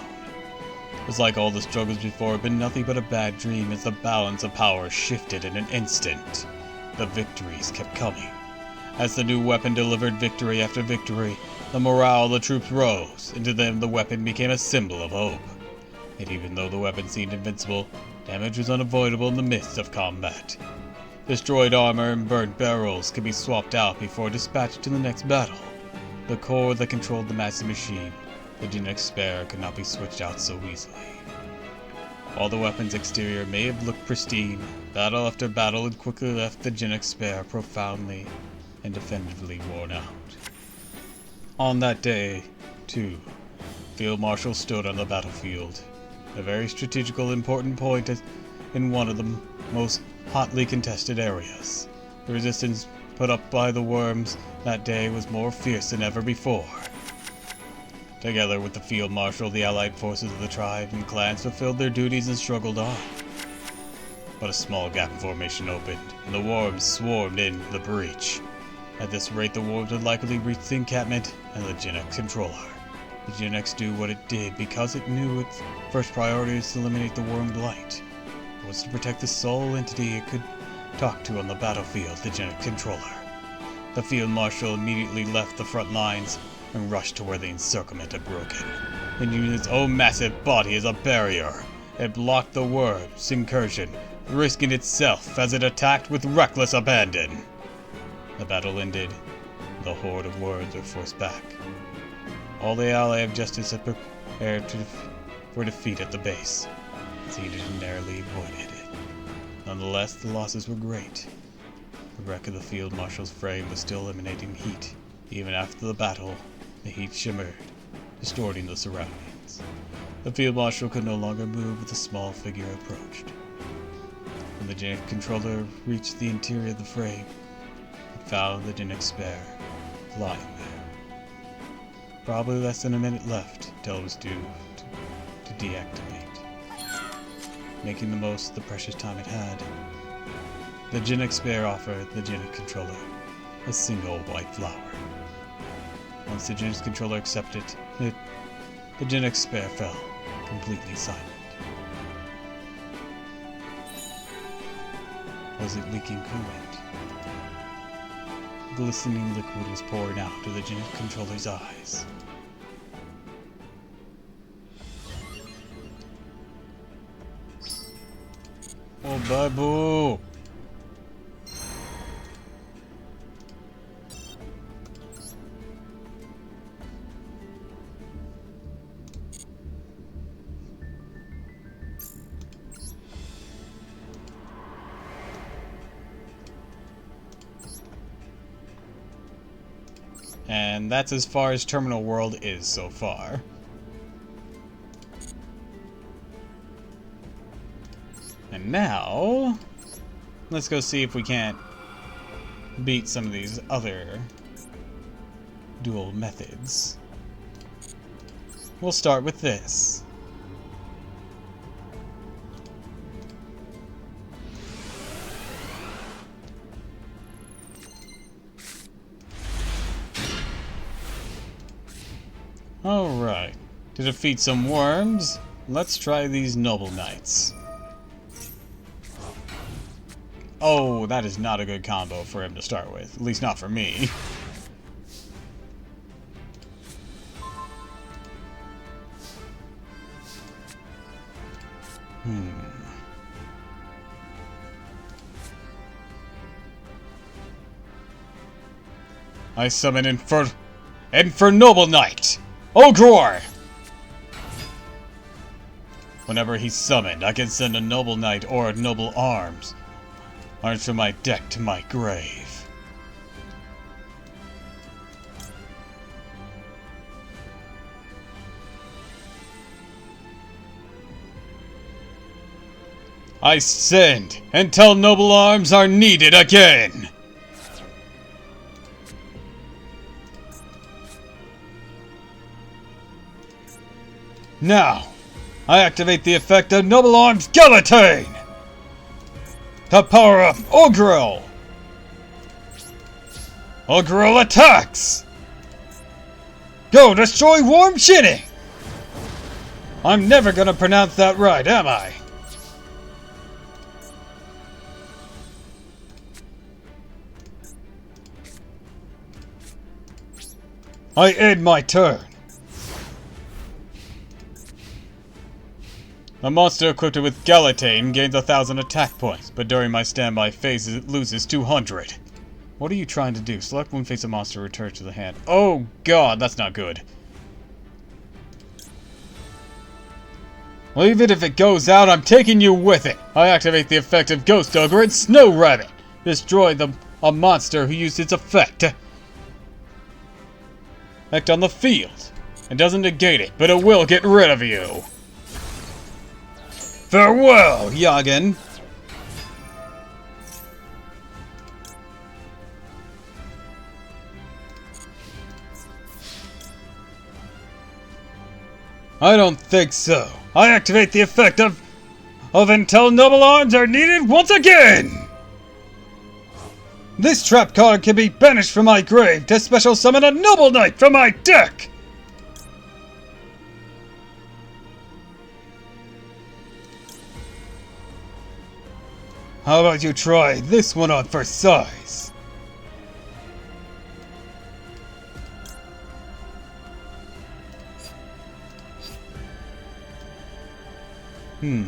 It was like all the struggles before had been nothing but a bad dream as the balance of power shifted in an instant. The victories kept coming. As the new weapon delivered victory after victory, the morale of the troops rose, and to them the weapon became a symbol of hope. And even though the weapon seemed invincible, damage was unavoidable in the midst of combat. Destroyed armor and burnt barrels could be swapped out before dispatched to the next battle. The core that controlled the massive machine, the Genix Spare, could not be switched out so easily. While the weapon's exterior may have looked pristine, battle after battle had quickly left the Genix Spare profoundly and definitively worn out. On that day, too, Field Marshal stood on the battlefield, a very strategical important point in one of the most hotly contested areas. The resistance put up by the worms that day was more fierce than ever before. Together with the Field Marshal, the allied forces of the tribe and clans fulfilled their duties and struggled on. But a small gap in formation opened, and the worms swarmed in the breach. At this rate, the worms would likely reach the encampment and the Gen X controller. The Gen X do what it did because it knew its first priority was to eliminate the Worm Blight. It was to protect the sole entity it could talk to on the battlefield, the Gen X controller. The Field Marshal immediately left the front lines and rushed to where the encirclement had broken. It used its own massive body as a barrier. It blocked the Worm's incursion, risking itself as it attacked with reckless abandon. The battle ended. The horde of Worms were forced back. All the Ally of Justice had prepared for defeat at the base, as he narrowly avoided it. Nonetheless, the losses were great. The wreck of the Field Marshal's frame was still emanating heat. Even after the battle, the heat shimmered, distorting the surroundings. The Field Marshal could no longer move as the small figure approached. When the Gen X controller reached the interior of the frame, it found the Gen X spare lying there. Probably less than a minute left until it was due to deactivate. Making the most of the precious time it had, the Gen X spare offered the Gen X controller a single white flower. Once the Gen X controller accepted it, the Gen X spare fell, completely silent. Was it leaking coolant? Glistening liquid was pouring out of the Gen X controller's eyes. Oh, Babu! And that's as far as Terminal World is so far. And now, let's go see if we can't beat some of these other duel methods. We'll start with this. Alright, to defeat some worms, let's try these Noble Knights. Oh, that is not a good combo for him to start with. At least not for me. I summon Noble Knight! Ogre! Whenever he's summoned, I can send a Noble Knight or a Noble Arms from my deck to my grave. I send until Noble Arms are needed again! Now, I activate the effect of Noble Arms Guillotine! To power up Ogre! Ogre attacks! Go destroy Worm Shinny! I'm never gonna pronounce that right, am I? I end my turn. A monster equipped with Guillotine gains 1,000 attack points, but during my standby phases it loses 200. What are you trying to do? Select one face of monster, return to the hand. Oh god, that's not good. Well, even if it goes out, I'm taking you with it. I activate the effect of Ghost Ogre and Snow Rabbit. Destroy a monster who used its effect. Effect on the field. It doesn't negate it, but it will get rid of you. Farewell, Yagen! I don't think so. I activate the effect of until Noble Arms are needed once again! This trap card can be banished from my grave to special summon a Noble Knight from my deck! How about you try this one on for size? I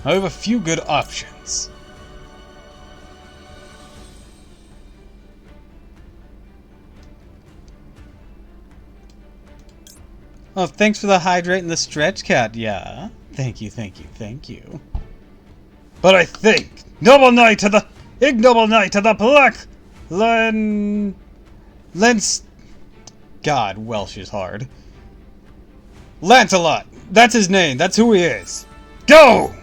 have a few good options. Oh, thanks for the hydrate and the stretch cat, yeah. Thank you, thank you, thank you. But I think Noble Knight to the ignoble Knight to the Black Lens. God, Welsh is hard. Lancelot! That's his name, that's who he is. Go!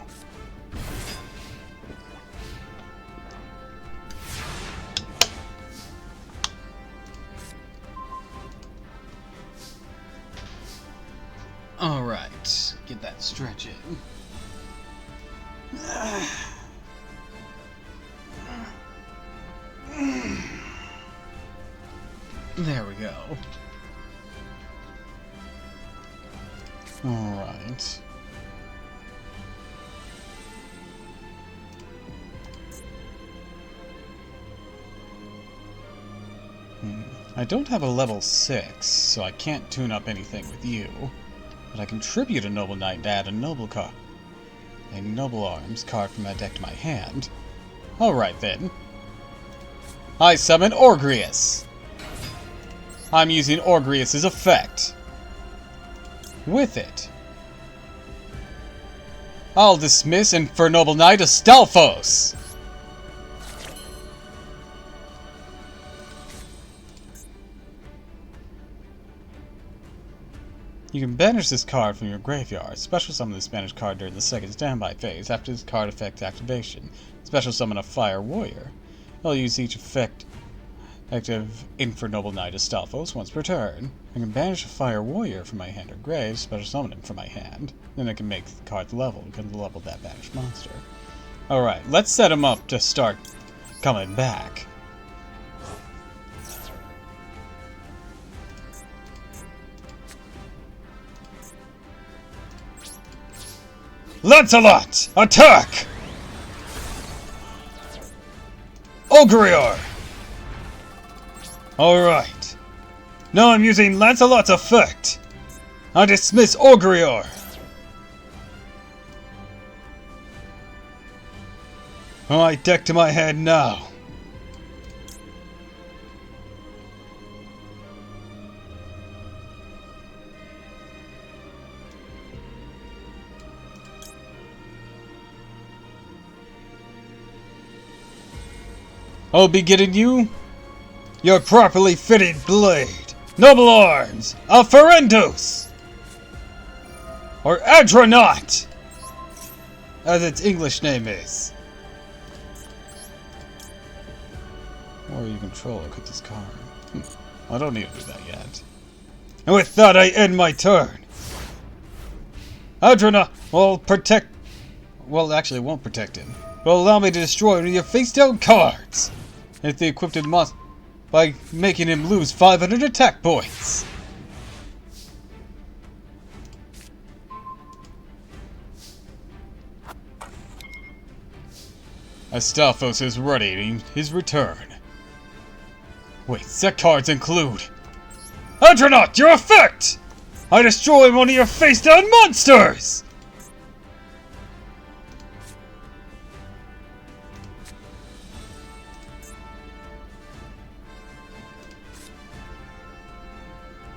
Alright, get that stretch in. There we go. Alright. I don't have a level 6, so I can't tune up anything with you. But I can tribute a Noble Knight to add a Noble Arms card from my deck to my hand. Alright then. I summon Orgrius! I'm using Orgrius' effect. With it, I'll dismiss Infernoble Knight Astolfos! You can banish this card from your graveyard. Special summon this banished card during the second standby phase after this card effect activation. Special summon a Fire Warrior. I'll use each effect active Infernoble Knight Astolfos once per turn. I can banish a Fire Warrior from my hand or grave, special summon him from my hand. Then I can make the card level, can level that banished monster. Alright, let's set him up to start coming back. Lancelot! Attack! Ogrior! Alright. Now I'm using Lancelot's effect. I dismiss Ogrior. I deck to my hand now. I'll be getting you Your properly fitted blade, Noble Arms, Alferendos, or Adronaut, as its English name is. Or you control or cut this card. I don't need to do that yet. And with that I end my turn. Adronaut will protect... Well, actually, it won't protect him. Will allow me to destroy one of your face-down cards. If the equipped monster... by making him lose 500 attack points. Astolfos is readying his return. Wait, set cards include... Adronaut, your effect! I destroy one of your face-down monsters!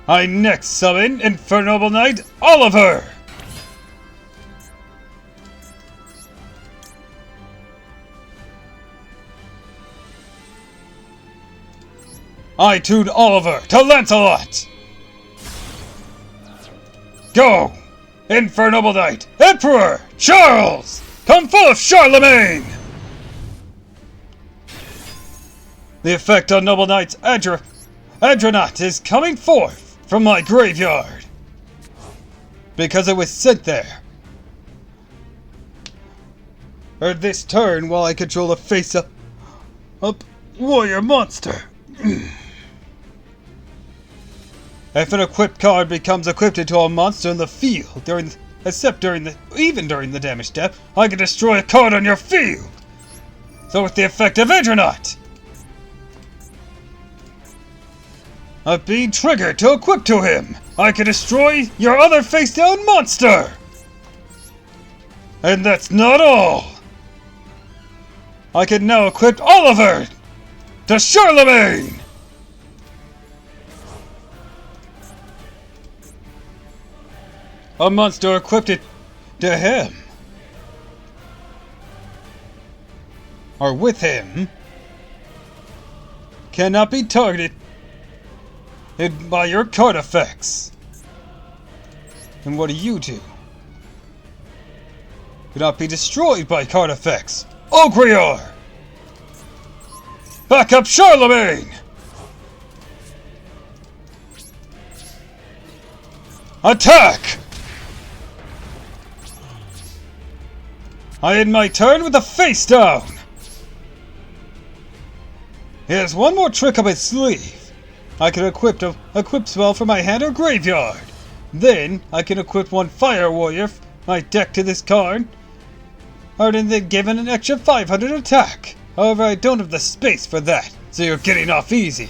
I next summon Infernoble Knight Oliver! I tune Oliver to Lancelot! Go! Infernoble Knight, Emperor Charles! Come forth, Charlemagne! The effect on Noble Knight's Adronaut is coming forth from my graveyard, because it was sent there. Or this turn while I control a face-up Up, warrior monster. If an equipped card becomes equipped into a monster in the field even during the damage step, I can destroy a card on your field. So with the effect of Adrenaut, a being triggered to equip to him, I can destroy your other face-down monster. And that's not all. I can now equip Oliver to Charlemagne. A monster equipped to him, or with him, cannot be targeted by your card effects. And what do you do? Cannot be destroyed by card effects. Ogrior! Back up Charlemagne! Attack! I end my turn with a face down! He has one more trick up his sleeve. I can equip spell from my hand or graveyard. Then I can equip one fire warrior my deck to this card, and then given an extra 500 attack. However, I don't have the space for that, so you're getting off easy.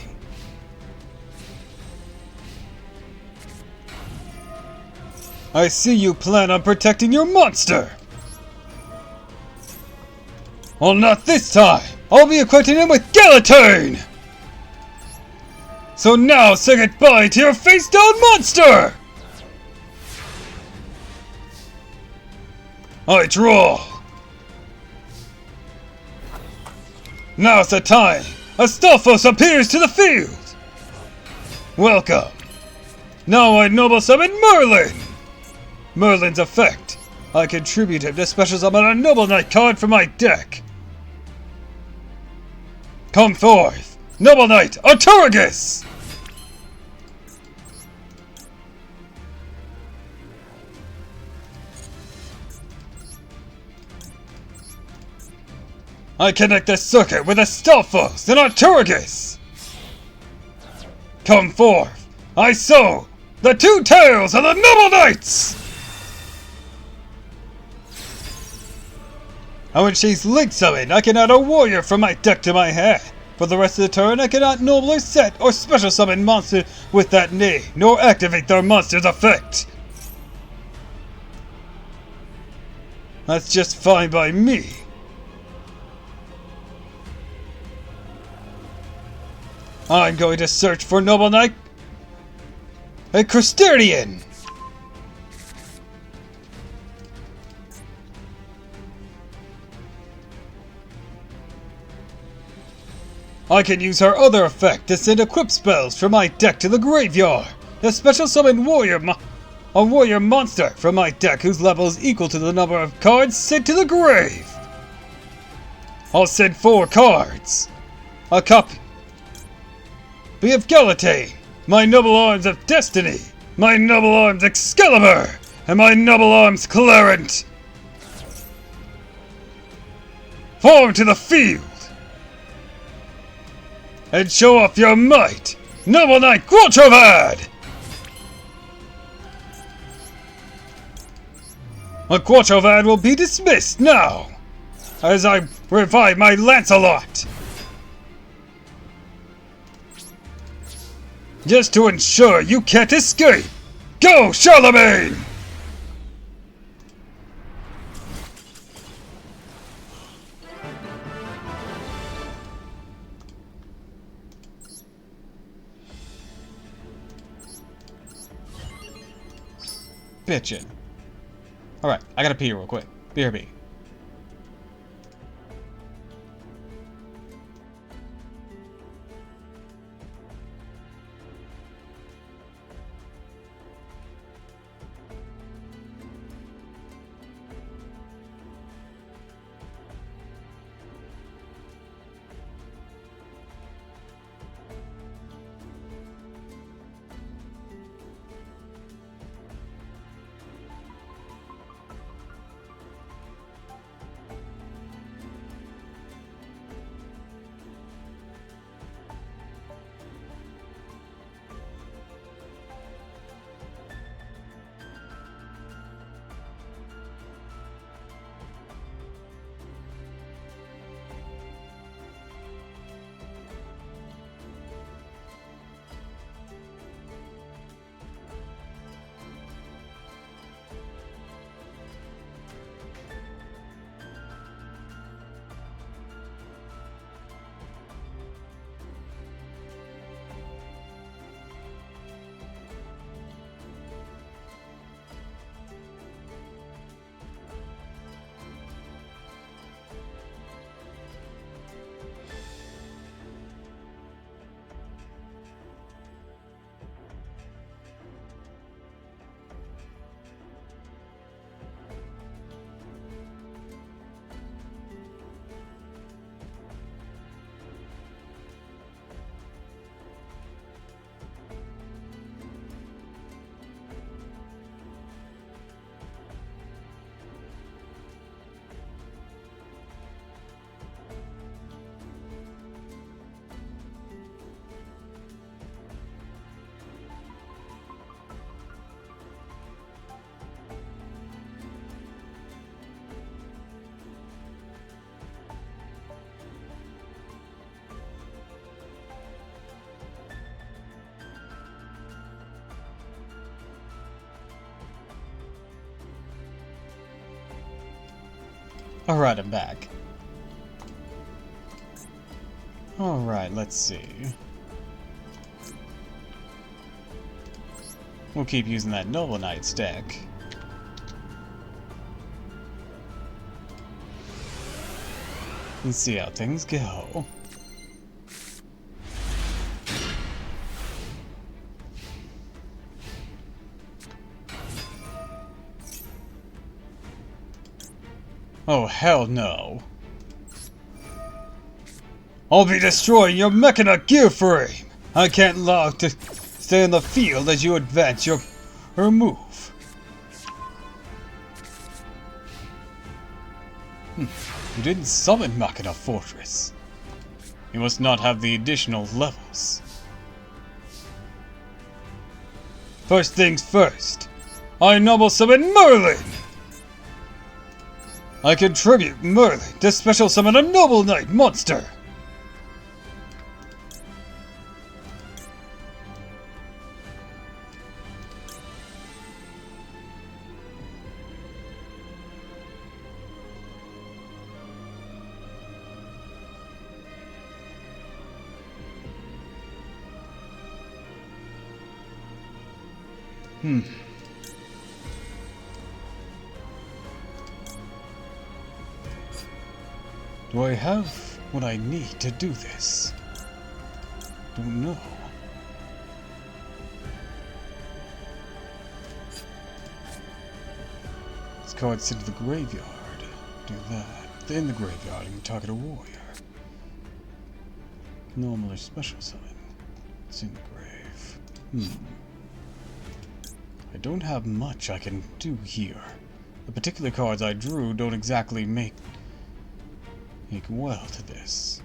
I see you plan on protecting your monster. Well, not this time! I'll be equipping him with Guillotine! So now say goodbye to your face-down monster! I draw! Now's the time! Astolphos appears to the field! Welcome! Now I noble summon Merlin! Merlin's effect. I contribute him to special summon a Noble Knight card from my deck. Come forth, Noble Knight Arturagus! I connect the circuit with Astolphos and Arturagus! Come forth, I sow the two tails of the Noble Knights! And when she's linked summoned, I can add a warrior from my deck to my hand. For the rest of the turn, I cannot nobler set or special summon monsters with that name, nor activate their monster's effect. That's just fine by me. I'm going to search for Noble Knight a Crustacean. I can use her other effect to send equip spells from my deck to the graveyard. The special summon a warrior monster from my deck whose level is equal to the number of cards sent to the grave. I'll send 4 cards. A copy of Guillotine, my Noble Arms of Destiny, my Noble Arms Excalibur, and my Noble Arms Clarent. Form to the field! And show off your might, Noble Knight Quattrovad! A Quattrovad will be dismissed now, as I revive my Lancelot! Just to ensure you can't escape! Go, Charlemagne! Bitchin'. Alright, I gotta pee real quick. BRB. Alright, I'm back. Alright, let's see. We'll keep using that Noble Knight stack. And see how things go. Oh, hell no. I'll be destroying your Mechana gear frame! I can't allow to stay in the field as you advance your move. You didn't summon Machina Fortress. You must not have the additional levels. First things first, I noble summon Merlin! I contribute Merlin to special summon a Noble Knight monster! Do I have what I need to do this? Don't know. This card's sent to the graveyard. Do that. In the graveyard, you can target a warrior. Normal or special summon. It's in the grave. I don't have much I can do here. The particular cards I drew don't exactly make well to this.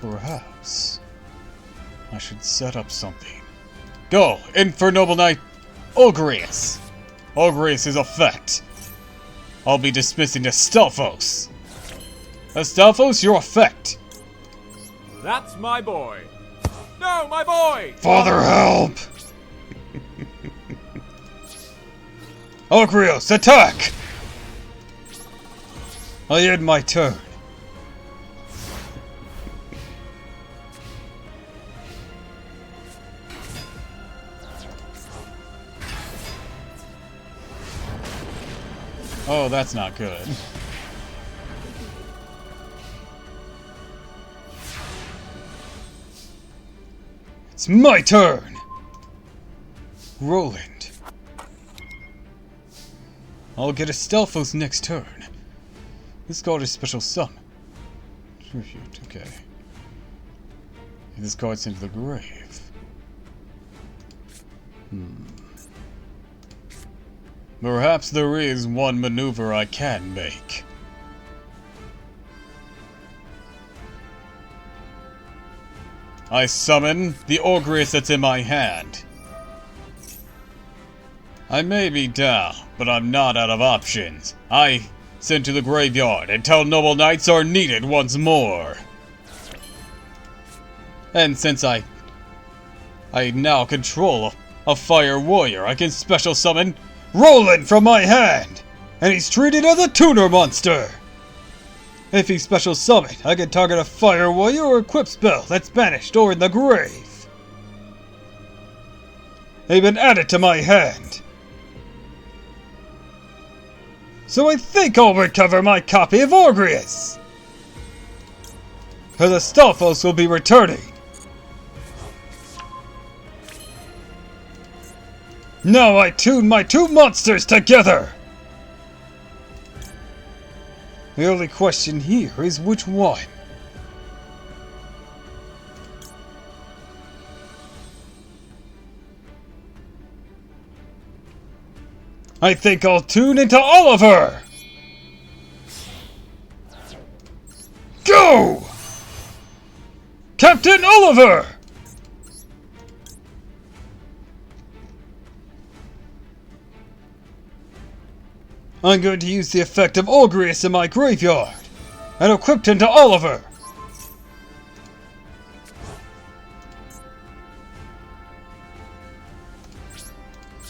Perhaps I should set up something. Go! In for Noble Knight Ogreus! Ogreus' effect. I'll be dismissing Astelphos. Astelphos, your effect. That's my boy. No, my boy! Father, help! Ogreus, attack! I end my turn. Oh, that's not good. It's my turn! Roland. I'll get Astelphos next turn. This card is special summon. Tribute, okay. This card's into the grave. Perhaps there is one maneuver I can make. I summon the Ogreus that's in my hand. I may be down, but I'm not out of options. I send to the graveyard until Noble Knights are needed once more. And since I now control a fire warrior, I can special summon Roland from my hand! And he's treated as a tuner monster! If he's special summoned, I can target a fire warrior or equip spell that's banished or in the grave. They've been added to my hand. So I think I'll recover my copy of Ogreus! Because Astelphos will be returning. Now I tune my two monsters together! The only question here is which one? I think I'll tune into Oliver! Go! Captain Oliver! I'm going to use the effect of Ogrius in my graveyard and equip him to Oliver.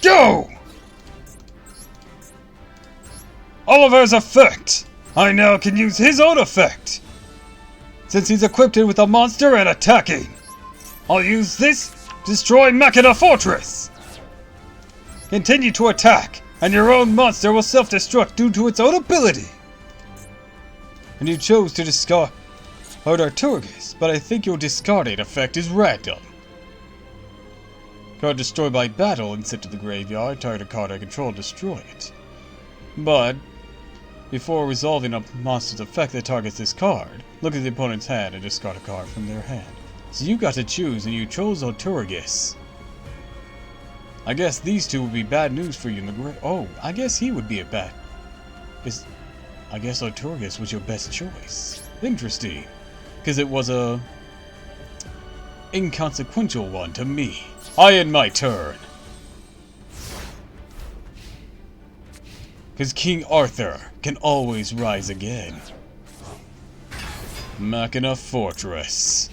Go! Oliver's effect! I now can use his own effect! Since he's equipped with a monster and attacking, I'll use this to destroy Machina Fortress! Continue to attack, and your own monster will self-destruct due to its own ability! And you chose to discard Arturgus, but I think your discarded effect is random. Card destroyed by battle and sent to the graveyard, target card I control, destroy it. But before resolving a monster's effect that targets this card, look at the opponent's hand and discard a card from their hand. So you got to choose, and you chose Arturgus. I guess these two would be bad news for you in the grave. Oh, I guess he would be a bad. I guess Arturgus was your best choice. Interesting, because it was a inconsequential one to me. I end my turn. Because King Arthur can always rise again. Machina Fortress.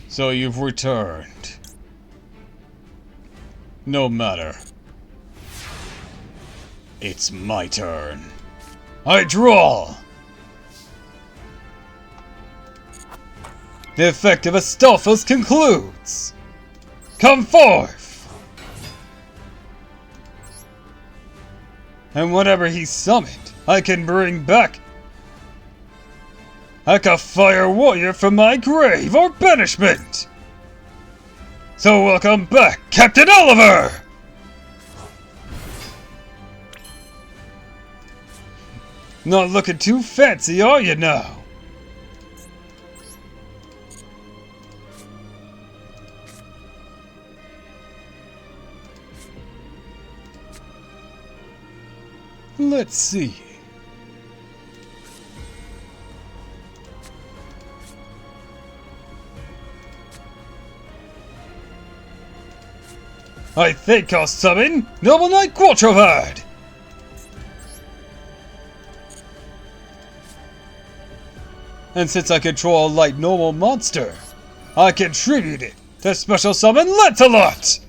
So you've returned. No matter. It's my turn. I draw! The effect of Astolphos concludes. Come forth! And whatever he summoned, I can bring back like a fire warrior from my grave or banishment! So welcome back, Captain Oliver! Not looking too fancy, are you now? Let's see. I think I'll summon Noble Knight Quattrobard! And since I control a light normal monster, I contribute it to special summon Lancelot!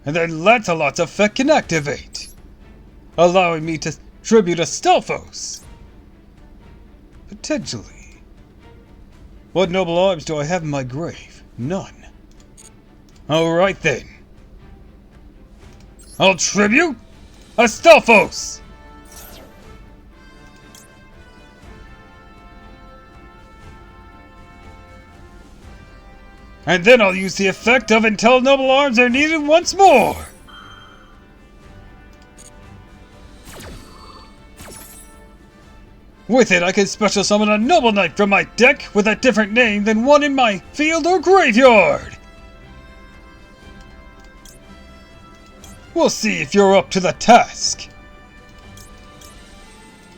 And then Lancelot's effect can activate, allowing me to tribute Astolphos. Potentially. What noble arms do I have in my grave? None. Alright then. I'll tribute Astolphos! And then I'll use the effect of until noble arms are needed once more! With it, I can special summon a noble knight from my deck with a different name than one in my field or graveyard! We'll see if you're up to the task!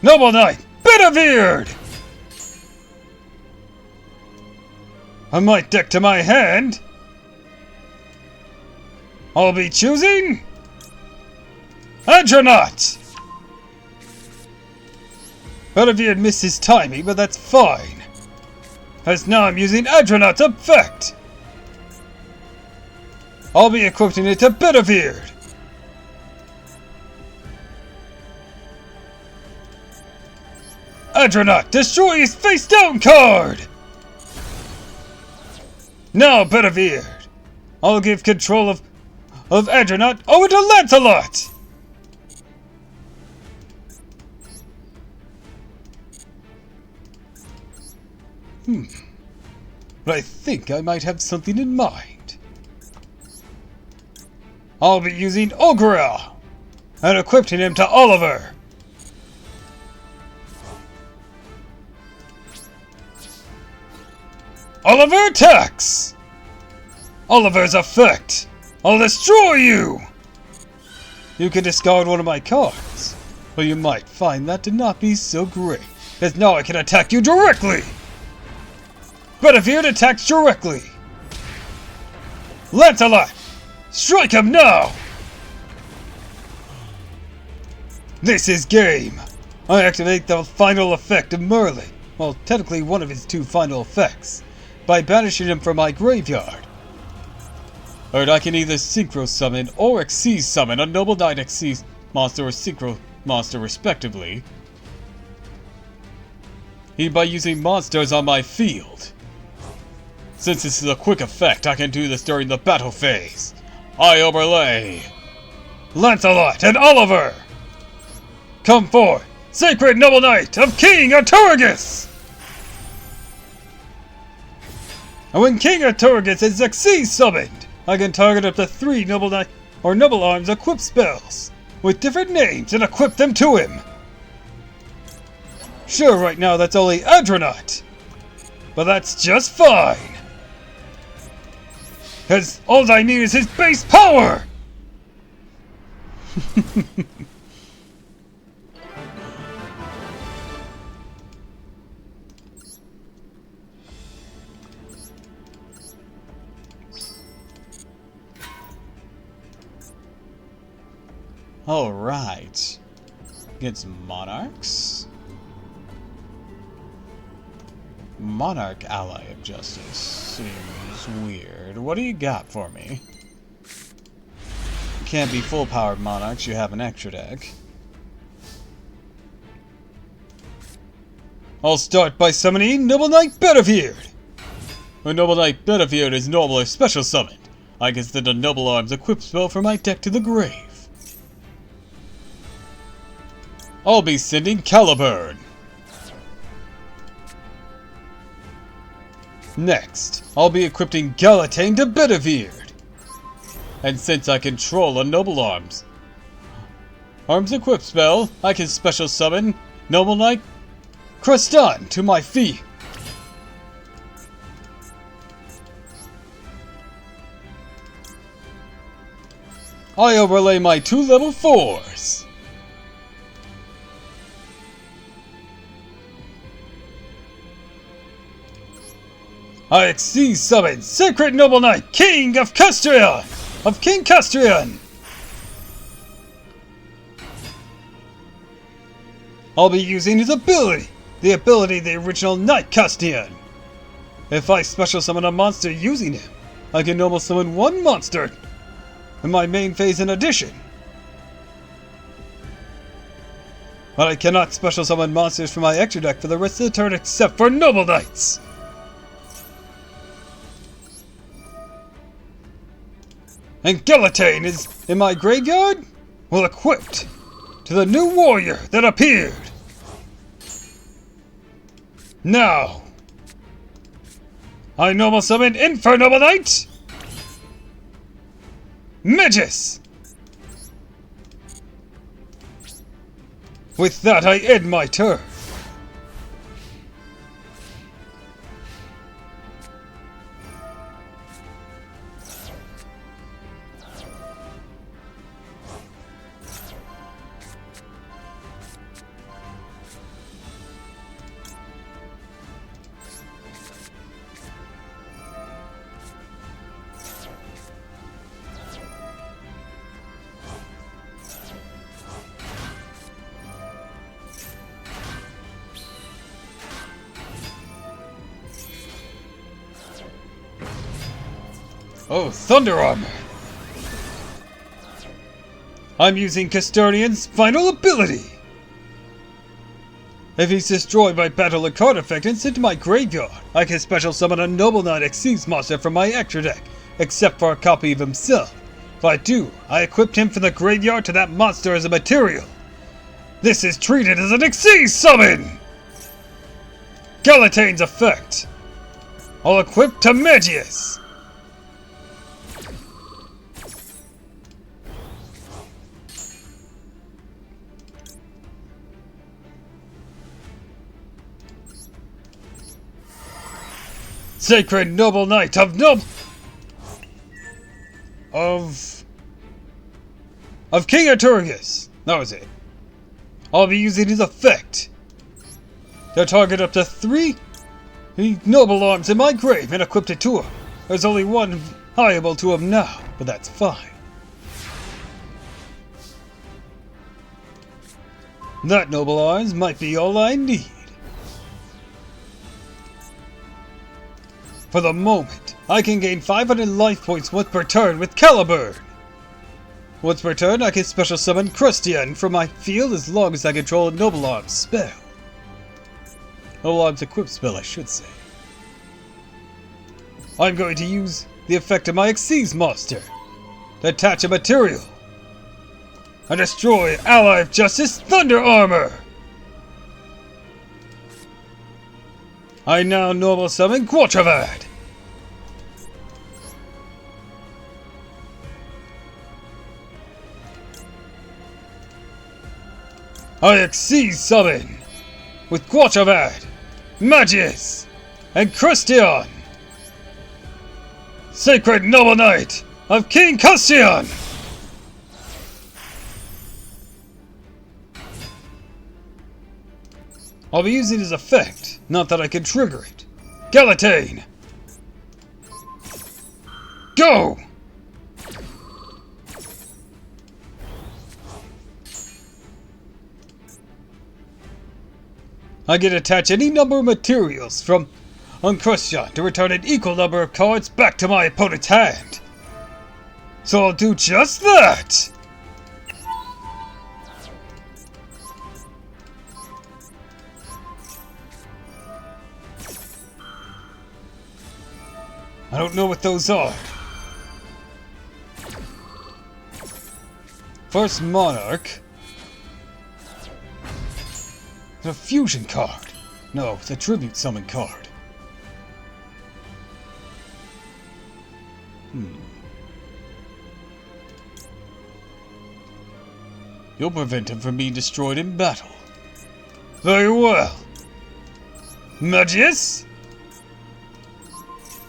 Noble Knight, Bedivere! I might deck to my hand. I'll be choosing Adronaut! Bedivere missed his timing, but that's fine. As now I'm using Adronaut's effect. I'll be equipping it to Bedivere. Adronaut, destroy his face down card! Now, Bedivere, I'll give control of Adronaut over to Lancelot! But I think I might have something in mind. I'll be using Ogre and equipping him to Oliver. Oliver attacks! Oliver's effect! I'll destroy you! You can discard one of my cards, but you might find that to not be so great, as now I can attack you directly! Bedivere attacks directly! Lancelot! Strike him now! This is game! I activate the final effect of Merlin, well, technically one of his two final effects, by banishing him from my graveyard. Or I can either Synchro Summon or Xyz Summon a Noble Knight Xyz monster or Synchro monster respectively, by using monsters on my field. Since this is a quick effect, I can do this during the battle phase. I overlay Lancelot and Oliver! Come forth, Sacred Noble Knight of King Arturagus! And when King Arturagus is Xyz summoned, I can target up to 3 Noble Knight or Noble Arms equip spells with different names and equip them to him. Sure, right now that's only Adronaut, but that's just fine. Cause all I need is his base power! Alright. Against Monarchs? Monarch Ally of Justice seems weird. What do you got for me? Can't be full powered Monarchs, you have an extra deck. I'll start by summoning Noble Knight Bedivere. When Noble Knight Bedivere is normal or special summoned, I can send a Noble Arms equip spell from my deck to the grave. I'll be sending Caliburn. Next, I'll be equipping Galatane to Bedivere. And since I control a Noble Arms equip spell, I can special summon Noble Knight Creston to my feet. I overlay my 2 level 4s. I Xyz summon Sacred Noble Knight King of Castrian! Of King Castrian! I'll be using his ability! The ability of the original Knight Castrian! If I special summon a monster using him, I can normal summon 1 monster in my main phase in addition. But I cannot special summon monsters from my extra deck for the rest of the turn except for Noble Knights! And Galatane is in my graveyard? Well equipped to the new warrior that appeared. Now, I normal summon Infernoble Knight Magus. With that I end my turn. Oh, Thunder Armor! I'm using Custodian's final ability! If he's destroyed by battle or card effect and sent to my graveyard, I can special summon a Noble Knight Xyz monster from my extra deck, except for a copy of himself. If I do, I equipped him from the graveyard to that monster as a material. This is treated as an Xyz summon! Galatane's effect! I'll equip to Magius! Sacred Noble Knight of of King Arturgus. That was it. I'll be using his effect to target up to 3 noble arms in my grave and equipped it to him. There's only one viable to him now, but that's fine. That noble arms might be all I need. For the moment, I can gain 500 life points once per turn with Caliburn. Once per turn, I can special summon Crustian from my field as long as I control a Noble Arms spell. Noble Arms equipped spell, I should say. I'm going to use the effect of my Xyz monster to attach a material and destroy Ally of Justice Thunder Armor. I now normal summon Quatravad. I Xyz summon with Quatravad, Magius, and Crustian, Sacred Noble Knight of King Crustian. I'll be using his effect, not that I can trigger it. Galatane! Go! I can attach any number of materials from Uncrustion to return an equal number of cards back to my opponent's hand. So I'll do just that! I don't know what those are. First Monarch. It's a fusion card. No, it's a tribute summon card. You'll prevent him from being destroyed in battle. Very well. Magius?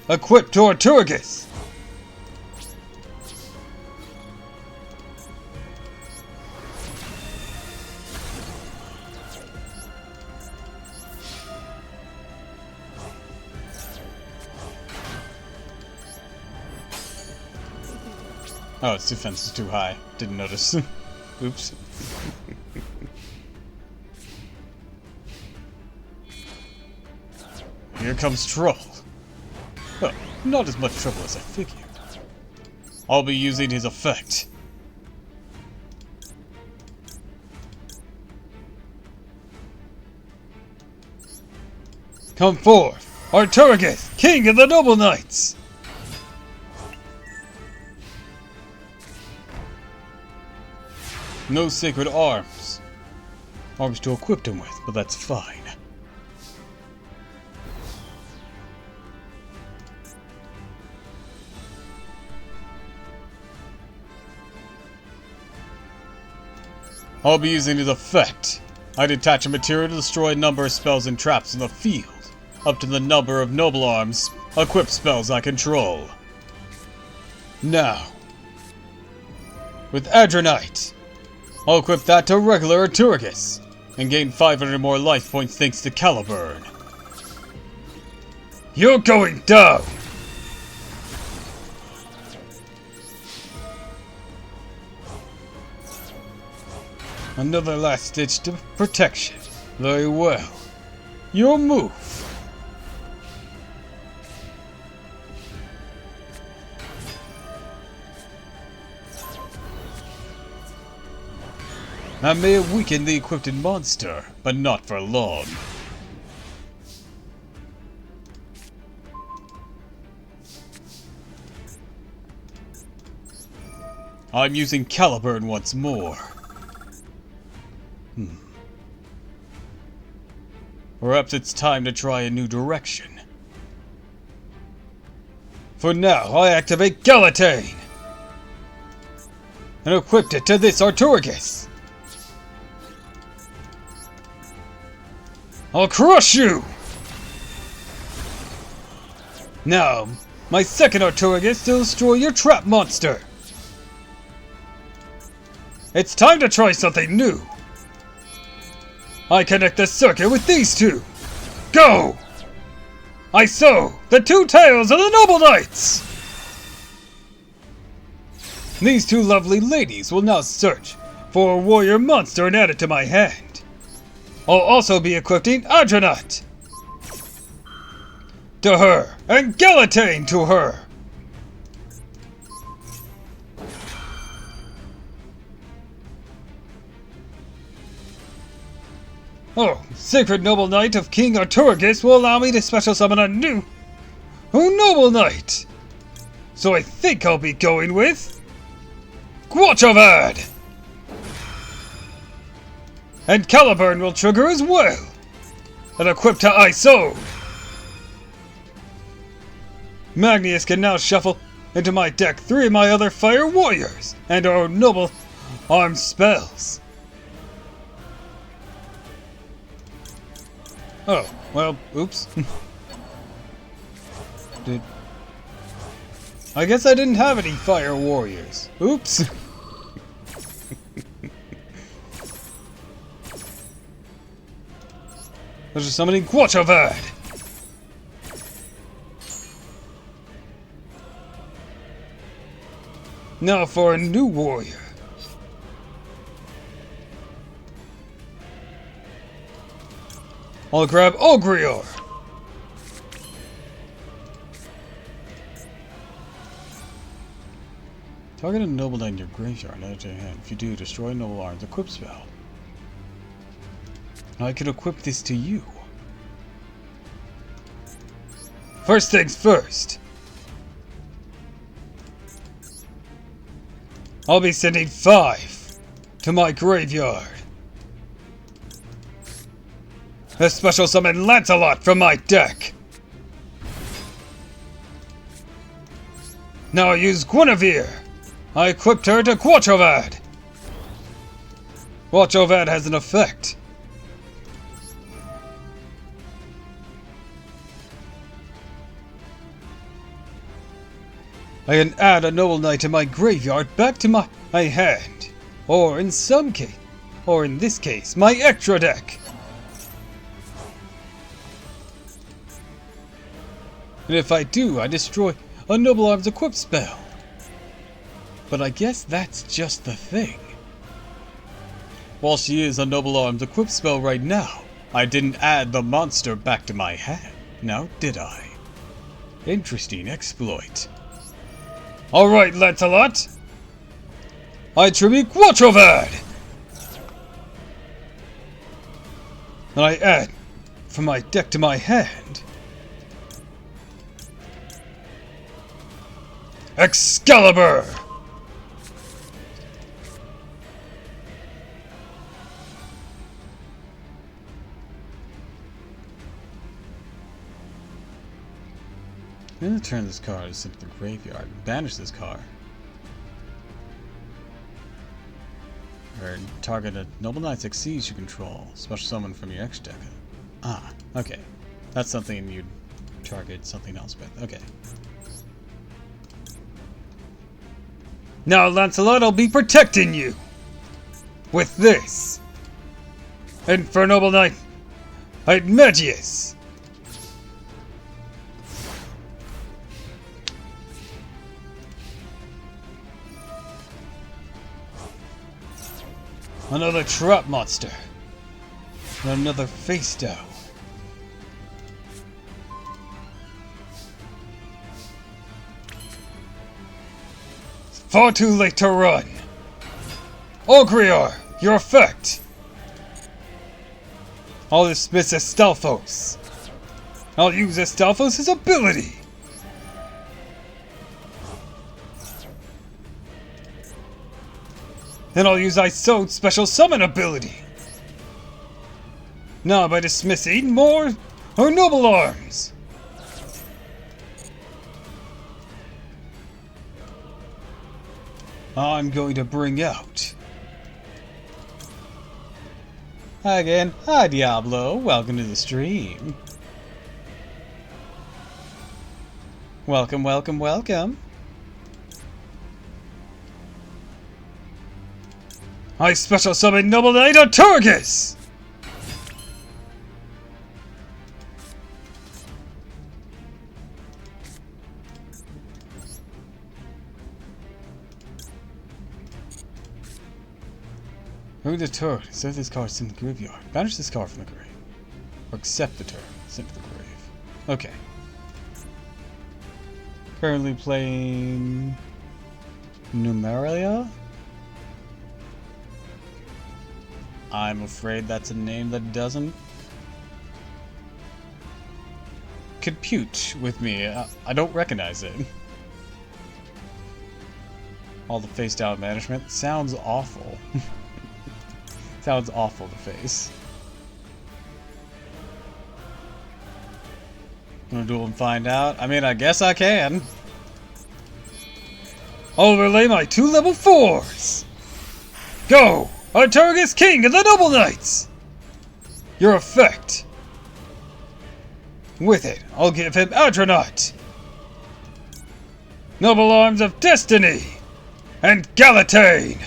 Equipped to Arturgus. Oh, its defense is too high. Didn't notice. Oops. Here comes trouble. Oh, not as much trouble as I figured. I'll be using his effect. Come forth, Arturgus, King of the Noble Knights! No sacred arms. Arms to equip him with, but that's fine. I'll be using his effect. I detach a material to destroy a number of spells and traps in the field, up to the number of noble arms equipped spells I control. Now, with Adronite, I'll equip that to regular Arturgus, and gain 500 more life points thanks to Caliburn. You're going down! Another last ditch to protection. Very well. Your move. I may have weakened the equipped monster, but not for long. I'm using Caliburn once more. Perhaps it's time to try a new direction. For now, I activate Galatane! And equipped it to this Arturgus! I'll crush you! Now, my second Arturgus to destroy your trap monster, It's time to try something new. I connect the circuit with these two. Go! I sow the two tails of the Noble Knights! These two lovely ladies will now search for a warrior monster and add it to my hand. I'll also be equipping Adranut to her and Galatane to her. Oh, Sacred Noble Knight of King Arturagus will allow me to special summon a new Noble Knight. So I think I'll be going with Quattrovad. And Caliburn will trigger as well. And equip to ISO. Magnus can now shuffle into my deck 3 of my other fire warriors and our noble armed spells. Oh, well, oops. I guess I didn't have any fire warriors. Oops. There's summoning Quattrovad. Now for a new warrior. I'll grab Ogrior. Target a noble knight in your graveyard and add it to your hand. If you do, destroy noble arms equip spell. Now I could equip this to you. First things first. I'll be sending 5 to my graveyard. A special summon Lancelot from my deck. Now I use Guinevere. I equipped her to Quattrovad. Quattrovad has an effect. I can add a noble knight in my graveyard back to my hand, or in this case, my extra deck. And if I do, I destroy a noble arms equip spell. But I guess that's just the thing. While she is a noble arms equip spell right now, I didn't add the monster back to my hand, now did I? Interesting exploit. Alright, Lancelot. I tribute Quattrovad. And I add from my deck to my hand Excalibur. I'm going to turn this card into the graveyard and banish this card. Or target a noble knight exceeds you control. Special summon from your X deck. Ah, okay. That's something you'd target something else with. Okay. Now, Lancelot, I'll be protecting you with this. And for Noble Knight, Magius. Another trap monster. And another face down. Far too late to run. Ogrior, your effect. I'll dismiss Astolphos. I'll use Astolphos' ability. Then I'll use Isode's special summon ability. Now by dismissing more noble arms. I'm going to bring out. Hi again. Hi Diablo. Welcome to the stream. Welcome, welcome, welcome. I special summon Noble Knight Arturgus! Remove the turret. Insert this card sent to the graveyard. Banish this card from the grave. Or accept the turret sent to the grave. Okay. Currently playing Numeria? I'm afraid that's a name that doesn't compute with me. I don't recognize it. All the face down management sounds awful. Sounds awful to face. Wanna duel and find out? I mean, I guess I can. I'll relay my 2 level 4s! Go! Arturgus, King of the Noble Knights! Your effect. With it, I'll give him Adronaut, Noble Arms of Destiny, and Galatane!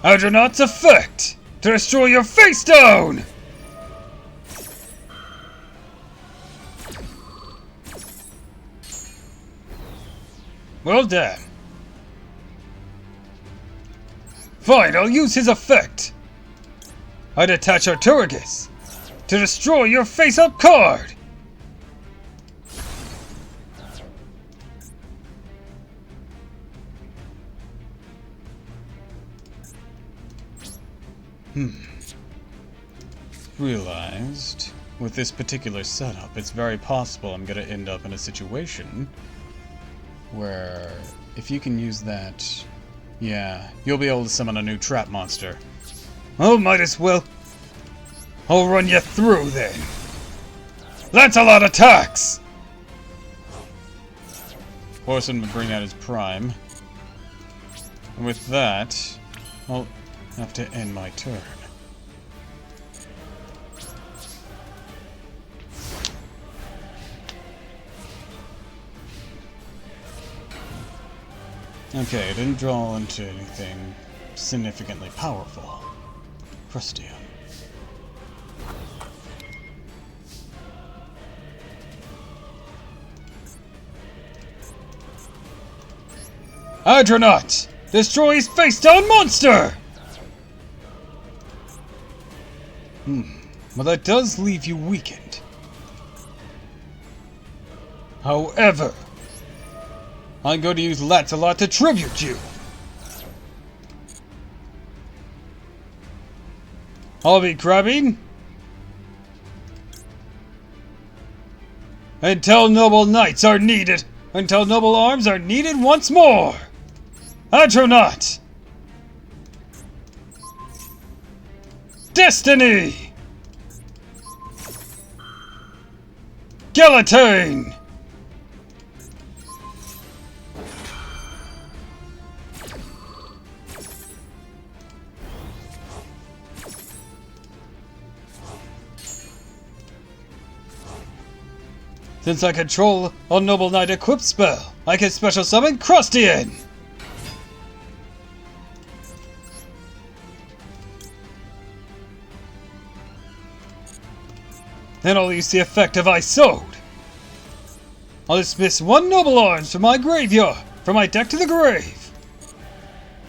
Adronaut's effect! To destroy your face down! Well done. Fine, I'll use his effect. I'd attach Arturgus to destroy your face-up card. Realized, with this particular setup, it's very possible I'm gonna end up in a situation where, if you can use that, yeah, you'll be able to summon a new trap monster. Oh, might as well. I'll run you through then. That's a lot of attacks! Force him to bring out his prime. And with that, I'll have to end my turn. Okay, I didn't draw into anything significantly powerful. Crustium. Adronaut! Destroys face-down monster! Well, that does leave you weakened. However, I'm going to use Lancelot to tribute you. I'll be grabbing until noble knights are needed, until noble arms are needed once more. Adronaut! Destiny! Galatane! Since I control a Noble Knight equipped spell, I can special summon Crustian! Then I'll use the effect of I Sowed. I'll dismiss 1 Noble Arms from my graveyard, from my deck to the grave.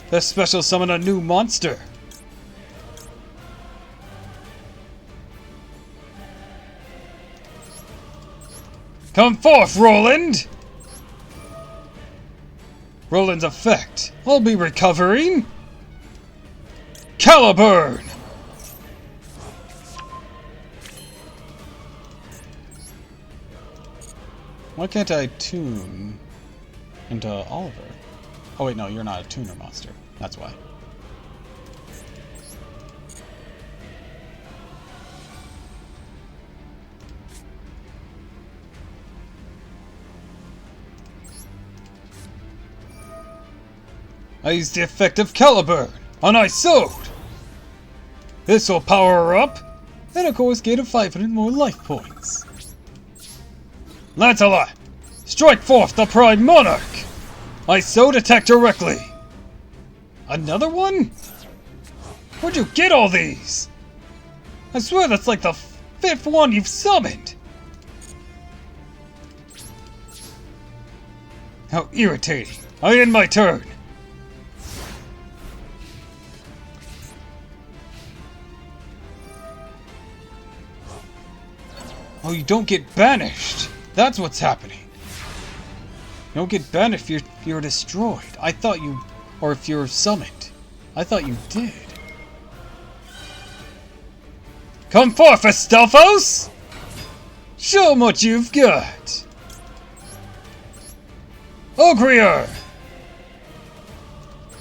Then special summon a new monster. Come forth, Roland! Roland's effect. I'll be recovering. Caliburn! Why can't I tune into Oliver? Oh wait, no, you're not a tuner monster. That's why. I use the effect of Caliburn on I Sowed. This will power her up, and of course gain 500 more life points. Lancelot, strike forth the Prime Monarch! I so attack directly! Another one? Where'd you get all these? I swear that's like the 5th one you've summoned! How irritating. I end my turn. Oh, you don't get banished. That's what's happening. You don't get banished if you're destroyed. I thought you... Or if you're summoned. I thought you did. Come forth, Astolfos! Show 'em what you've got. Ogrior!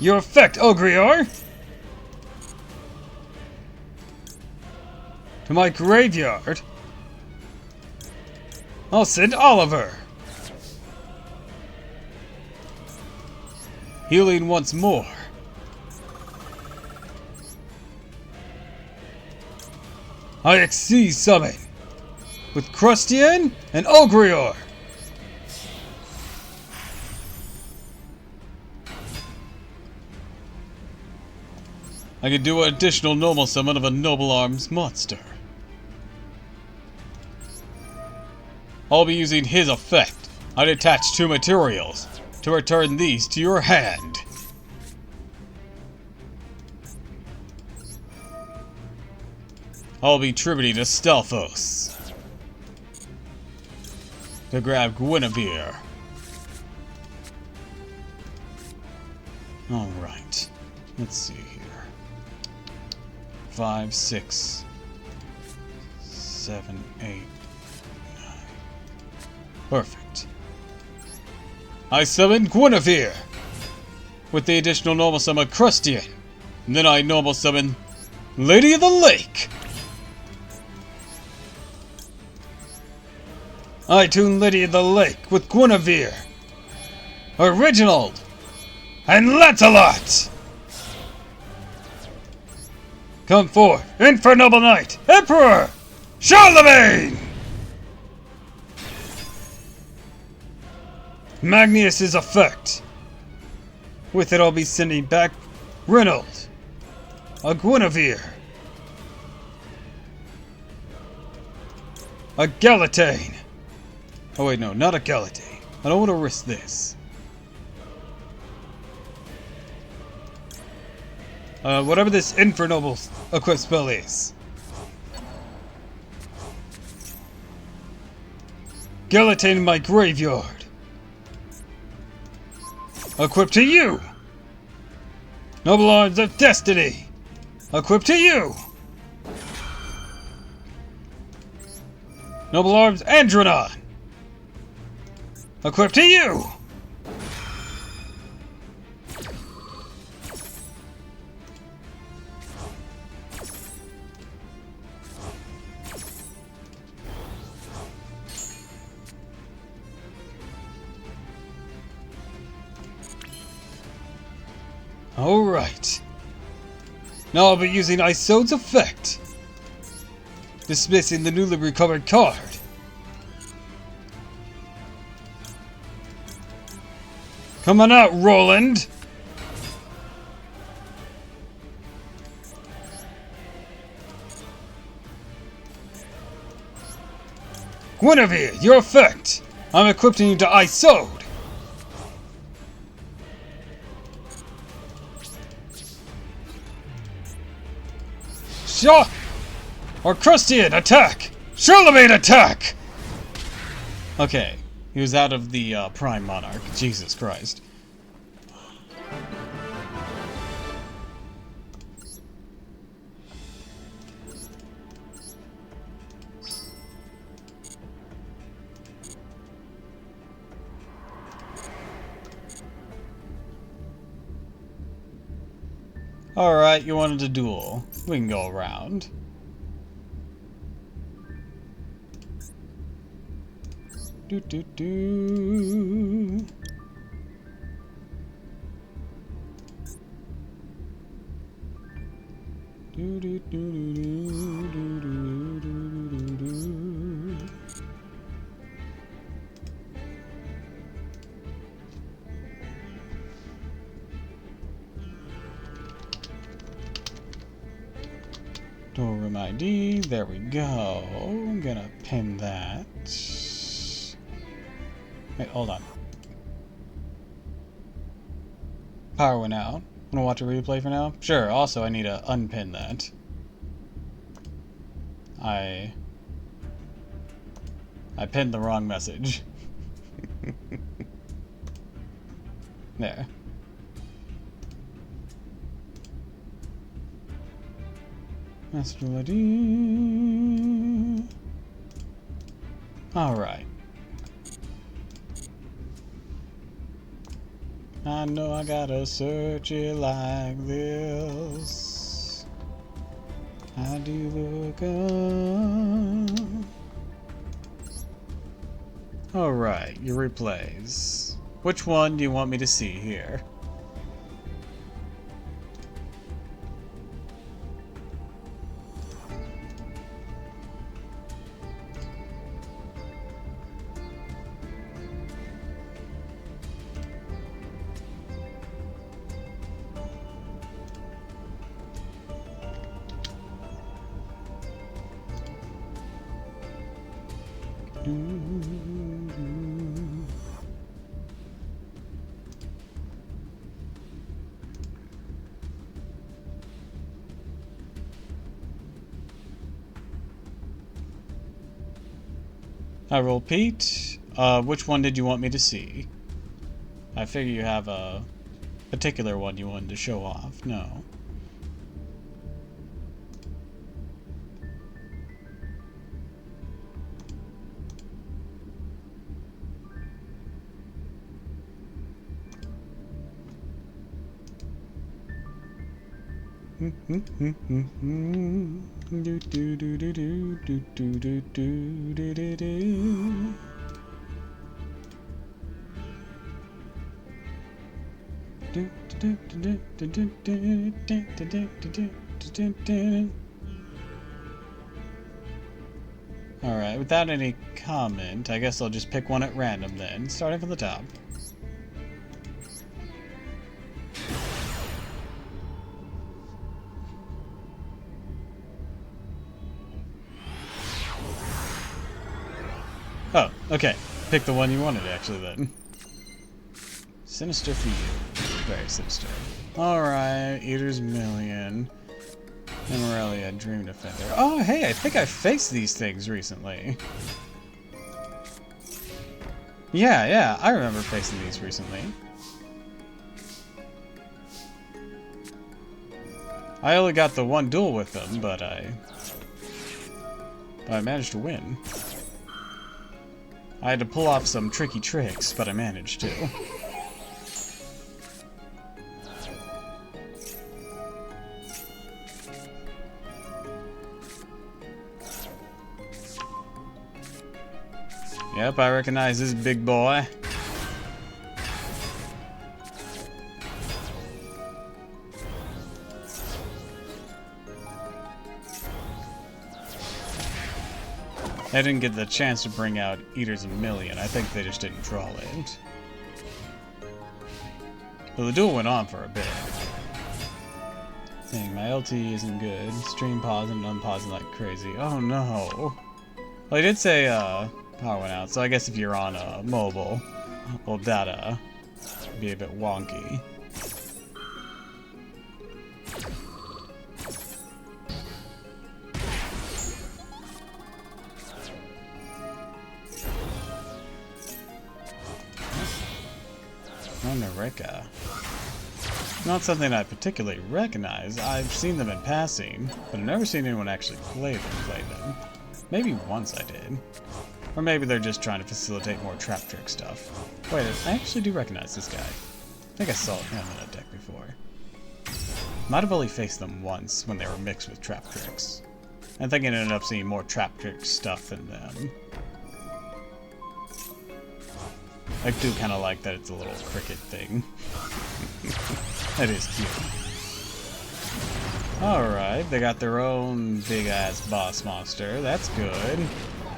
Your effect, Ogrior! To my graveyard, I'll send Oliver! Healing once more. I exceed summon with Crustian and Ogrior! I can do an additional normal summon of a Noble Arms monster. I'll be using his effect. I'd attach 2 materials to return these to your hand. I'll be tributing to Stelphos to grab Guinevere. Alright, let's see here. 5, 6, 7, 8, 9. Perfect. I summon Guinevere with the additional normal summon Crustian. And then I normal summon Lady of the Lake. I tune Lady of the Lake with Guinevere, Reginald, and Lancelot! Come forth, Infernal Knight, Emperor, Charlemagne! Magnus's effect. With it I'll be sending back Reynold, a Guinevere, a Galatane. Oh wait, no, not a Galatane. I don't want to risk this. Whatever this Infernal equip spell is. Galatane in my graveyard. Equip to you! Noble Arms of Destiny! Equip to you! Noble Arms Andronon! Equip to you! Alright. Now I'll be using Isode's effect. Dismissing the newly recovered card. Come on out, Roland! Guinevere, your effect! I'm equipping you to Isode! Or Crustian, attack! Charlemagne, attack! Okay, he was out of the Prime Monarch. Jesus Christ. Alright, you wanted a duel. We can go around. Do do do. Do do do do do do do do do do. Storeroom ID. There we go. I'm gonna pin that. Wait, hold on. Power went out. Wanna watch a replay for now? Sure. Also, I need to unpin that. I pinned the wrong message. There. Master ID. Alright. I know I gotta search it like this. I do look up. Alright, your replays. Which one do you want me to see here? I roll Pete. Which one did you want me to see? I figure you have a particular one you wanted to show off. No. Alright, without any comment, I guess I'll just pick one at random then, starting from the top. Oh, okay. Pick the one you wanted, actually, then. Sinister for you. Very sinister. Alright, Eater's Million. And Morelia, Dream Defender. Oh, hey, I think I faced these things recently. Yeah, I remember facing these recently. I only got the one duel with them, but I managed to win. I had to pull off some tricky tricks, but I managed to. Yep, I recognize this big boy. I didn't get the chance to bring out Eater's Million. I think they just didn't draw it. But the duel went on for a bit. Dang, my LT isn't good. Stream pausing and unpausing like crazy. Oh no. Well, I did say power went out, so I guess if you're on a mobile, well, data be a bit wonky. Nareka. Not something I particularly recognize. I've seen them in passing, but I've never seen anyone actually play them. Maybe once I did. Or maybe they're just trying to facilitate more trap trick stuff. Wait, I actually do recognize this guy. I think I saw him in a deck before. Might have only faced them once when they were mixed with trap tricks. I think I ended up seeing more trap trick stuff in them. I do kind of like that it's a little cricket thing. That is cute. Alright, they got their own big-ass boss monster. That's good.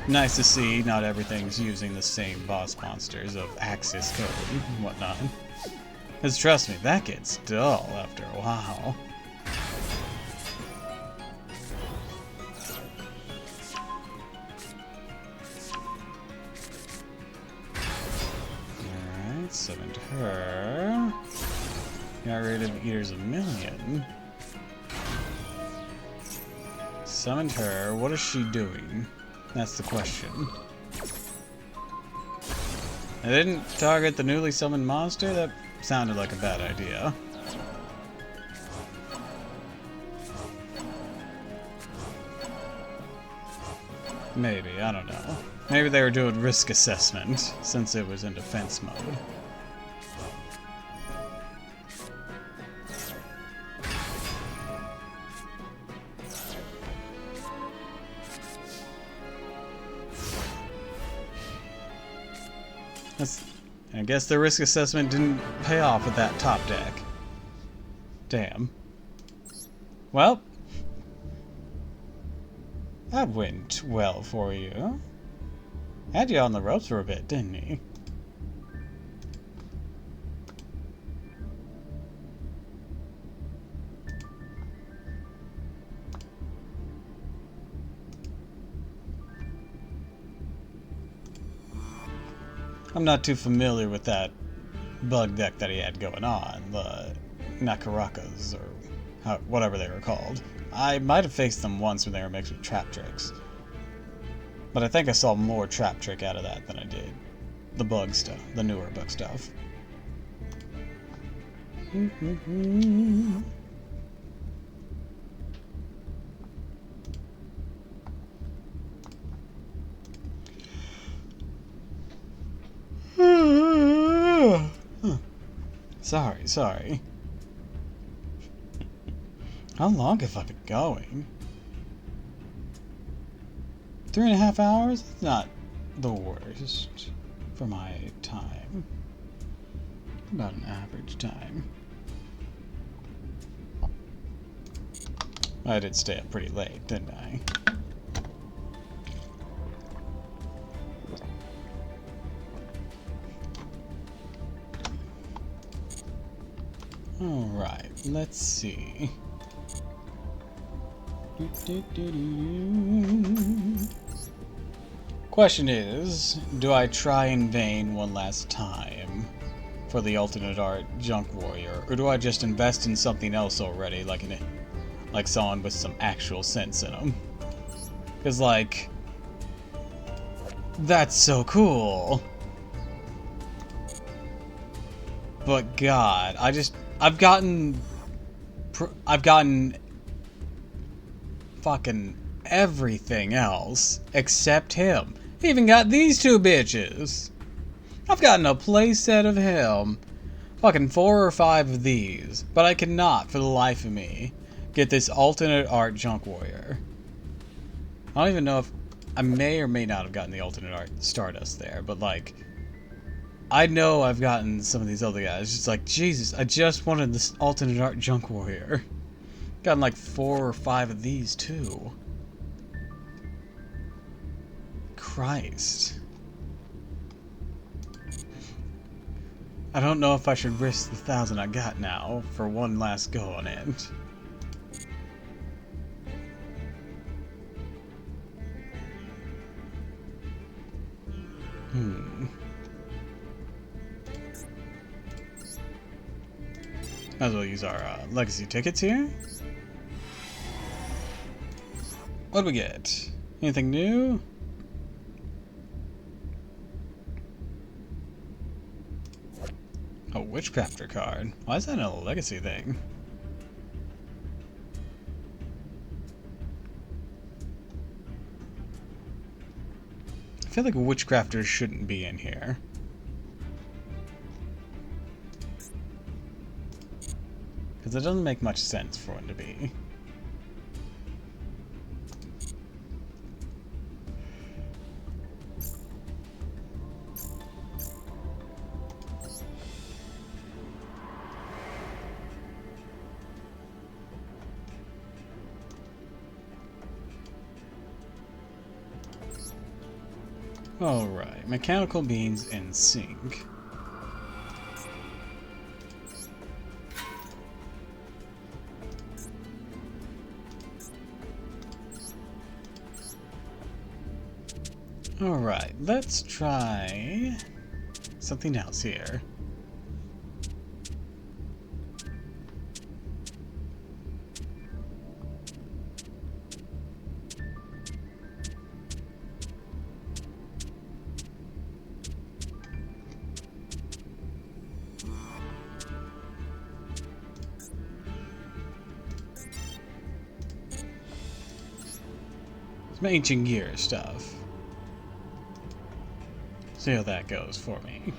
Nice to see not everything's using the same boss monsters of Axis code and whatnot. Because trust me, that gets dull after a while. Summoned her. Got rid of Eaters of Million. Summoned her. What is she doing? That's the question. I didn't target the newly summoned monster? That sounded like a bad idea. Maybe, I don't know. Maybe they were doing risk assessment, since it was in defense mode. I guess the risk assessment didn't pay off with that top deck. Damn. Well, that went well for you. Had you on the ropes for a bit, didn't he? I'm not too familiar with that bug deck that he had going on, the Nakarakas, or whatever they were called. I might have faced them once when they were mixed with Trap Tricks. But I think I saw more Trap Trick out of that than I did the bug stuff, the newer bug stuff. Sorry. How long have I been going? 3.5 hours? That's not the worst for my time. About an average time. I did stay up pretty late, didn't I? Alright, let's see. Question is, do I try in vain one last time for the alternate art Junk Warrior, or do I just invest in something else already, like someone with some actual sense in them? Because, like, that's so cool. But God, I've gotten fucking everything else except him. Even got these two bitches. I've gotten a playset of him, fucking 4 or 5 of these, but I cannot, for the life of me, get this alternate art Junk Warrior. I don't even know if I may or may not have gotten the alternate art Stardust there, but like, I know I've gotten some of these other guys. It's like, Jesus, I just wanted this alternate art Junk Warrior. Gotten like 4 or 5 of these too. Christ. I don't know if I should risk the 1,000 I got now for one last go on it. Might as well use our legacy tickets here. What do we get? Anything new? A Witchcrafter card. Why is that a legacy thing? I feel like Witchcrafters shouldn't be in here. Because it doesn't make much sense for one to be. Alright, mechanical beings in sync. Alright, let's try something else here. Some ancient gear stuff. See how that goes for me.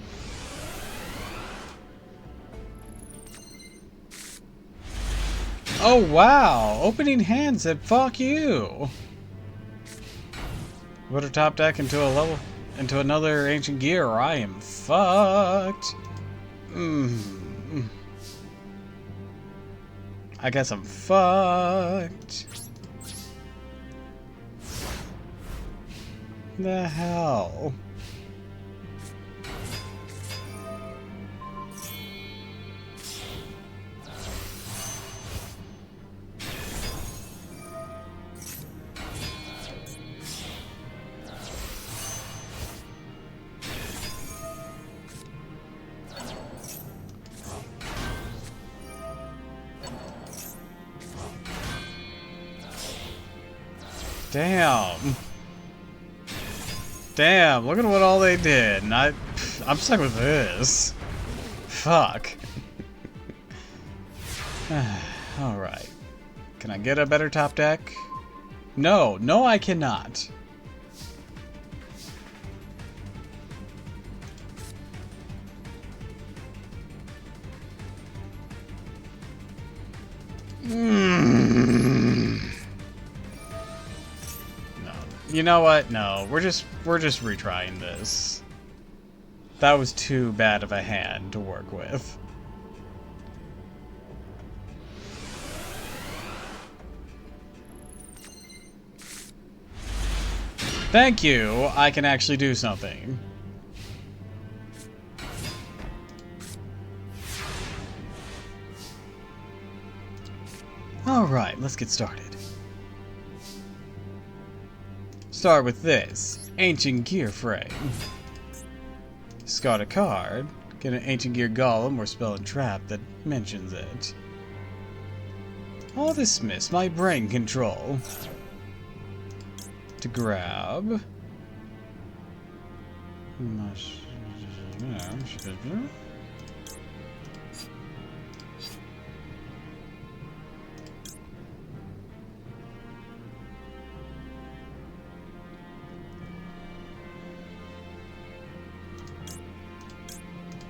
Oh wow! Opening hand said fuck you! Put a top deck into another ancient gear or I am fucked. I guess I'm fucked. The hell? Damn. Damn, look at what all they did. And I'm stuck with this. Fuck. Alright. Can I get a better top deck? No, no I cannot. You know what? No, we're just retrying this. That was too bad of a hand to work with. Thank you. I can actually do something. All right, let's get started. Start with this ancient gear frame. Discard a card, get an ancient gear golem or spell and trap that mentions it. I'll dismiss my brain control. To grab.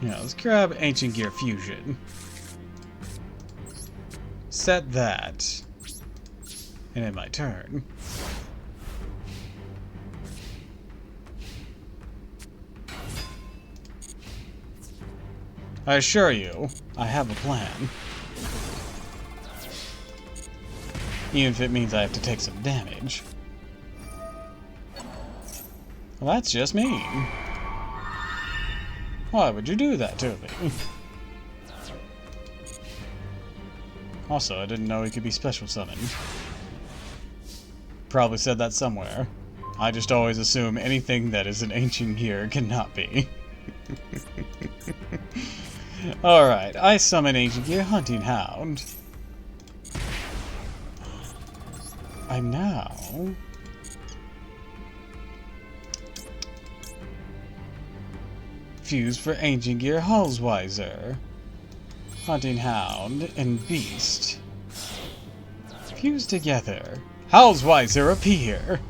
Yeah, let's grab Ancient Gear Fusion. Set that. And end my turn. I assure you, I have a plan. Even if it means I have to take some damage. Well, that's just mean. Why would you do that to me? Also, I didn't know he could be special summoned. Probably said that somewhere. I just always assume anything that is an ancient gear cannot be. Alright, I summon Ancient Gear Hunting Hound. I now... fuse for Ancient Gear Halsweiser. Hunting Hound and Beast. Fuse together. Halsweiser appear!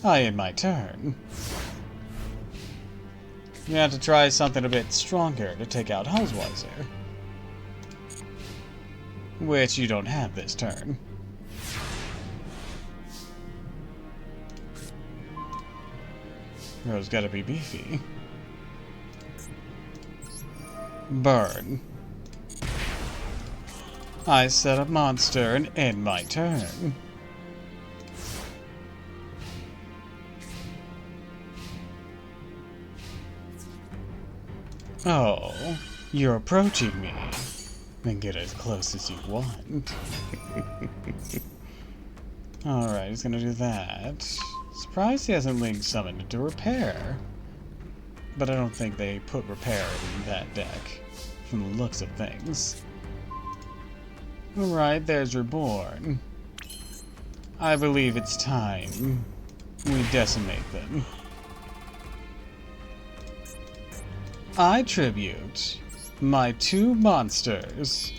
I end my turn. You have to try something a bit stronger to take out Halsweiser. Which you don't have this turn. Rose gotta be beefy. Burn. I set a monster and end my turn. Oh, you're approaching me. Then get as close as you want. Alright, he's gonna do that. Surprised he hasn't linked summoned it to repair. But I don't think they put repair in that deck, from the looks of things. Alright, there's Reborn. I believe it's time we decimate them. I tribute my two monsters.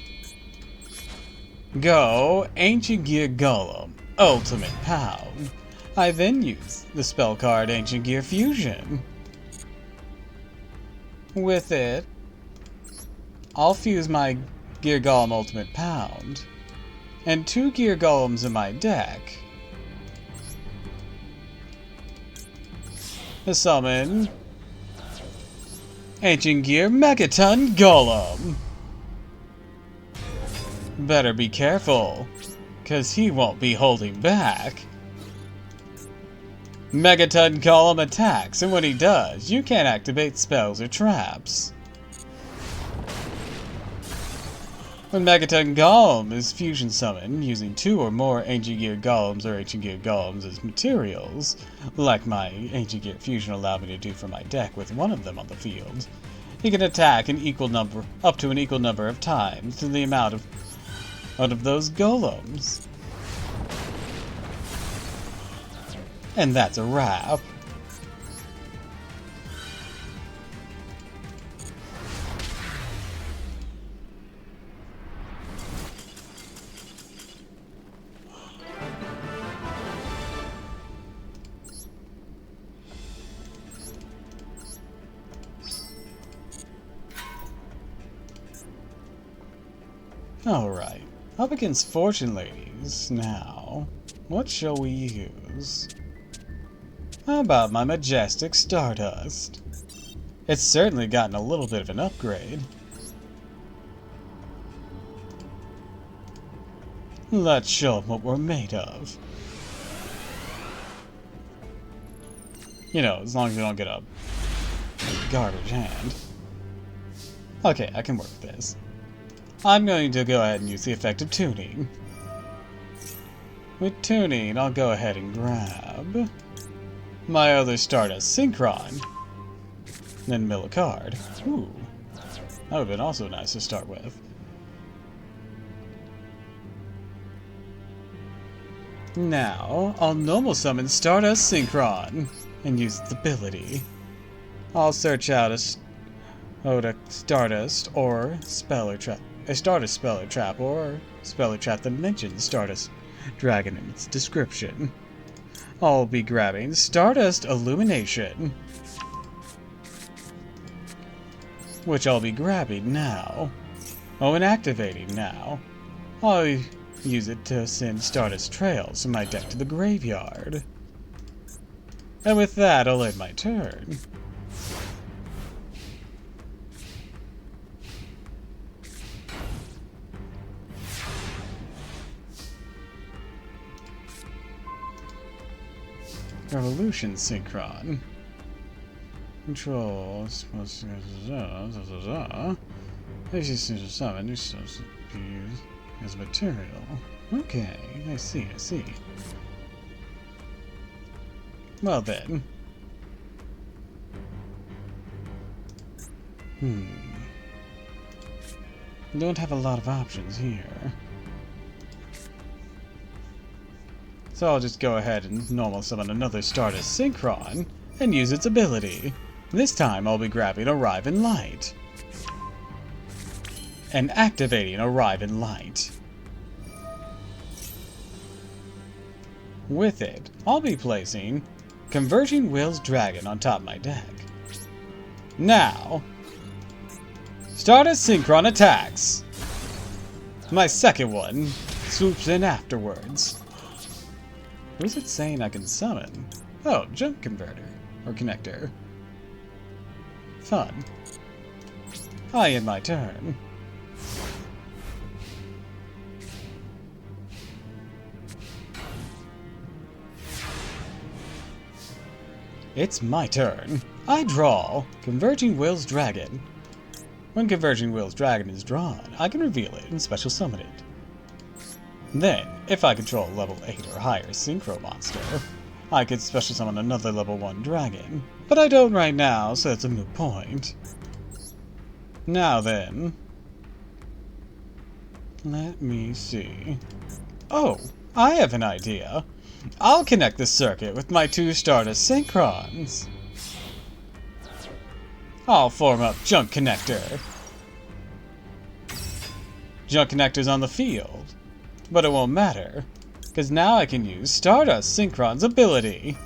Go, Ancient Gear Golem, Ultimate Pound. I then use the spell card Ancient Gear Fusion. With it, I'll fuse my Gear Golem Ultimate Pound and 2 Gear Golems in my deck to summon Ancient Gear Megaton Golem. Better be careful, cause he won't be holding back. Megaton Golem attacks, and when he does, you can't activate spells or traps. When Megaton Golem is fusion summoned using 2 or more Ancient Gear Golems or Ancient Gear Golems as materials, like my Ancient Gear Fusion allowed me to do for my deck with one of them on the field, he can attack up to an equal number of times to the amount of those golems. And that's a wrap. Alright, up against Fortune Ladies now. What shall we use? How about my majestic Stardust? It's certainly gotten a little bit of an upgrade. Let's show 'em what we're made of. You know, as long as we don't get a garbage hand. Okay, I can work with this. I'm going to go ahead and use the effect of tuning. With tuning, I'll go ahead and grab my other Stardust Synchron, then mill a card. Ooh, that would have been also nice to start with. Now, I'll normal summon Stardust Synchron and use its ability. I'll search out a Stardust or Spell or Trap. A Stardust Spell or Trap or Spell or Trap that mentions Stardust Dragon in its description. I'll be grabbing Stardust Illumination, which I'll be grabbing now. Oh, and activating now. I'll use it to send Stardust Trails from my deck to the graveyard. And with that, I'll end my turn. Revolution Synchron. Control. Supposed to summon. You're supposed to be used as material. Okay, I see. Well then. Don't have a lot of options here. So I'll just go ahead and normal summon another Stardust Synchron and use its ability. This time I'll be grabbing Arrive in Light and activating Arrive in Light. With it, I'll be placing Converging Will's Dragon on top of my deck. Now, Stardust Synchron attacks. My second one swoops in afterwards. Who's it saying I can summon? Oh, Junk Converter. Or Connector. Fun. I end my turn. It's my turn. I draw Converging Will's Dragon. When Converging Will's Dragon is drawn, I can reveal it and special summon it. Then, if I control level 8 or higher Synchro monster, I could special summon another level 1 dragon. But I don't right now, so it's a moot point. Now then, let me see. Oh, I have an idea. I'll connect the circuit with my 2 Stardust Synchrons. I'll form up Junk Connector. Junk Connector's on the field. But it won't matter, because now I can use Stardust Synchron's ability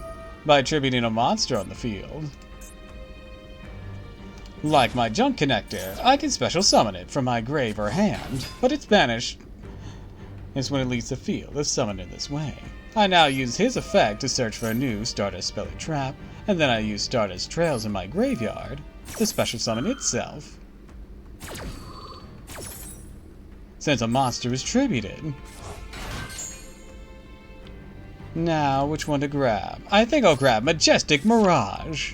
by attributing a monster on the field. Like my Junk Connector, I can special summon it from my grave or hand, but its banished is when it leaves the field if summoned in this way. I now use his effect to search for a new Stardust Spelling Trap, and then I use Stardust Trails in my graveyard to special summon itself, since a monster is tributed. Now, which one to grab? I think I'll grab Majestic Mirage.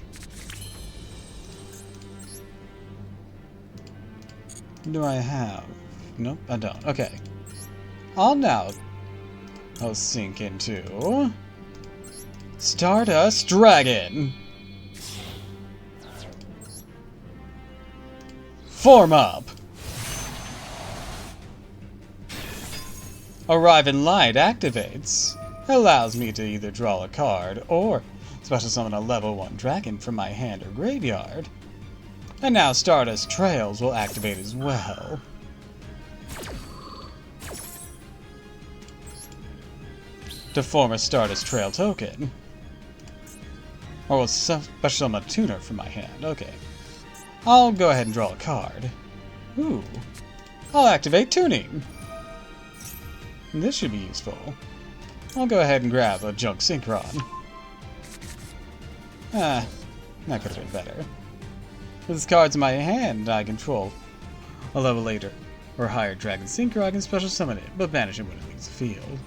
Do I have? Nope, I don't. Okay. I'll sink into Stardust Dragon. Form up. Arrive in Light activates. Allows me to either draw a card or special summon a level 1 dragon from my hand or graveyard. And now Stardust Trails will activate as well. To form a Stardust Trail token. Or will special summon a tuner from my hand. Okay. I'll go ahead and draw a card. Ooh. I'll activate tuning. This should be useful. I'll go ahead and grab a Junk Synchron. That could have been better. With this card's in my hand, I control a level 8 or higher Dragon Synchro. I can special summon it, but banish it when it leaves the field.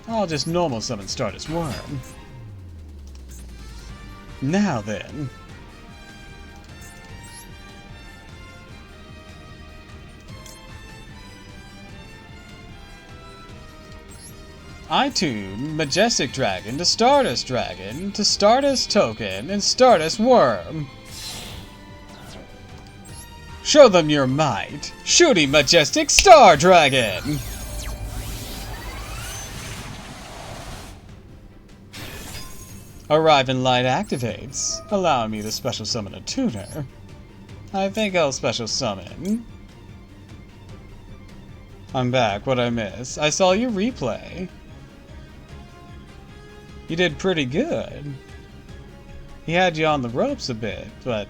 I'll just normal summon Stardust Worm. Now then. I tune Majestic Dragon to Stardust Dragon to Stardust Token and Stardust Worm. Show them your might. Shooting Majestic Star Dragon. Arrive in Light activates, allowing me to special summon a tuner. I think I'll special summon. I'm back. What'd I miss? I saw your replay. You did pretty good. He had you on the ropes a bit, but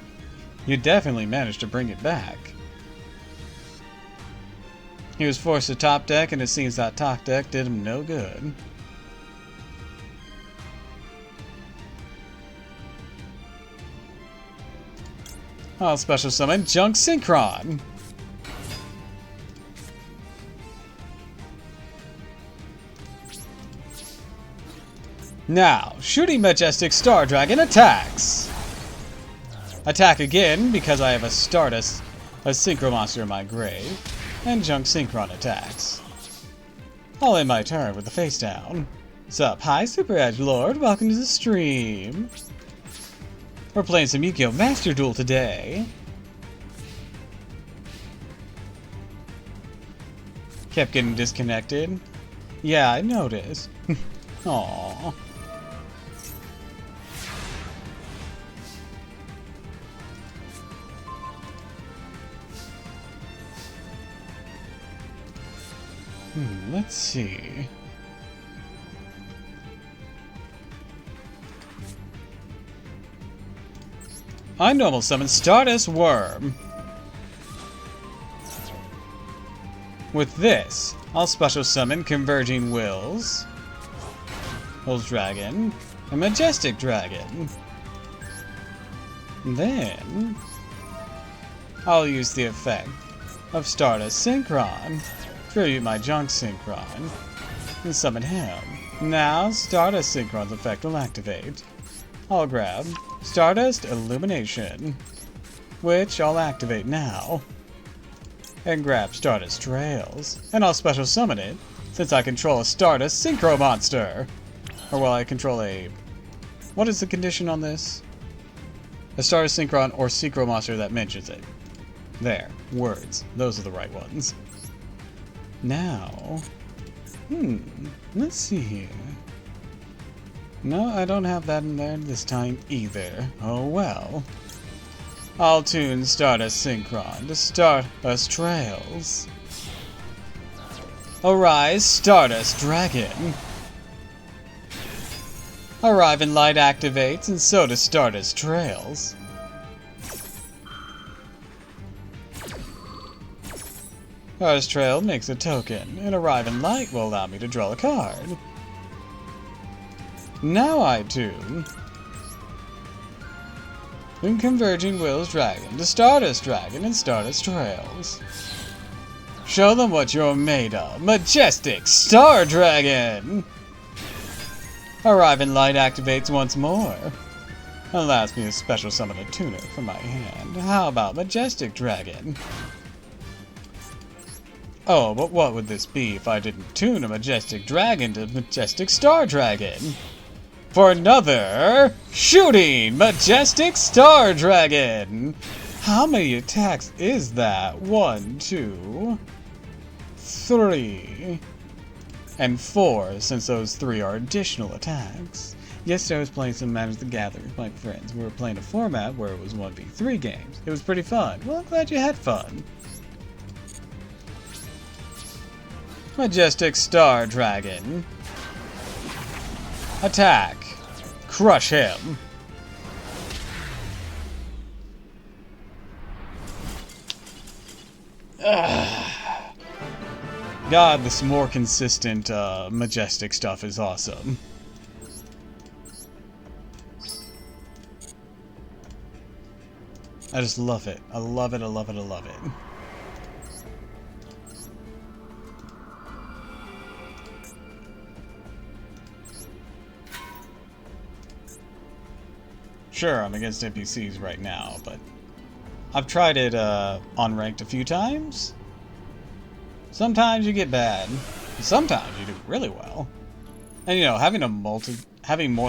you definitely managed to bring it back. He was forced to top deck, and it seems that top deck did him no good. I'll special summon Junk Synchron. Now, Shooting Majestic Star Dragon attacks. Attack again because I have a Synchro Monster in my grave, and Junk Synchron attacks. I'll end my turn with the face down. Sup, hi Super Edge Lord, welcome to the stream. We're playing some Yu-Gi-Oh! Master Duel today. Kept getting disconnected. Yeah, I noticed. Aww. Let's see. I normal summon Stardust Worm. With this, I'll special summon Converging Wills, Will's Dragon, and Majestic Dragon. Then, I'll use the effect of Stardust Synchron, tribute my Junk Synchron, and summon him. Now, Stardust Synchron's effect will activate. I'll grab Stardust Illumination, which I'll activate now, and grab Stardust Trails, and I'll special summon it, since I control a Stardust Synchro Monster. Or will I control a... What is the condition on this? A Stardust Synchron or Synchro Monster that mentions it. There. Words. Those are the right ones. Now... let's see here. No, I don't have that in there this time either. Oh well. I'll tune Stardust Synchron to Stardust Trails. Arise, Stardust Dragon. Arrive and Light activates, and so does Stardust Trails. Stardust Trail makes a token, and Arrive and Light will allow me to draw a card. Now I tune Converging Will's Dragon to Stardust Dragon and Stardust Trails. Show them what you're made of. Majestic Star Dragon! Arrive and Light activates once more. Allows me to special summon a tuner from my hand. How about Majestic Dragon? Oh, but what would this be if I didn't tune a Majestic Dragon to Majestic Star Dragon? For another shooting Majestic Star Dragon! How many attacks is that? 1, 2, 3, and 4, since those 3 are additional attacks. Yesterday I was playing some Magic the Gathering with my friends. We were playing a format where it was 1v3 games. It was pretty fun. Well, I'm glad you had fun. Majestic Star Dragon. Attack. Crush him. God, this more consistent, Majestic stuff is awesome. I just love it. I love it, I love it, I love it. Sure, I'm against NPCs right now, but I've tried it on ranked a few times. Sometimes you get bad, sometimes you do really well. And you know, having more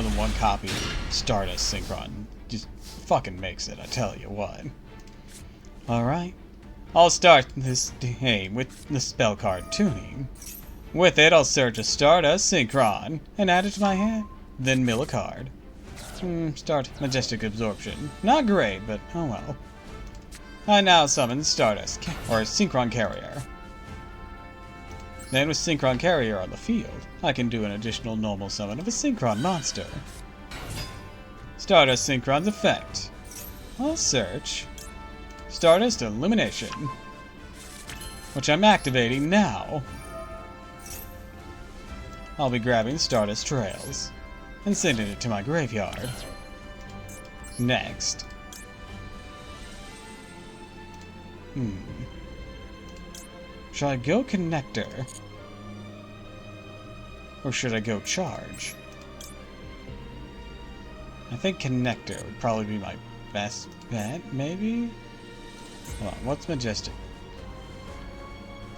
than one copy of Stardust Synchron just fucking makes it, I tell you what. Alright, I'll start this game with the spell card tuning. With it, I'll search a Stardust Synchron and add it to my hand, then mill a card. Start Majestic Absorption. Not great, but oh well. I now summon Stardust, or Synchron Carrier. Then with Synchron Carrier on the field, I can do an additional normal summon of a Synchron monster. Stardust Synchron's effect. I'll search Stardust Illumination, which I'm activating now. I'll be grabbing Stardust Trails and sending it to my graveyard. Next. Should I go Connector? Or should I go Charge? I think Connector would probably be my best bet, maybe? Hold on, what's Majestic?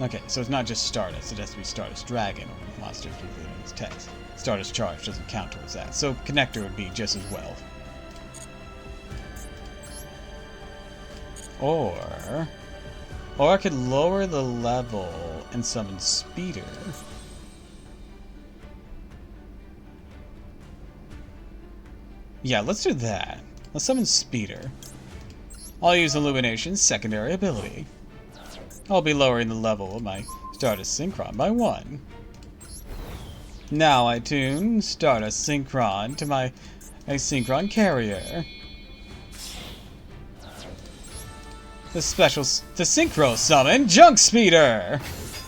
Okay, so it's not just Stardust, it has to be Stardust Dragon or monsters within its text. Stardust Charge doesn't count towards that, so Connector would be just as well. Or I could lower the level and summon Speeder. Yeah, let's do that. Let's summon Speeder. I'll use Illumination's secondary ability. I'll be lowering the level of my Stardust Synchron by 1. Now I tune Stardust Synchron to my Synchron Carrier. The Synchro Summon Junk Speeder!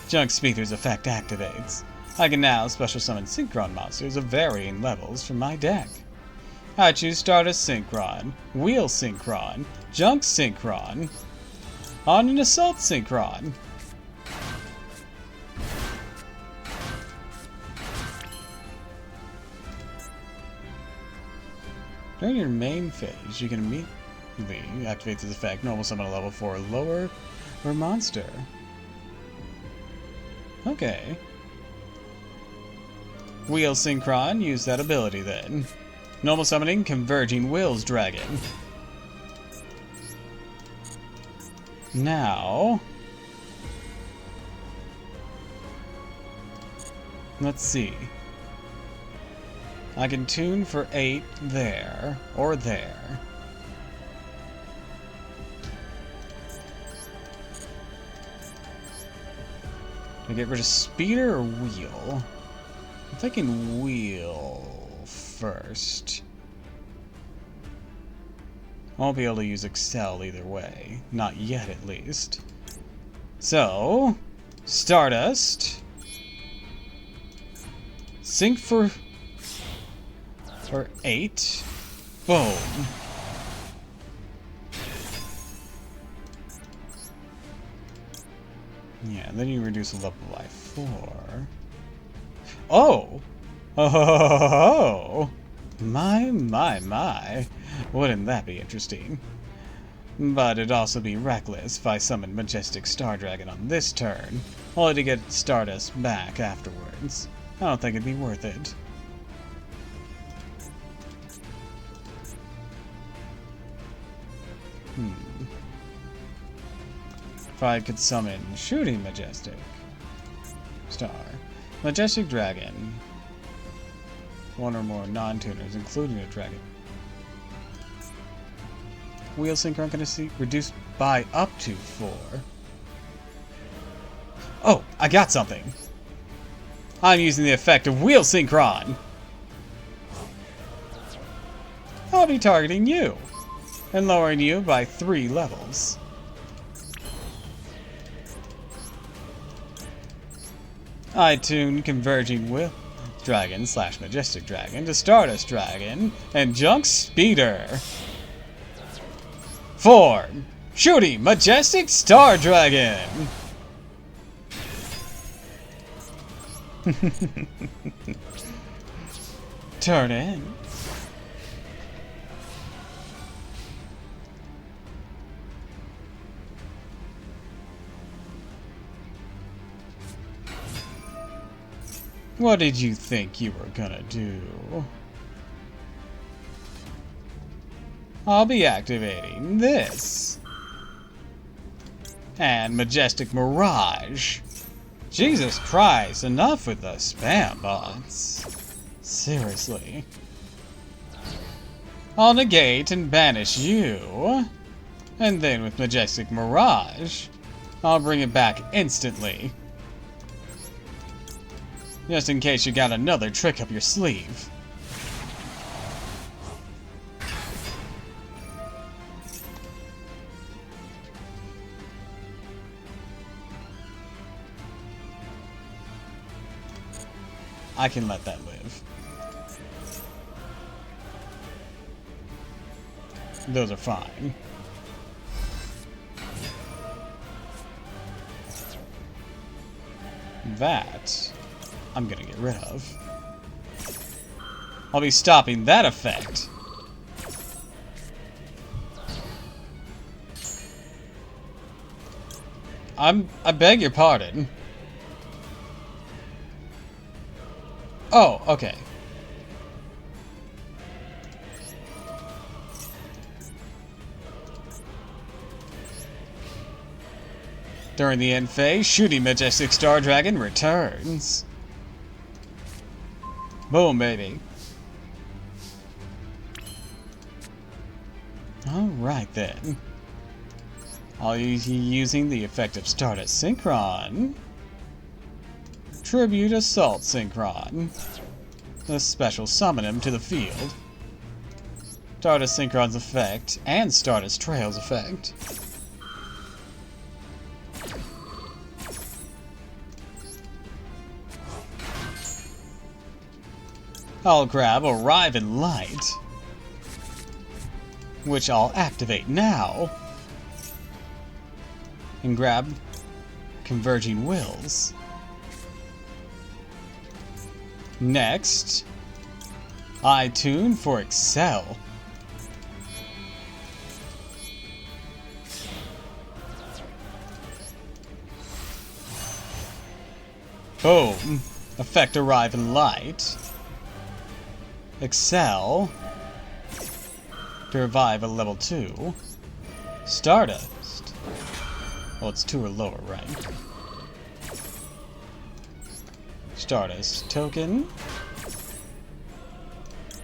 Junk Speeder's effect activates. I can now special summon Synchron monsters of varying levels from my deck. I choose Stardust Synchron, Wheel Synchron, Junk Synchron, on an Assault Synchron. During your main phase, you can immediately activate this effect, normal summon a level 4 or lower or monster. Okay. Wheel Synchron, use that ability then. Normal summoning Converging Will's Dragon. Now, let's see. I can tune for 8 there, or there. I get rid of speeder or wheel? I'm thinking wheel first. I won't be able to use Excel either way. Not yet, at least. So, Stardust. Sync for 8. Boom. Yeah, then you reduce the level by 4. Oh! Oh! My. Wouldn't that be interesting? But it'd also be reckless if I summoned Majestic Star Dragon on this turn, only to get Stardust back afterwards. I don't think it'd be worth it. If I could summon Shooting Majestic Star. Majestic Dragon. One or more non-tuners, including a dragon. Wheel synchronicity reduced by up to 4. Oh, I got something. I'm using the effect of Wheel Synchron. I'll be targeting you and lowering you by 3 levels. I tune Converging Will Dragon / Majestic Dragon to Stardust Dragon and Junk Speeder. Form Shooting Majestic Star Dragon. Turn in. What did you think you were gonna do? I'll be activating this. And Majestic Mirage. Jesus Christ, enough with the spam bots. Seriously. I'll negate and banish you. And then with Majestic Mirage, I'll bring it back instantly. Just in case you got another trick up your sleeve. I can let that live. Those are fine. That I'm gonna get rid of. I'll be stopping that effect. I beg your pardon. Oh, okay. During the end phase, Shooting Majestic Star Dragon returns. Boom, baby. Alright then. I'll be using the effect of Stardust Synchron. Tribute Assault Synchron. A special summon him to the field. Stardust Synchron's effect and Stardust Trail's effect. I'll grab Arrive in Light, which I'll activate now, and grab Converging Wills. Next, I tune for Excel. Boom. Effect Arrive in Light. Excel. To revive a level 2. Stardust. Well, it's 2 or lower, right? Stardust token.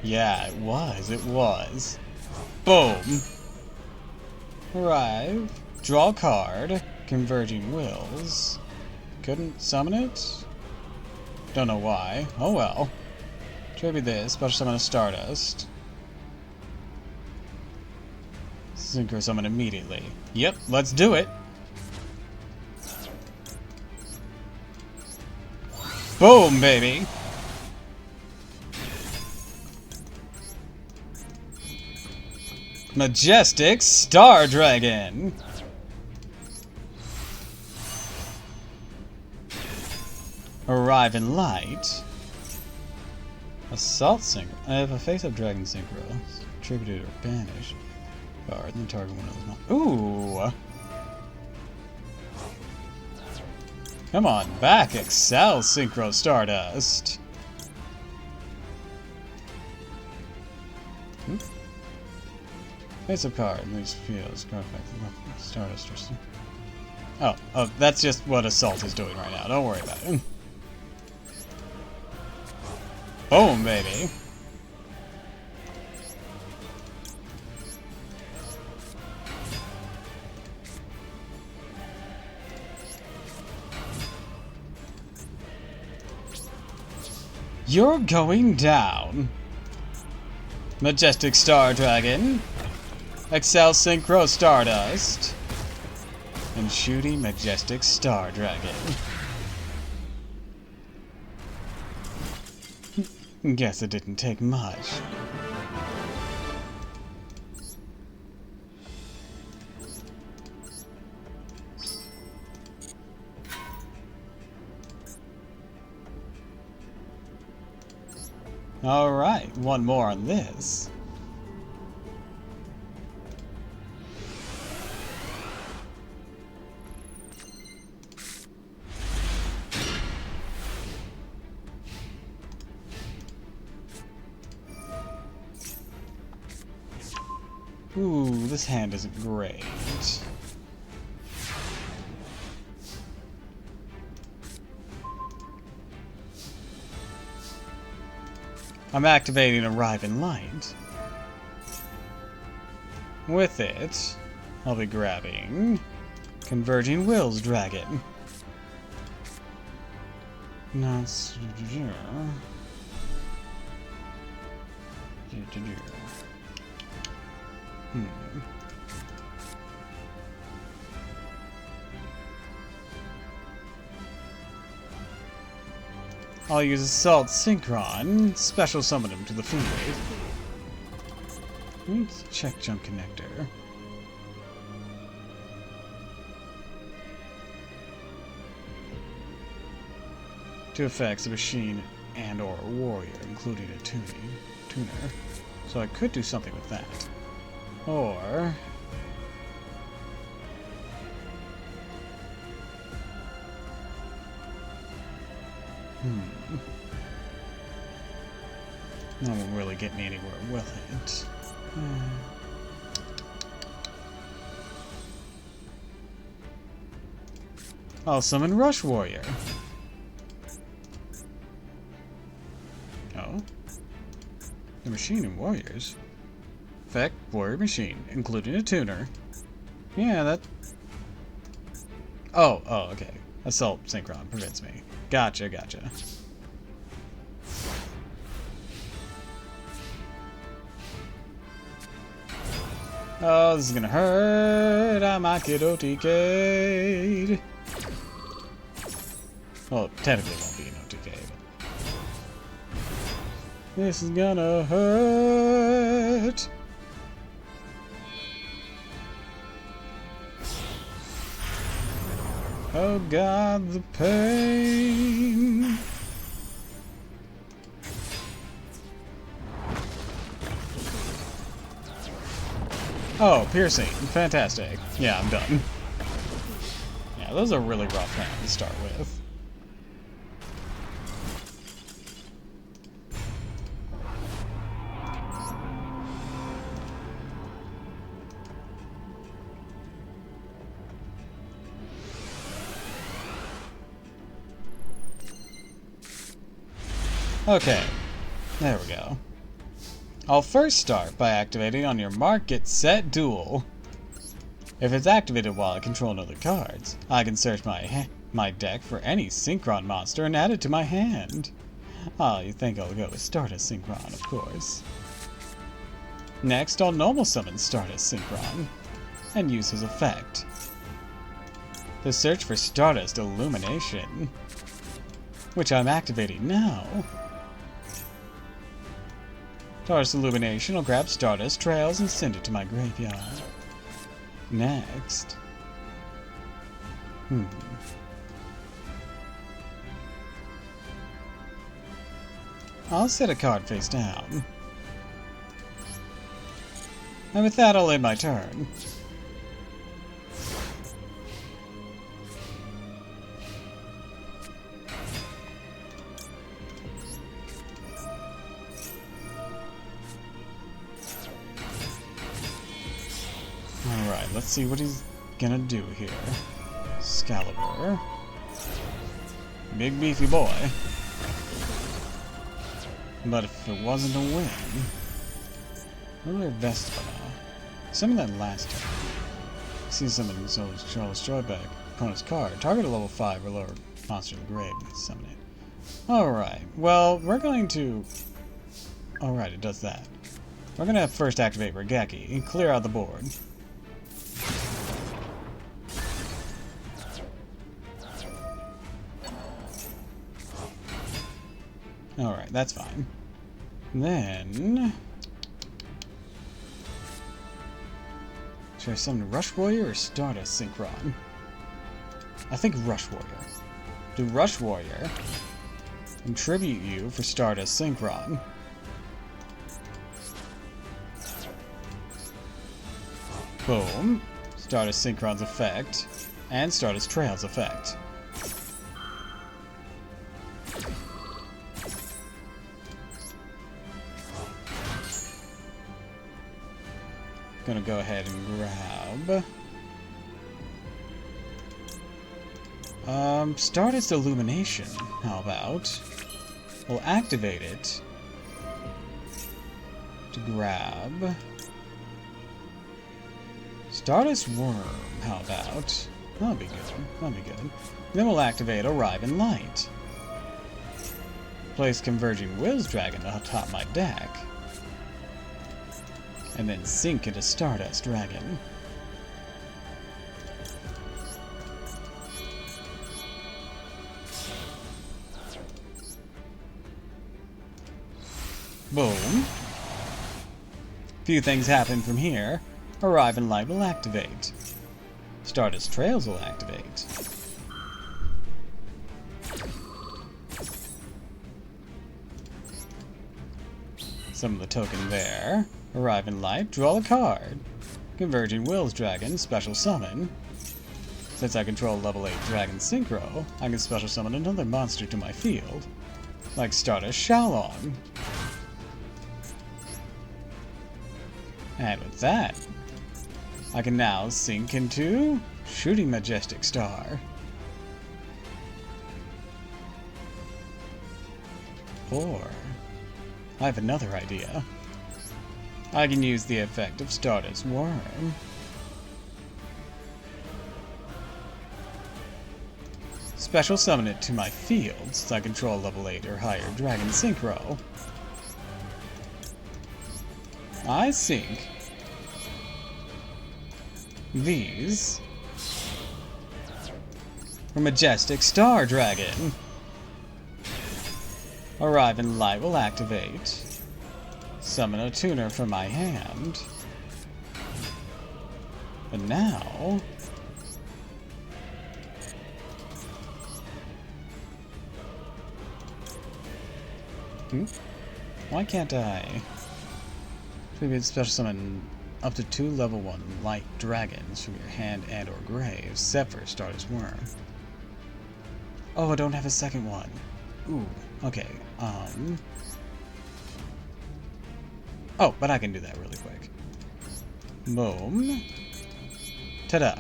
Yeah, it was. Boom. Arrive. Draw a card. Converging Wills. couldn't summon it? Don't know why. Oh well. Tribute this. Special summon a Stardust. Synchro summon immediately. Yep, let's do it. Boom, baby. Majestic Star Dragon. Arrive in light. Assault synchro. I have a face-up dragon synchro. Attributed or banished. Card and the target one of those. Ooh. Come on, back, Excel Synchro Stardust. Face-up card. These fields. Card effect. Stardust. Oh, that's just what Assault is doing right now. Don't worry about it. Boom, baby. You're going down. Majestic Star Dragon. Excel Synchro Stardust. And Shooty Majestic Star Dragon. Guess it didn't take much. Alright, one more on this. Ooh, this hand isn't great. I'm activating Arrive in Light. With it, I'll be grabbing Converging Will's Dragon. I'll use Assault Synchron, special summon him to the field. Let's check Jump Connector. Two effects, a machine and or a warrior, including a tuner. So I could do something with that. Or... that won't really get me anywhere with it. I'll summon Rush Warrior. Oh? The machine and warriors? Effect, warrior machine, including a tuner. Yeah, that... Oh, okay. Assault Synchron prevents me. Gotcha. Oh, this is gonna hurt. I might get OTK'd. Well, technically it won't be an OTK, but... This is gonna hurt. Oh God, the pain. Oh, piercing. Fantastic. Yeah, I'm done. Yeah, those are really rough hands to start with. Okay, there we go. I'll first start by activating on your mark, get set, duel. If it's activated while I control other cards, I can search my my deck for any Synchron monster and add it to my hand. Ah, you think I'll go with Stardust Synchron, of course. Next, I'll normal summon Stardust Synchron and use his effect to search for Stardust Illumination, which I'm activating now. Stardust Illumination will grab Stardust Trails and send it to my graveyard. Next. I'll set a card face down. And with that, I'll end my turn. Alright, let's see what he's gonna do here. Excalibur. Big beefy boy. But if it wasn't a win... Really Vespana. Summon that last turn. See something so Charles destroy back opponent's card. Target a level 5 or lower monster in the grave. Summon it. Alright, well, we're going to... Alright, it does that. We're going to first activate Regeki and clear out the board. Alright, that's fine. Then... Should I summon Rush Warrior or Stardust Synchron? I think Rush Warrior. Do Rush Warrior and tribute you for Stardust Synchron. Boom. Stardust Synchron's effect and Stardust Trail's effect. Gonna go ahead and grab Stardust Illumination. How about we'll activate it to grab Stardust Worm. How about that'll be good. That'll be good. Then we'll activate Arrive in Light. Place Converging Will's Dragon atop my deck. And then sink into Stardust Dragon. Boom. Few things happen from here. Arrive in Light will activate. Stardust Trails will activate. Summon the token there. Arrive in Light, draw a card. Converging Will's Dragon, special summon. Since I control level 8 Dragon Synchro, I can special summon another monster to my field, like Stardust Shalong. And with that, I can now sink into Shooting Majestic Star. Or, I have another idea. I can use the effect of Stardust Worm. Special summon it to my field, since I control level 8 or higher Dragon Synchro. I sink these for Majestic Star Dragon. Arrive in Light will activate. Summon a tuner from my hand. But now... Why can't I... Maybe special summon up to 2 level 1 light dragons from your hand and or grave, except for Stardust Worm. Oh, I don't have a second one. Ooh, okay, Oh, but I can do that really quick. Boom. Ta-da.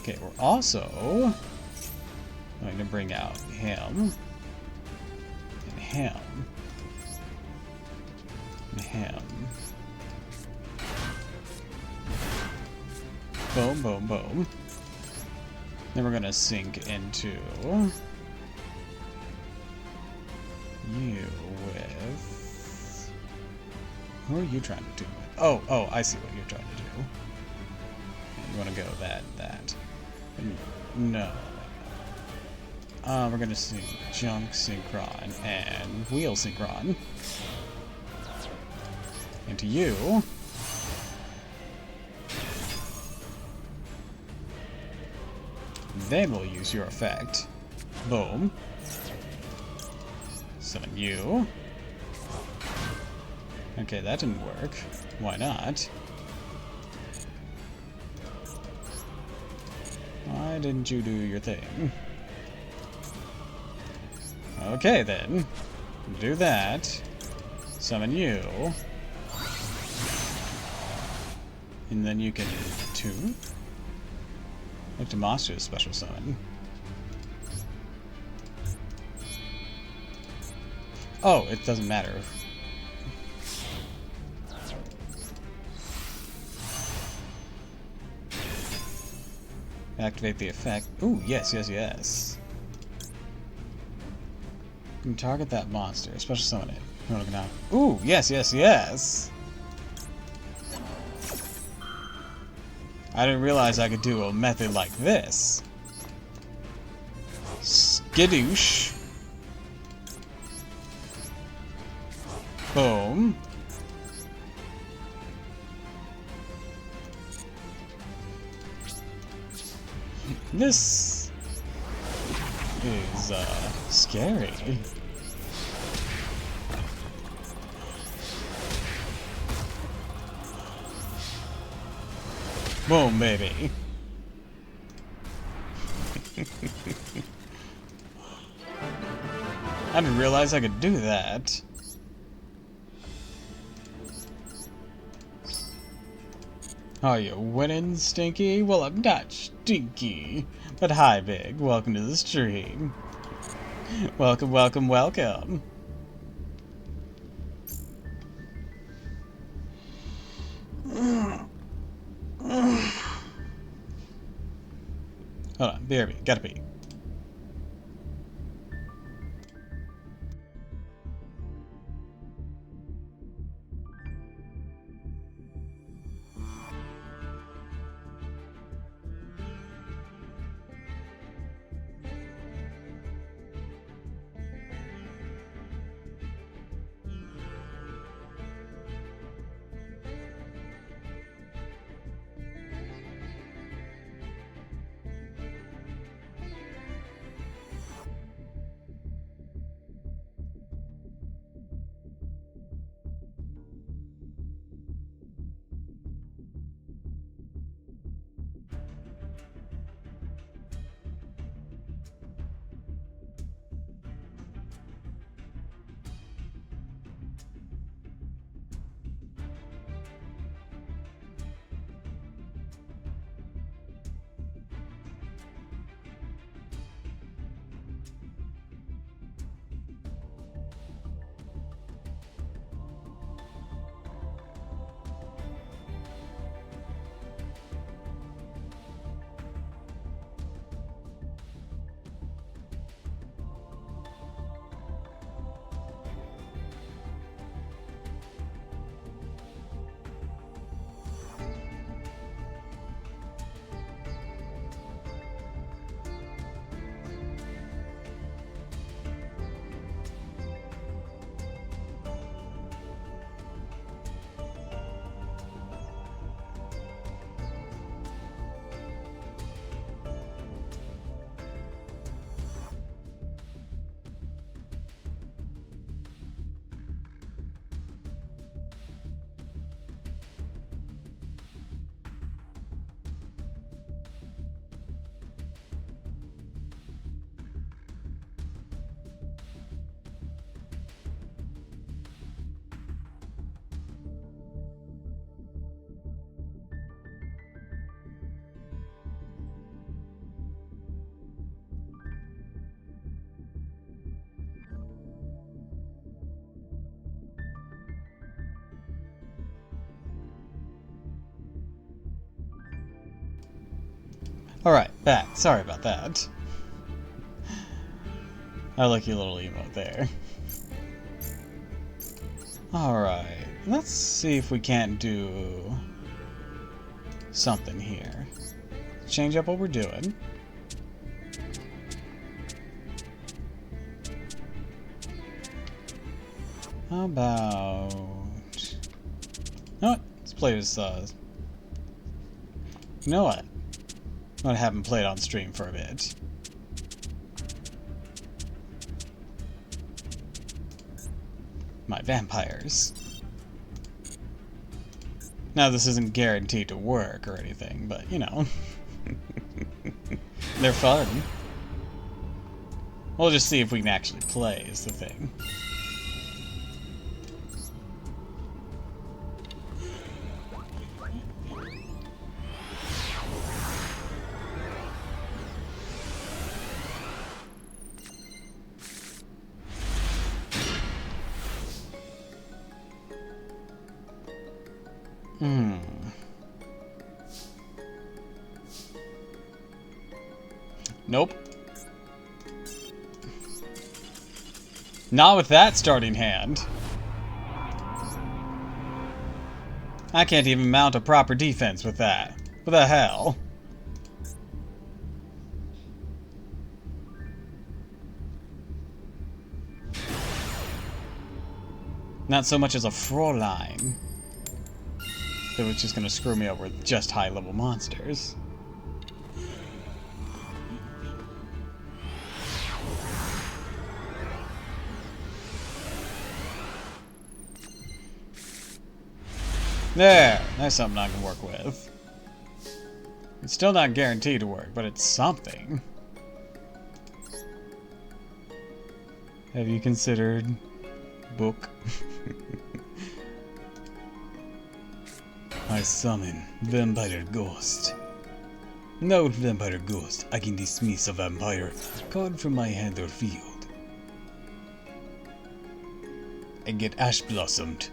Okay, we're also going to bring out him. And him. And him. Boom, boom, boom. Then we're gonna sink into you with... Who are you trying to do with? Oh, I see what you're trying to do. You wanna go that. No. We're gonna sing Junk Synchron and Wheel Synchron. Into you. Then we'll use your effect. Boom. Summon you. Okay, that didn't work. Why not? Why didn't you do your thing? Okay, then. Do that. Summon you. And then you can two. Look to monster's special summon. Oh, it doesn't matter. Activate the effect. Ooh, yes. You can target that monster. Special summon it. You wanna go now? Ooh, yes. I didn't realize I could do a method like this. Skadoosh. Boom. This is, scary. Boom, baby. I didn't realize I could do that. Are you winning, Stinky? Well, I'm not stinky. But hi, Big. Welcome to the stream. Welcome. Hold on, BRB, gotta pee. Alright, back. Sorry about that. I like your little emote there. Alright, let's see if we can't do something here. Change up what we're doing. How about... You know what? Let's play this, You know what? I'm gonna have him play it on stream for a bit. My vampires. Now, this isn't guaranteed to work or anything, but, you know. They're fun. We'll just see if we can actually play, is the thing. Nope. Not with that starting hand. I can't even mount a proper defense with that. What the hell? Not so much as a Fräulein. It was just gonna screw me over with just high-level monsters. There! That's something I can work with. It's still not guaranteed to work, but it's something. Have you considered book? I summon Vampire Ghost. Now with Vampire Ghost, I can dismiss a vampire card from my hand or field. And get Ash Blossomed.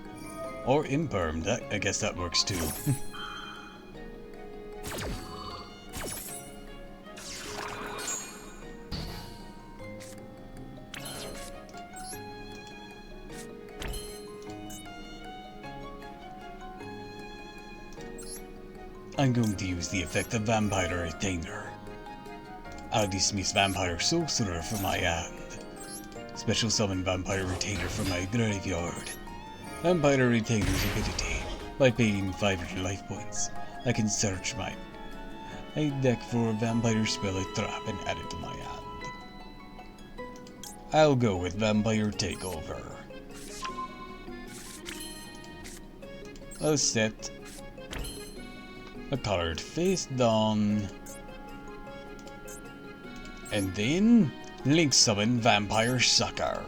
Or Imperm, I guess that works too. I'm going to use the effect of Vampire Retainer. I'll dismiss Vampire Sorcerer from my hand. Special summon Vampire Retainer from my graveyard. Vampire Retainer's ability. By paying 500 life points, I can search my deck for a vampire spell or trap and add it to my hand. I'll go with Vampire Takeover. I'll set a card face down. And then Link summon Vampire Sucker.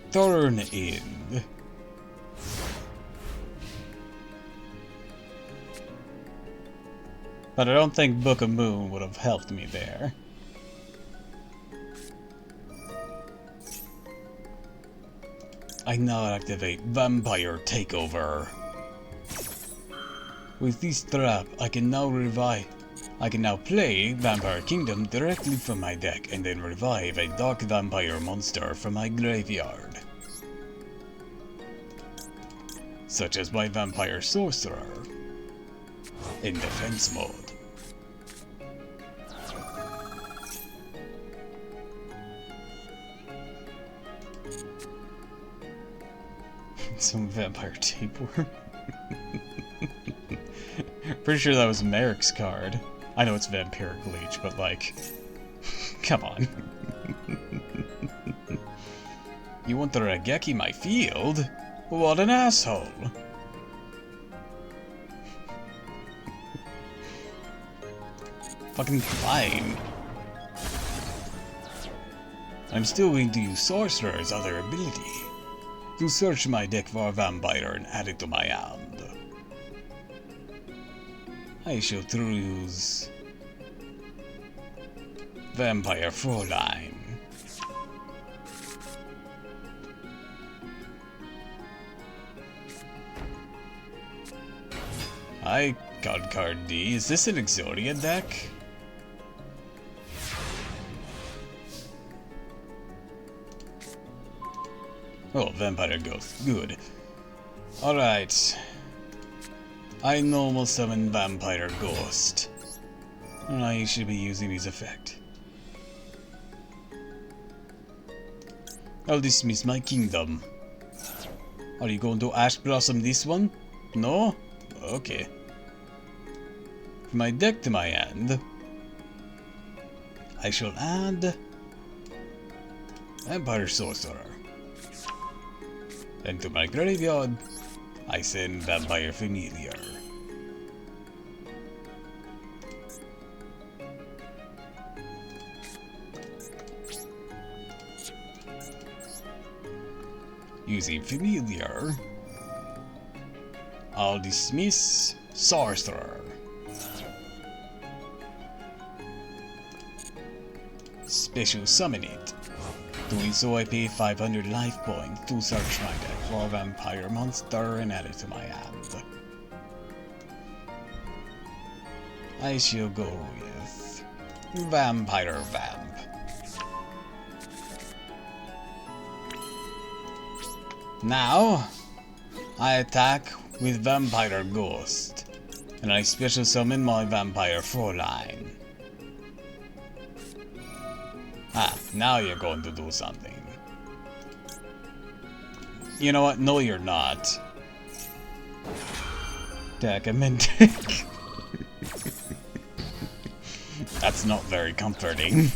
Turn in. But I don't think Book of Moon would have helped me there. I now activate Vampire Takeover. With this trap, I can now play Vampire Kingdom directly from my deck and then revive a dark vampire monster from my graveyard. Such as my Vampire Sorcerer in defense mode. Some vampire tapeworm. Pretty sure that was Merrick's card. I know it's Vampiric Leech, but like, come on. You want the Raigeki my field? What an asshole. Fucking fine. I'm still going to use Sorcerer's other ability to search my deck for a vampire and add it to my hand. I shall choose Vampire Fräulein. I got card D. Is this an Exodia deck? Oh, Vampire Ghost. Good. Alright. I normal summon Vampire Ghost. I should be using his effect. I'll dismiss my kingdom. Are you going to Ash Blossom this one? No? Okay. From my deck to my hand, I shall add Vampire Sorcerer. And to my graveyard, I send Vampire Familiar. Using Familiar, I'll dismiss Sorcerer. Special summon it. Doing so I pay 500 life points to search my deck for a vampire monster and add it to my hand. I shall go with Vampire Vamp. Now, I attack with Vampire Ghost, and I special summon my Vampire Fraulein. Ah, now you're going to do something. You know what? No, you're not. Dagamintic. That's not very comforting.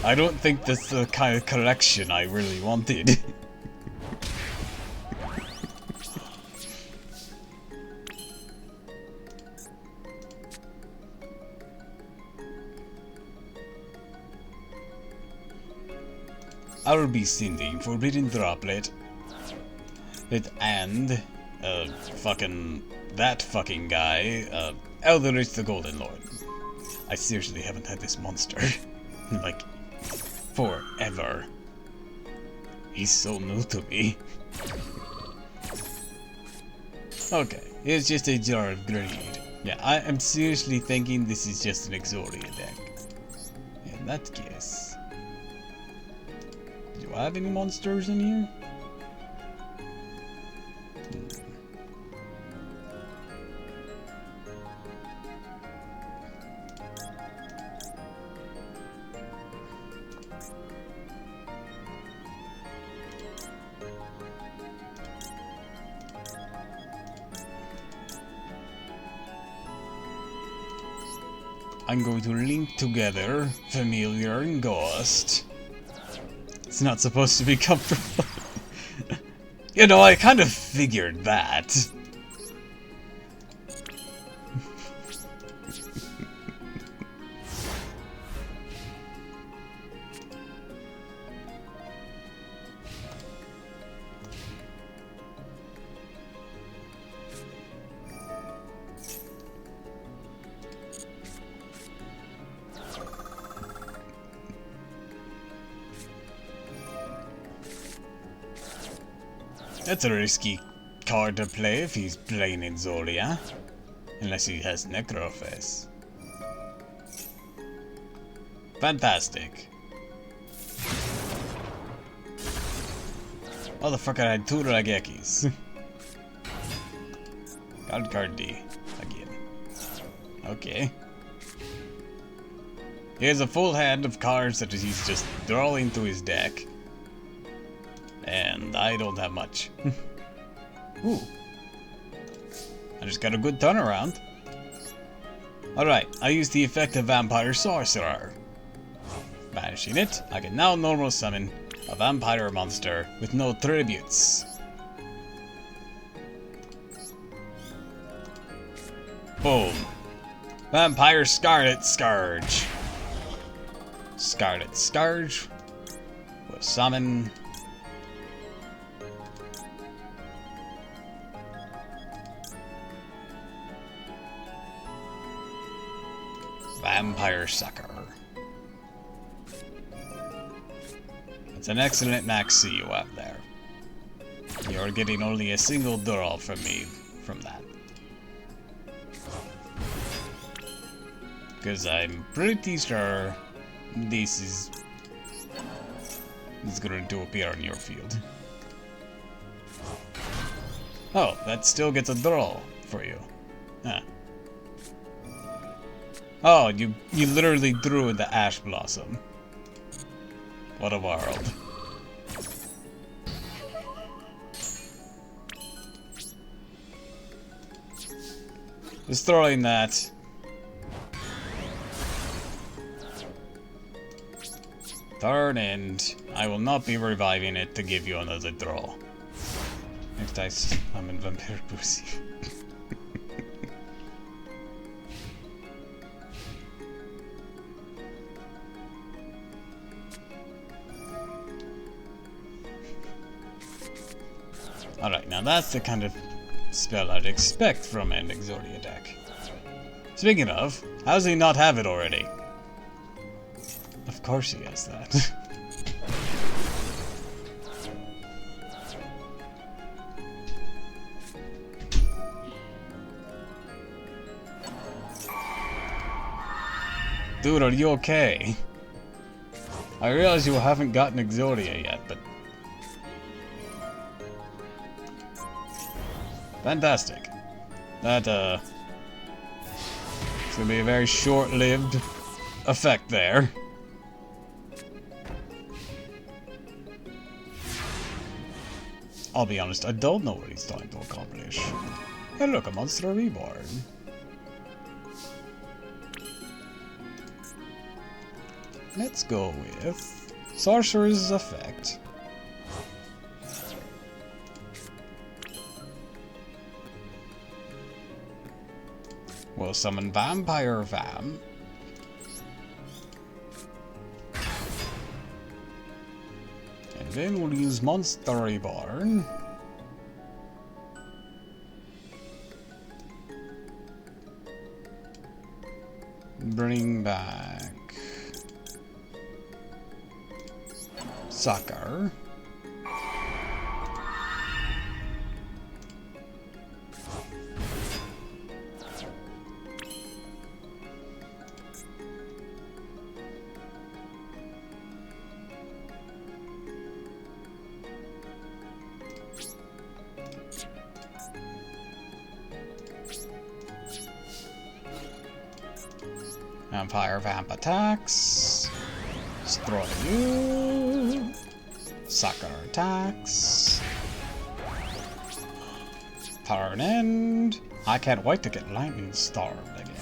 I don't think that's the kind of collection I really wanted. I will be sending Forbidden Droplet. And that fucking guy, Eldritch the Golden Lord. I seriously haven't had this monster like forever. He's so new to me. Okay, it's just a jar of greed. Yeah, I am seriously thinking this is just an Exodia deck. In that case, do I have any monsters in here? I'm going to link together Familiar and Ghost. It's not supposed to be comfortable. You know, I kind of figured that. That's a risky card to play if he's playing in Zolia. Unless he has Necroface. Fantastic. Motherfucker had 2 Ragekis. Card D. Again. Okay. He has a full hand of cards that he's just drawing to his deck. And I don't have much. Ooh. I just got a good turnaround. Alright, I use the effect of Vampire Sorcerer. Banishing it, I can now normal summon a vampire monster with no tributes. Boom. Vampire Scarlet Scourge. Scarlet Scourge will summon Vampire Sucker. It's an excellent max C you have there. You're getting only a single Duel from me from that. Because I'm pretty sure this is going to appear on your field. Oh, that still gets a Duel for you. Huh. Oh, you literally drew the Ash Blossom. What a world. Destroying that. Turn end. I will not be reviving it to give you another draw. Next I summon Vampire Pussy. Alright, now that's the kind of spell I'd expect from an Exodia deck. Speaking of, how does he not have it already? Of course he has that. Dude, are you okay? I realize you haven't gotten Exodia yet, but... Fantastic. That, it's gonna be a very short-lived effect there. I'll be honest, I don't know what he's trying to accomplish. Hey look, a monster reborn. Let's go with Sorcerer's Effect. We'll summon Vampire Vam. And then we'll use Monster Reborn. Bring back Sucker. Vampire Vamp attacks. Destroy you. Sucker attacks. Turn end. I can't wait to get lightning stormed again.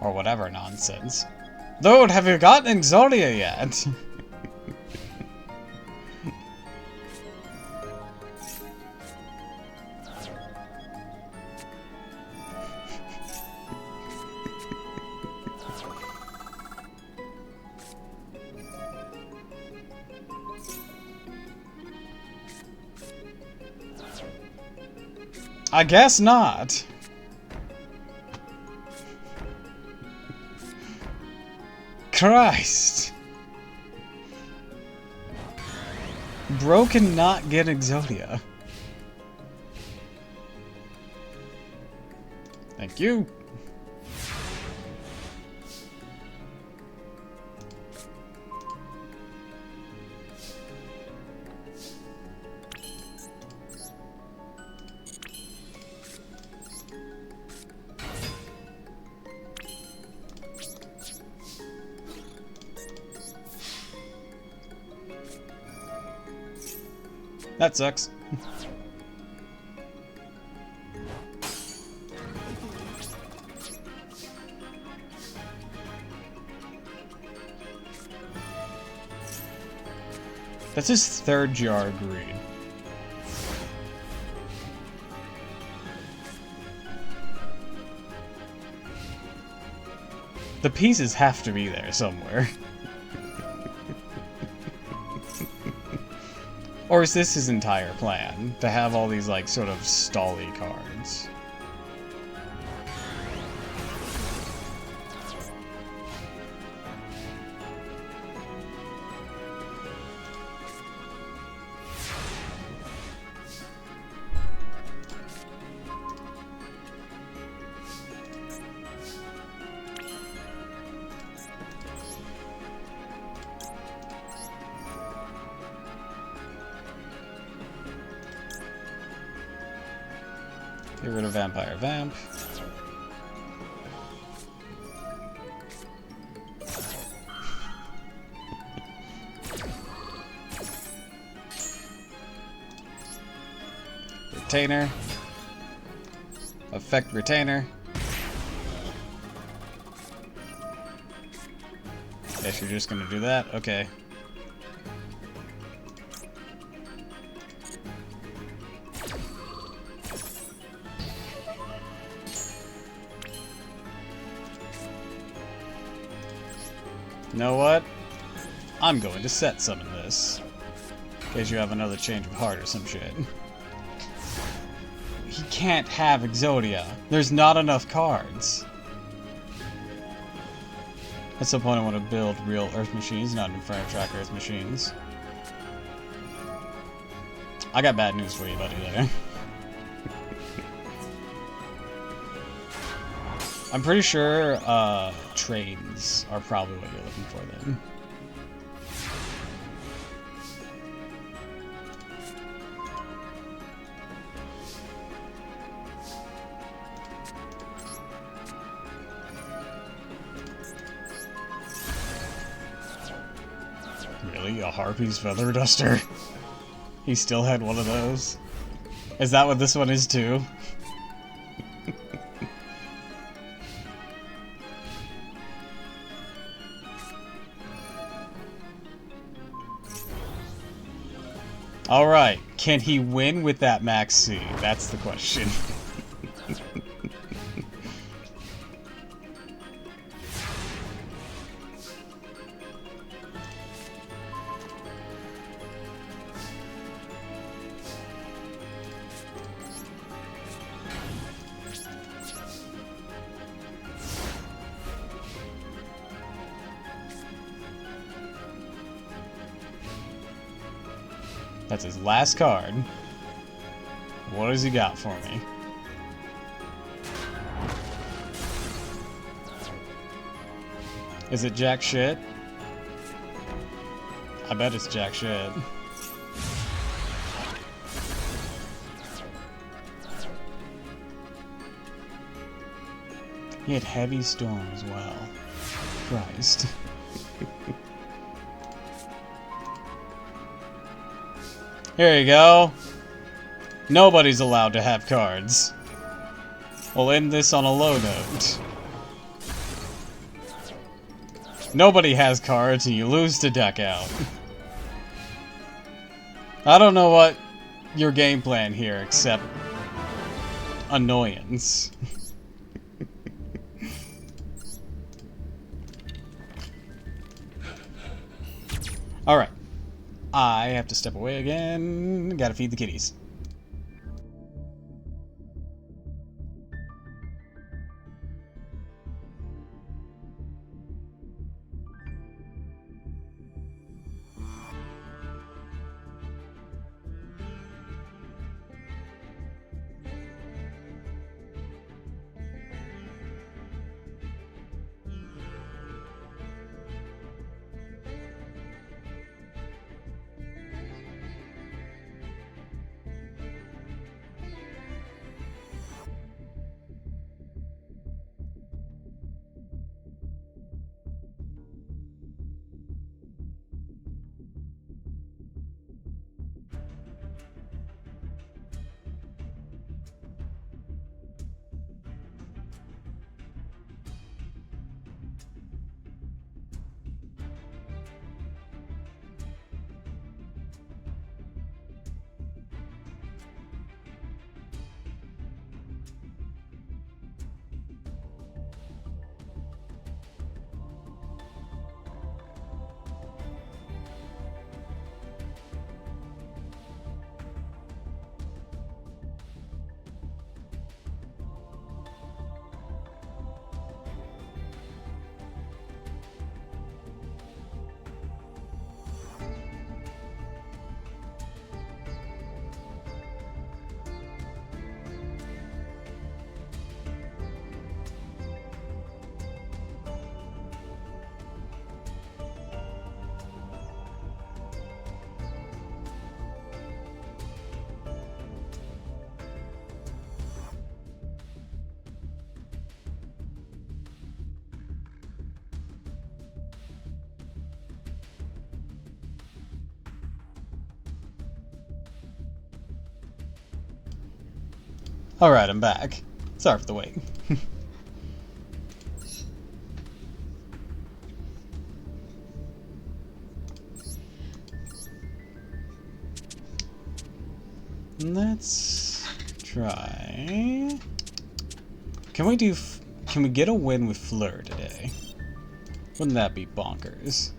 Or whatever nonsense. Dude, have you gotten Exodia yet? I guess not. Christ. Bro cannot get Exodia. Thank you. That sucks. That's his third jar greed. The pieces have to be there somewhere. Or is this his entire plan? To have all these, like, sort of stally cards? Get rid of Vampire Vamp. Retainer. Effect Retainer. Guess you're just gonna do that? Okay. You know what? I'm going to set summon this. In case you have another change of heart or some shit. He can't have Exodia. There's not enough cards. At some point I want to build real Earth machines, not Inferno Track Earth machines. I got bad news for you, buddy, later. I'm pretty sure trains are probably what you're looking for then. Really? A Harpy's Feather Duster? He still had one of those? Is that what this one is too? Alright, can he win with that Max C? That's the question. That's his last card. What has he got for me? Is it jack shit? I bet it's jack shit. He had Heavy Storm as well. Christ. Here you go. Nobody's allowed to have cards. We'll end this on a low note. Nobody has cards and you lose to deck out. I don't know what your game plan here except annoyance. Alright. I have to step away again. Gotta feed the kitties. Alright, I'm back. Sorry for the wait. Let's try... Can we get a win with Fleur today? Wouldn't that be bonkers?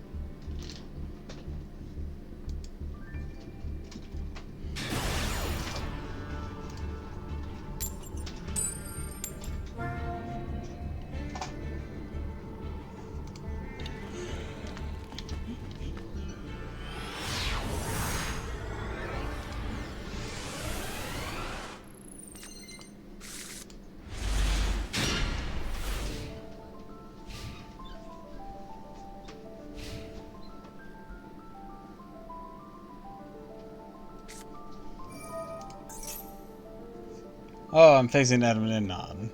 Oh, I'm facing Adam and Nod.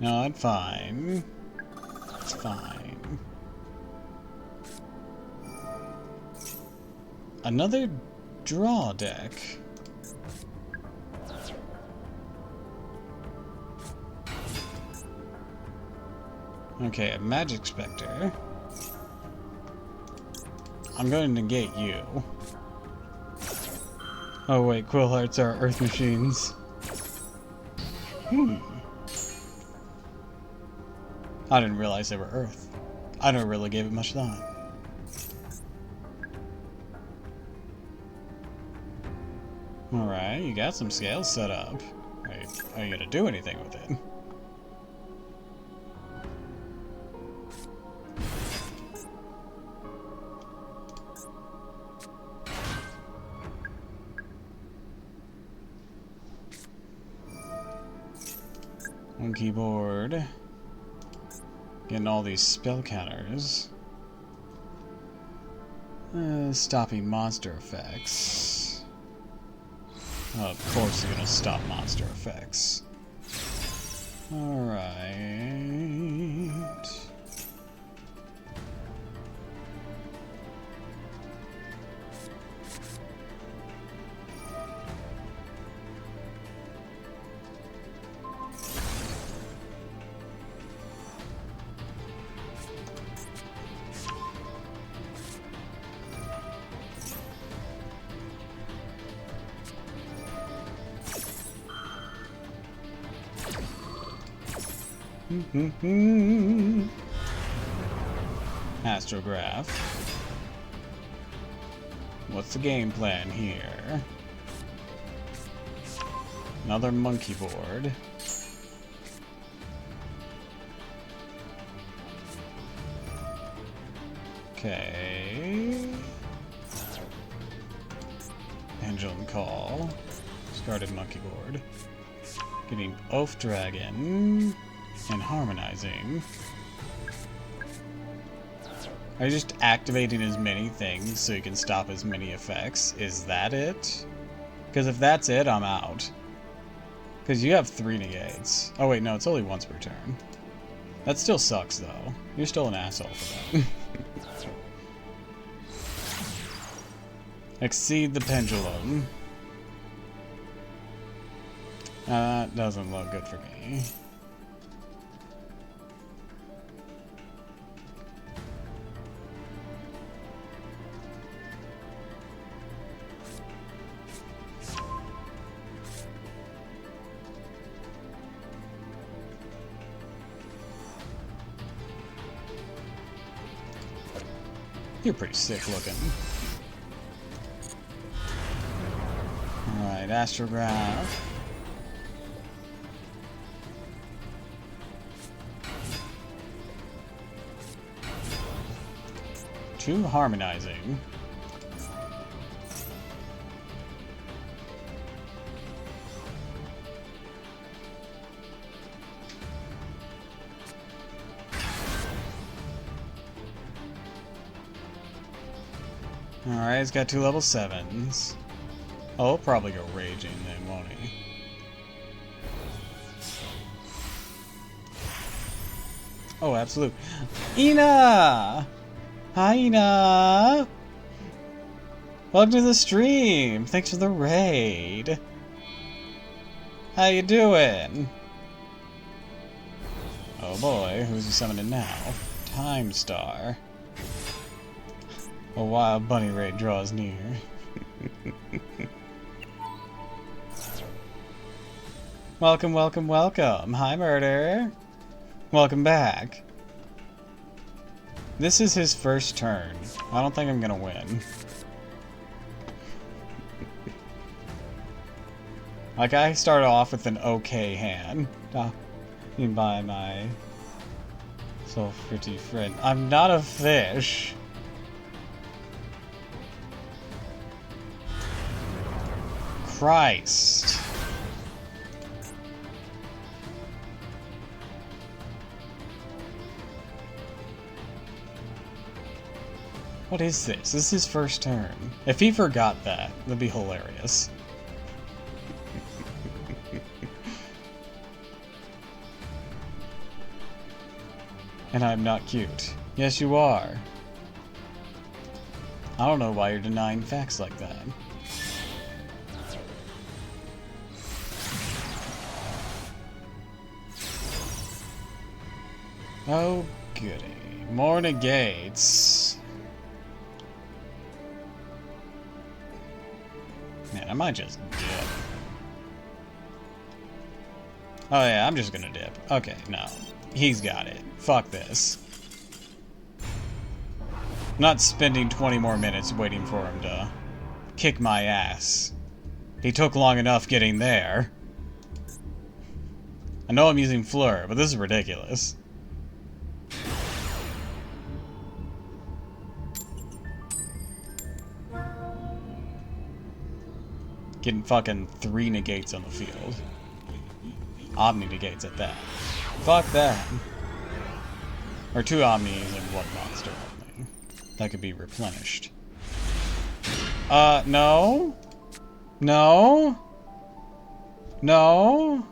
No, it's fine. It's fine. Another draw deck. Okay, a Magic Spectre. I'm going to negate you. Oh wait, Quill Hearts are Earth Machines. I didn't realize they were Earth. I never really gave it much thought. Alright, you got some scales set up. Wait, are you gonna do anything with it? On keyboard. Getting all these spell counters. Stopping monster effects. Oh, of course you're gonna stop monster effects. Alright. Astrograph. What's the game plan here? Another monkey board. Okay. Pendulum Call. Discarded monkey board. Getting Oath Dragon. And harmonizing. Are you just activating as many things so you can stop as many effects? Is that it? Because if that's it, I'm out. Because you have 3 negates. Oh wait, no, it's only once per turn. That still sucks though. You're still an asshole for that. Exceed the pendulum. That doesn't look good for me. You're pretty sick looking. Alright, Astrograph. Two harmonizing. Alright, he's got 2 level 7s. Oh, he'll probably go raging then, won't he? Oh, absolute. Ina! Hi, Ina! Welcome to the stream. Thanks for the raid. How you doing? Oh boy, who's he summoning now? Time Star. A wild bunny raid draws near. Welcome, welcome, welcome. Hi, Murder. Welcome back. This is his first turn. I don't think I'm gonna win. Like, I started off with an okay hand. You can buy my so pretty friend. I'm not a fish. Christ. What is this? This is his first turn. If he forgot that, that'd be hilarious. And I'm not cute. Yes, you are. I don't know why you're denying facts like that. Oh, goody. More negates. Man, I might just dip. Oh yeah, I'm just gonna dip. Okay, no. He's got it. Fuck this. I'm not spending 20 more minutes waiting for him to kick my ass. He took long enough getting there. I know I'm using Fleur, but this is ridiculous. Getting fucking 3 negates on the field. Omni negates at that. Fuck that. Or 2 Omnis and 1 monster only. That could be replenished. No? No? No?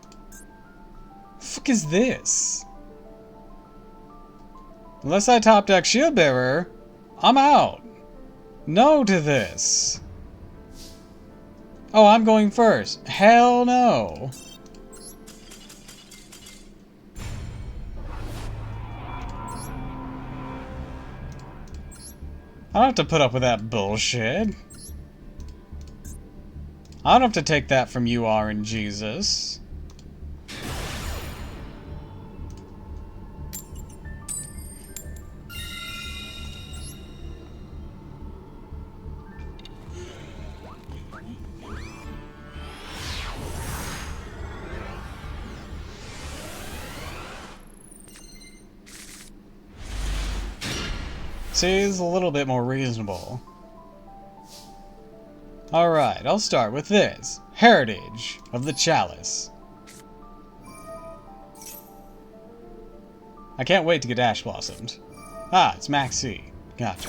The fuck is this? Unless I top deck Shield Bearer, I'm out. No to this. Oh, I'm going first. Hell no. I don't have to put up with that bullshit. I don't have to take that from you, RNGesus. See, it's a little bit more reasonable. Alright, I'll start with this. Heritage of the Chalice. I can't wait to get Ash Blossomed. Ah, it's Max C. Gotcha.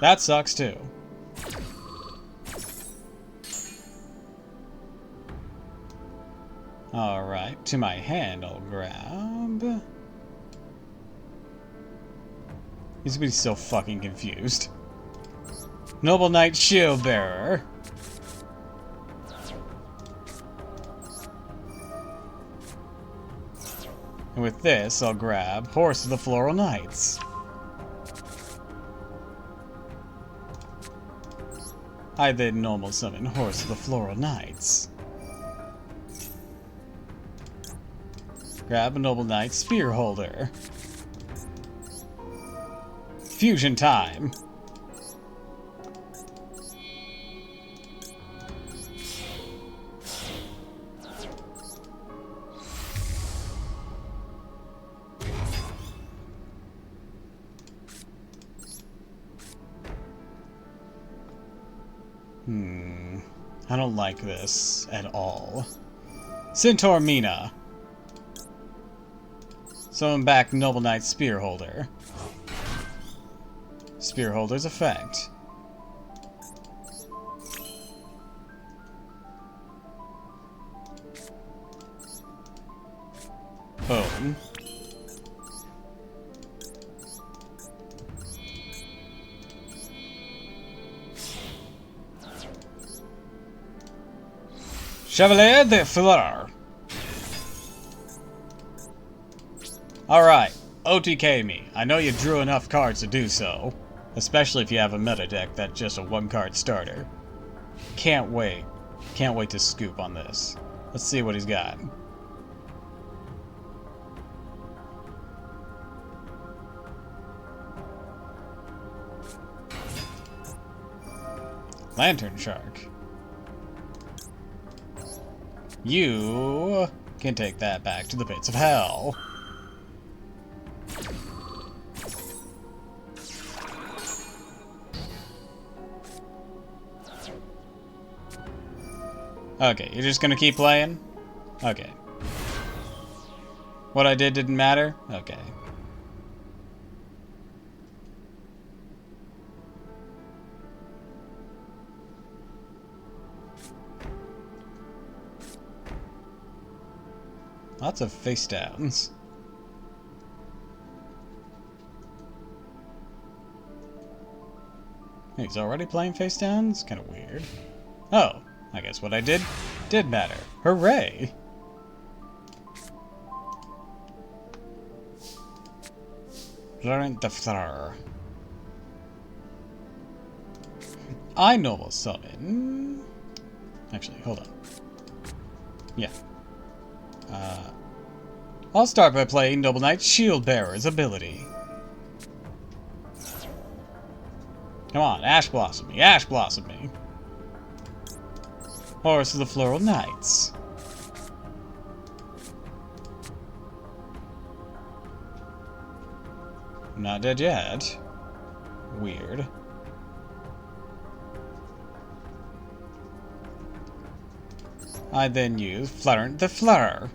That sucks too. Alright, to my hand I'll grab... He's gonna be so fucking confused. Noble Knight Shield Bearer. And with this, I'll grab Horse of the Floral Knights. I then normal summon Horse of the Floral Knights. Grab a Noble Knight Spear Holder. Fusion time. I don't like this at all. Centaur Mina. Summon back Noble Knight Spear Holder. Spear Holder's effect. Boom. Chevalier de Fleur. Alright, OTK me. I know you drew enough cards to do so. Especially if you have a meta deck that's just a one-card starter. Can't wait. Can't wait to scoop on this. Let's see what he's got. Lantern Shark. You can take that back to the pits of hell. Okay, you're just gonna keep playing? Okay. What I did didn't matter? Okay. Lots of face downs. He's already playing face downs? Kind of weird. Oh, I guess what I did matter. Hooray! Laurent de Fleur. I noble summon. Actually, hold on. Yeah. I'll start by playing Noble Knight Shield Bearer's ability. Come on, Ash Blossom me, Ash Blossom me. Horse of the Floral Knights. Not dead yet. Weird. I then use Florent the Fleur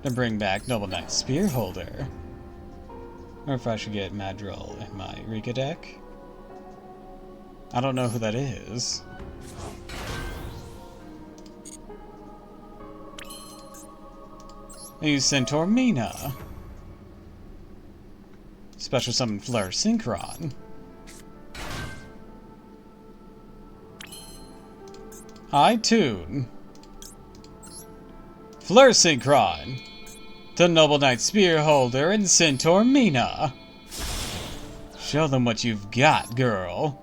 to bring back Noble Knight Spearholder. Or if I should get Madrill in my Rika deck. I don't know who that is. I use Centaur Mina. Special summon Fleur Synchron. I tune Fleur Synchron to Noble Knight Spearholder and Centaur Mina. Show them what you've got, girl.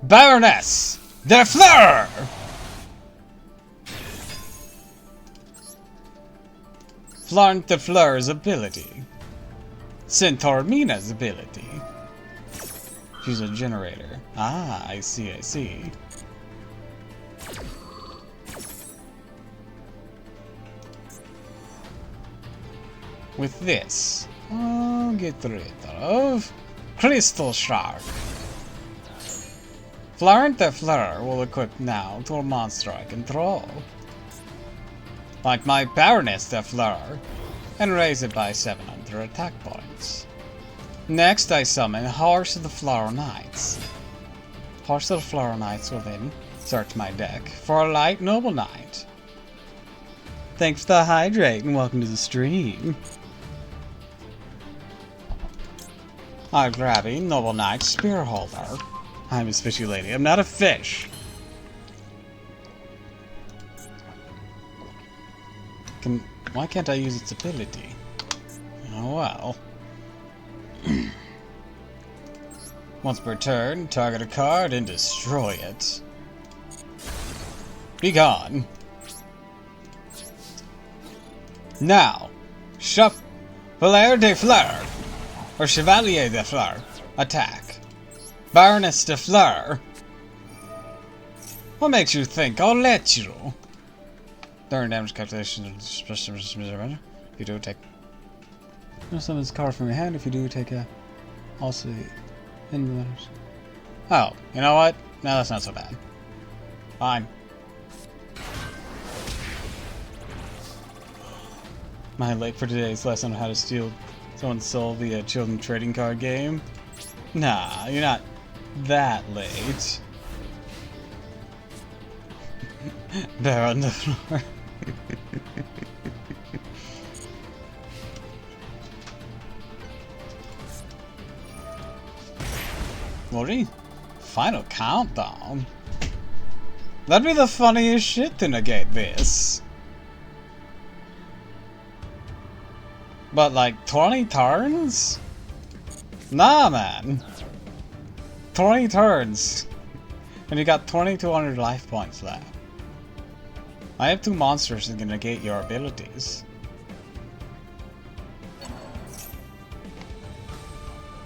Baroness de Fleur! Flaunt the Fleur's ability. Centaur Mina's ability. She's a generator. Ah, I see, I see. With this, I'll get rid of Crystal Shark. Florent the Fleur will equip now to a monster I control. Like my Baroness de Fleur, and raise it by 700 attack points. Next I summon Horse of the Floral Knights. Horse of the Floral Knights will then search my deck for a light Noble Knight. Thanks for the hydrate and welcome to the stream. I'm grabbing Noble Knight Spearholder. I'm a fishy lady. I'm not a fish. Why can't I use its ability? Oh well. Once per turn, target a card and destroy it. Be gone. Now, Chevalier de Fleur, or Chevalier de Fleur, attack. Baroness de Fleur. What makes you think I'll let you? During damage calculation, if you do take. Summon this card from your hand. If you do, take a. Also, in the. Oh, you know what? No, that's not so bad. Fine. Am I late for today's lesson on how to steal someone's soul via children trading card game? Nah, you're not that late. Bear on the floor. Worry? Final countdown. That'd be the funniest shit to negate this. But like 20 turns? Nah, man. 20 turns. And you got 2200 life points left. I have 2 monsters that can negate your abilities.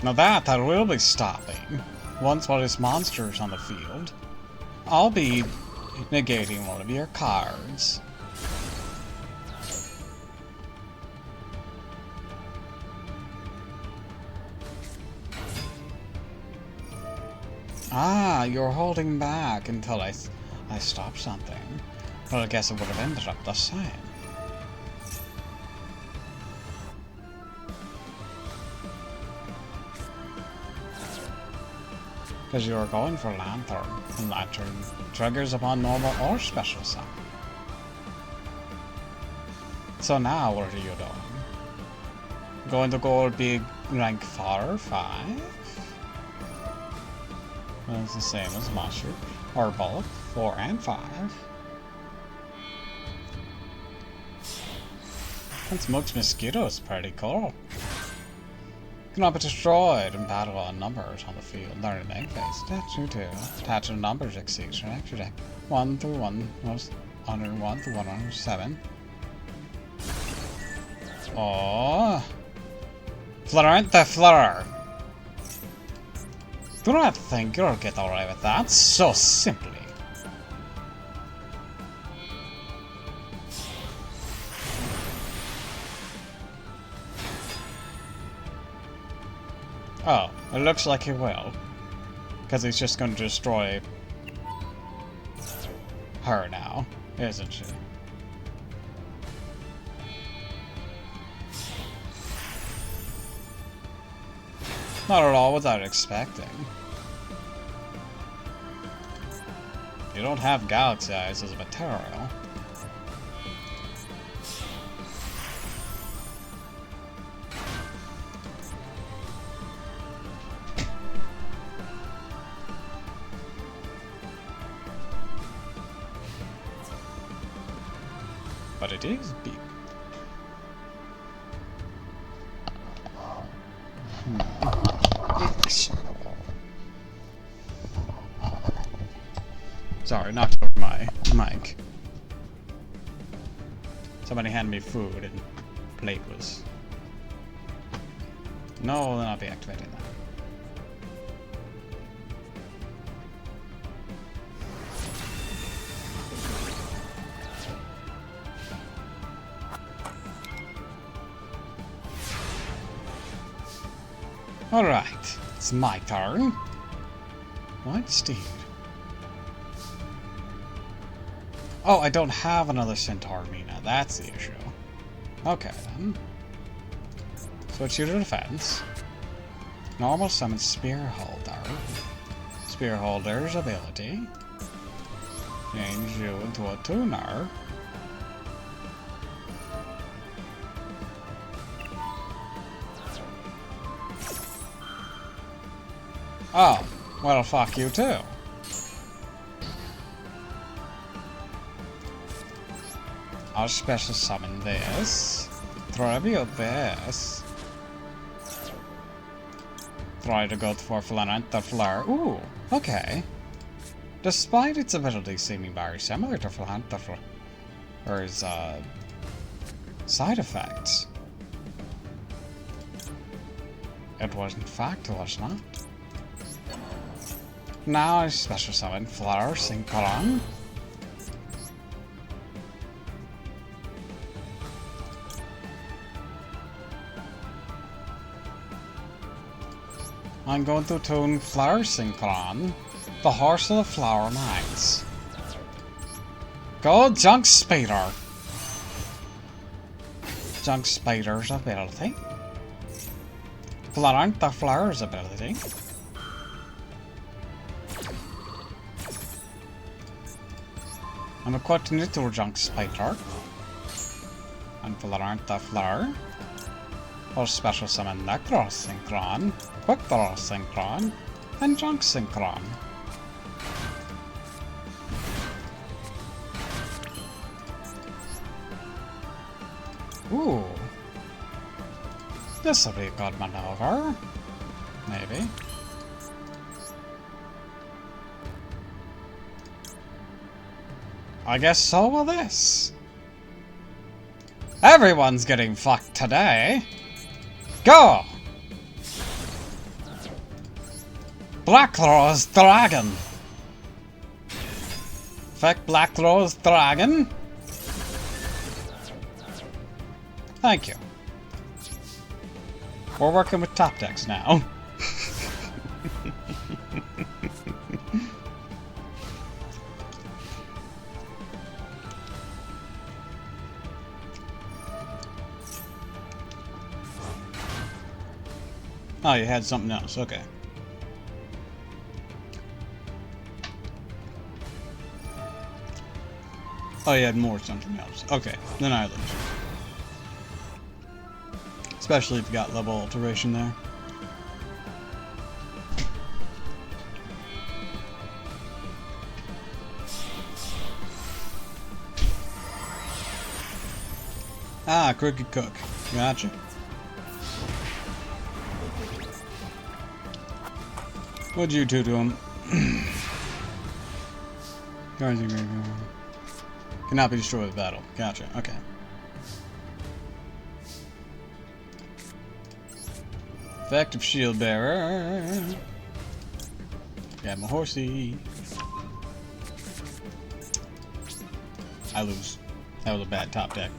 Now that I will be stopping once one of these monsters on the field. I'll be negating one of your cards. Ah, you're holding back until I stop something. Well, I guess it would have ended up the same. Because you are going for Lantern, and Lantern triggers upon normal or special summon. So now what are you doing? Going to go big rank 4 or 5? That's the same as Monster, or both, 4 and 5. And Smoke's Mosquito is pretty cool. Cannot be destroyed in battle on numbers on the field. Learn an egg face. Statue 2. Attach numbers exceeds your extra deck. 1 through 101 through 107. Oh, Florent the Fleur. Do not think you'll get away with that so simply. Oh, it looks like he will. Because he's just going to destroy her now, isn't she? Not at all what I was expecting. You don't have galaxy eyes as a material. But it is big. Sorry, knocked over my mic. Somebody handed me food and plate was... No, then I'll be activating that. Alright, it's my turn. White Steed. Oh, I don't have another Centaur Mina, that's the issue. Okay then. Switch you to defense. Normal summon Spear Holder. Spear Holder's ability. Change you into a tuner. Oh, well, fuck you too. I'll special summon this. Tribute this. Try to go for Florent the Fleur. Ooh, okay. Despite its ability seeming very similar to Florent the Fleur's side effects, it was in fact was not. Now I special summon Flower Synchron. I'm going to tune Flower Synchron, the Horse of the Flower Knights. Go Junk Spider. Junk Spider's ability. Florent the Fleur's ability. I'm equipping it to Junk Spider. And Florent the Fleur. Or special summon Necro Synchron, Quick Draw Synchron, and Junk Synchron. Ooh. This'll be a good maneuver. Maybe. I guess so will this. Everyone's getting fucked today. Go! Blackthrow's Dragon. Effect Blackthrow's Dragon. Thank you. We're working with top decks now. Oh, you had something else. Okay. Oh, you had more something else. Okay, then I lose. Especially if you got level alteration there. Ah, Crooked Cook. Gotcha. What'd you do to him? Cannot be destroyed with battle. Gotcha. Okay. Effective shield bearer. Got my horsey. I lose. That was a bad top deck.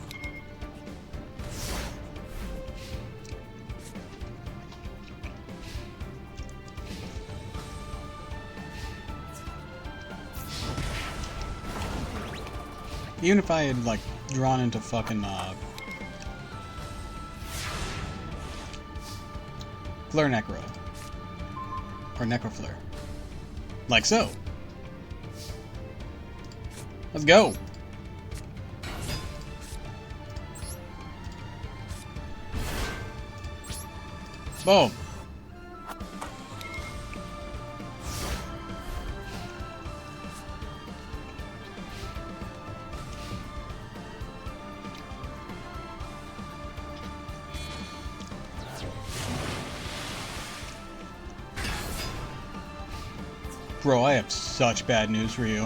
Even if I had, like, drawn into fucking, Flare Necro. Or Necroflare. Like so. Let's go. Boom. Bro, I have such bad news for you.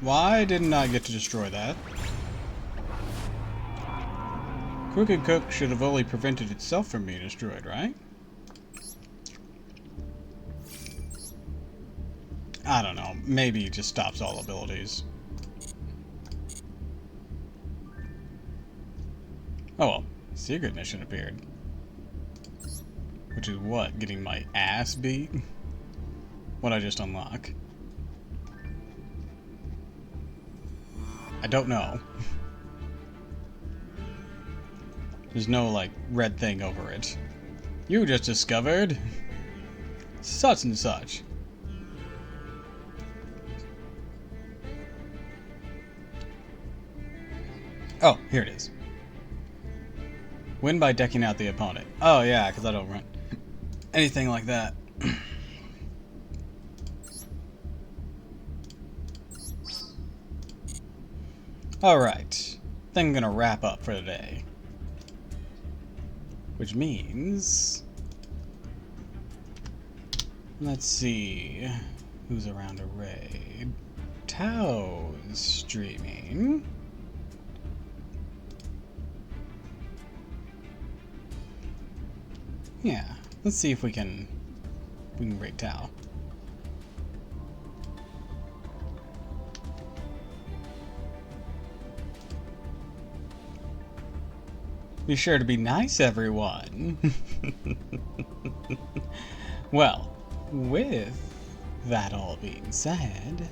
Why didn't I get to destroy that? Crooked Cook should have only prevented itself from being destroyed, right? I don't know. Maybe it just stops all abilities. Oh well, secret mission appeared. Which is what? Getting my ass beat? What'd I just unlock? I don't know. There's no, like, red thing over it. You just discovered such and such. Oh, here it is. Win by decking out the opponent. Oh yeah, because I don't run anything like that. Alright. I think I'm gonna wrap up for today. Which means... let's see... who's around a raid? Tao's streaming. Yeah, let's see if we can raid Tao. Be sure to be nice, everyone. Well, with that all being said,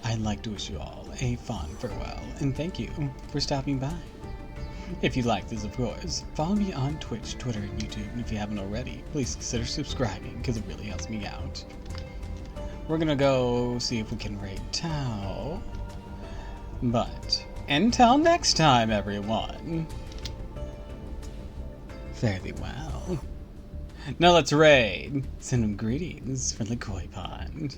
I'd like to wish you all a fond farewell, and thank you for stopping by. If you like this, of course, follow me on Twitch, Twitter, and YouTube, and if you haven't already, please consider subscribing, because it really helps me out. We're gonna go see if we can raid Tao. But, until next time, everyone, fare thee well. Now let's raid. Send him greetings from the koi pond.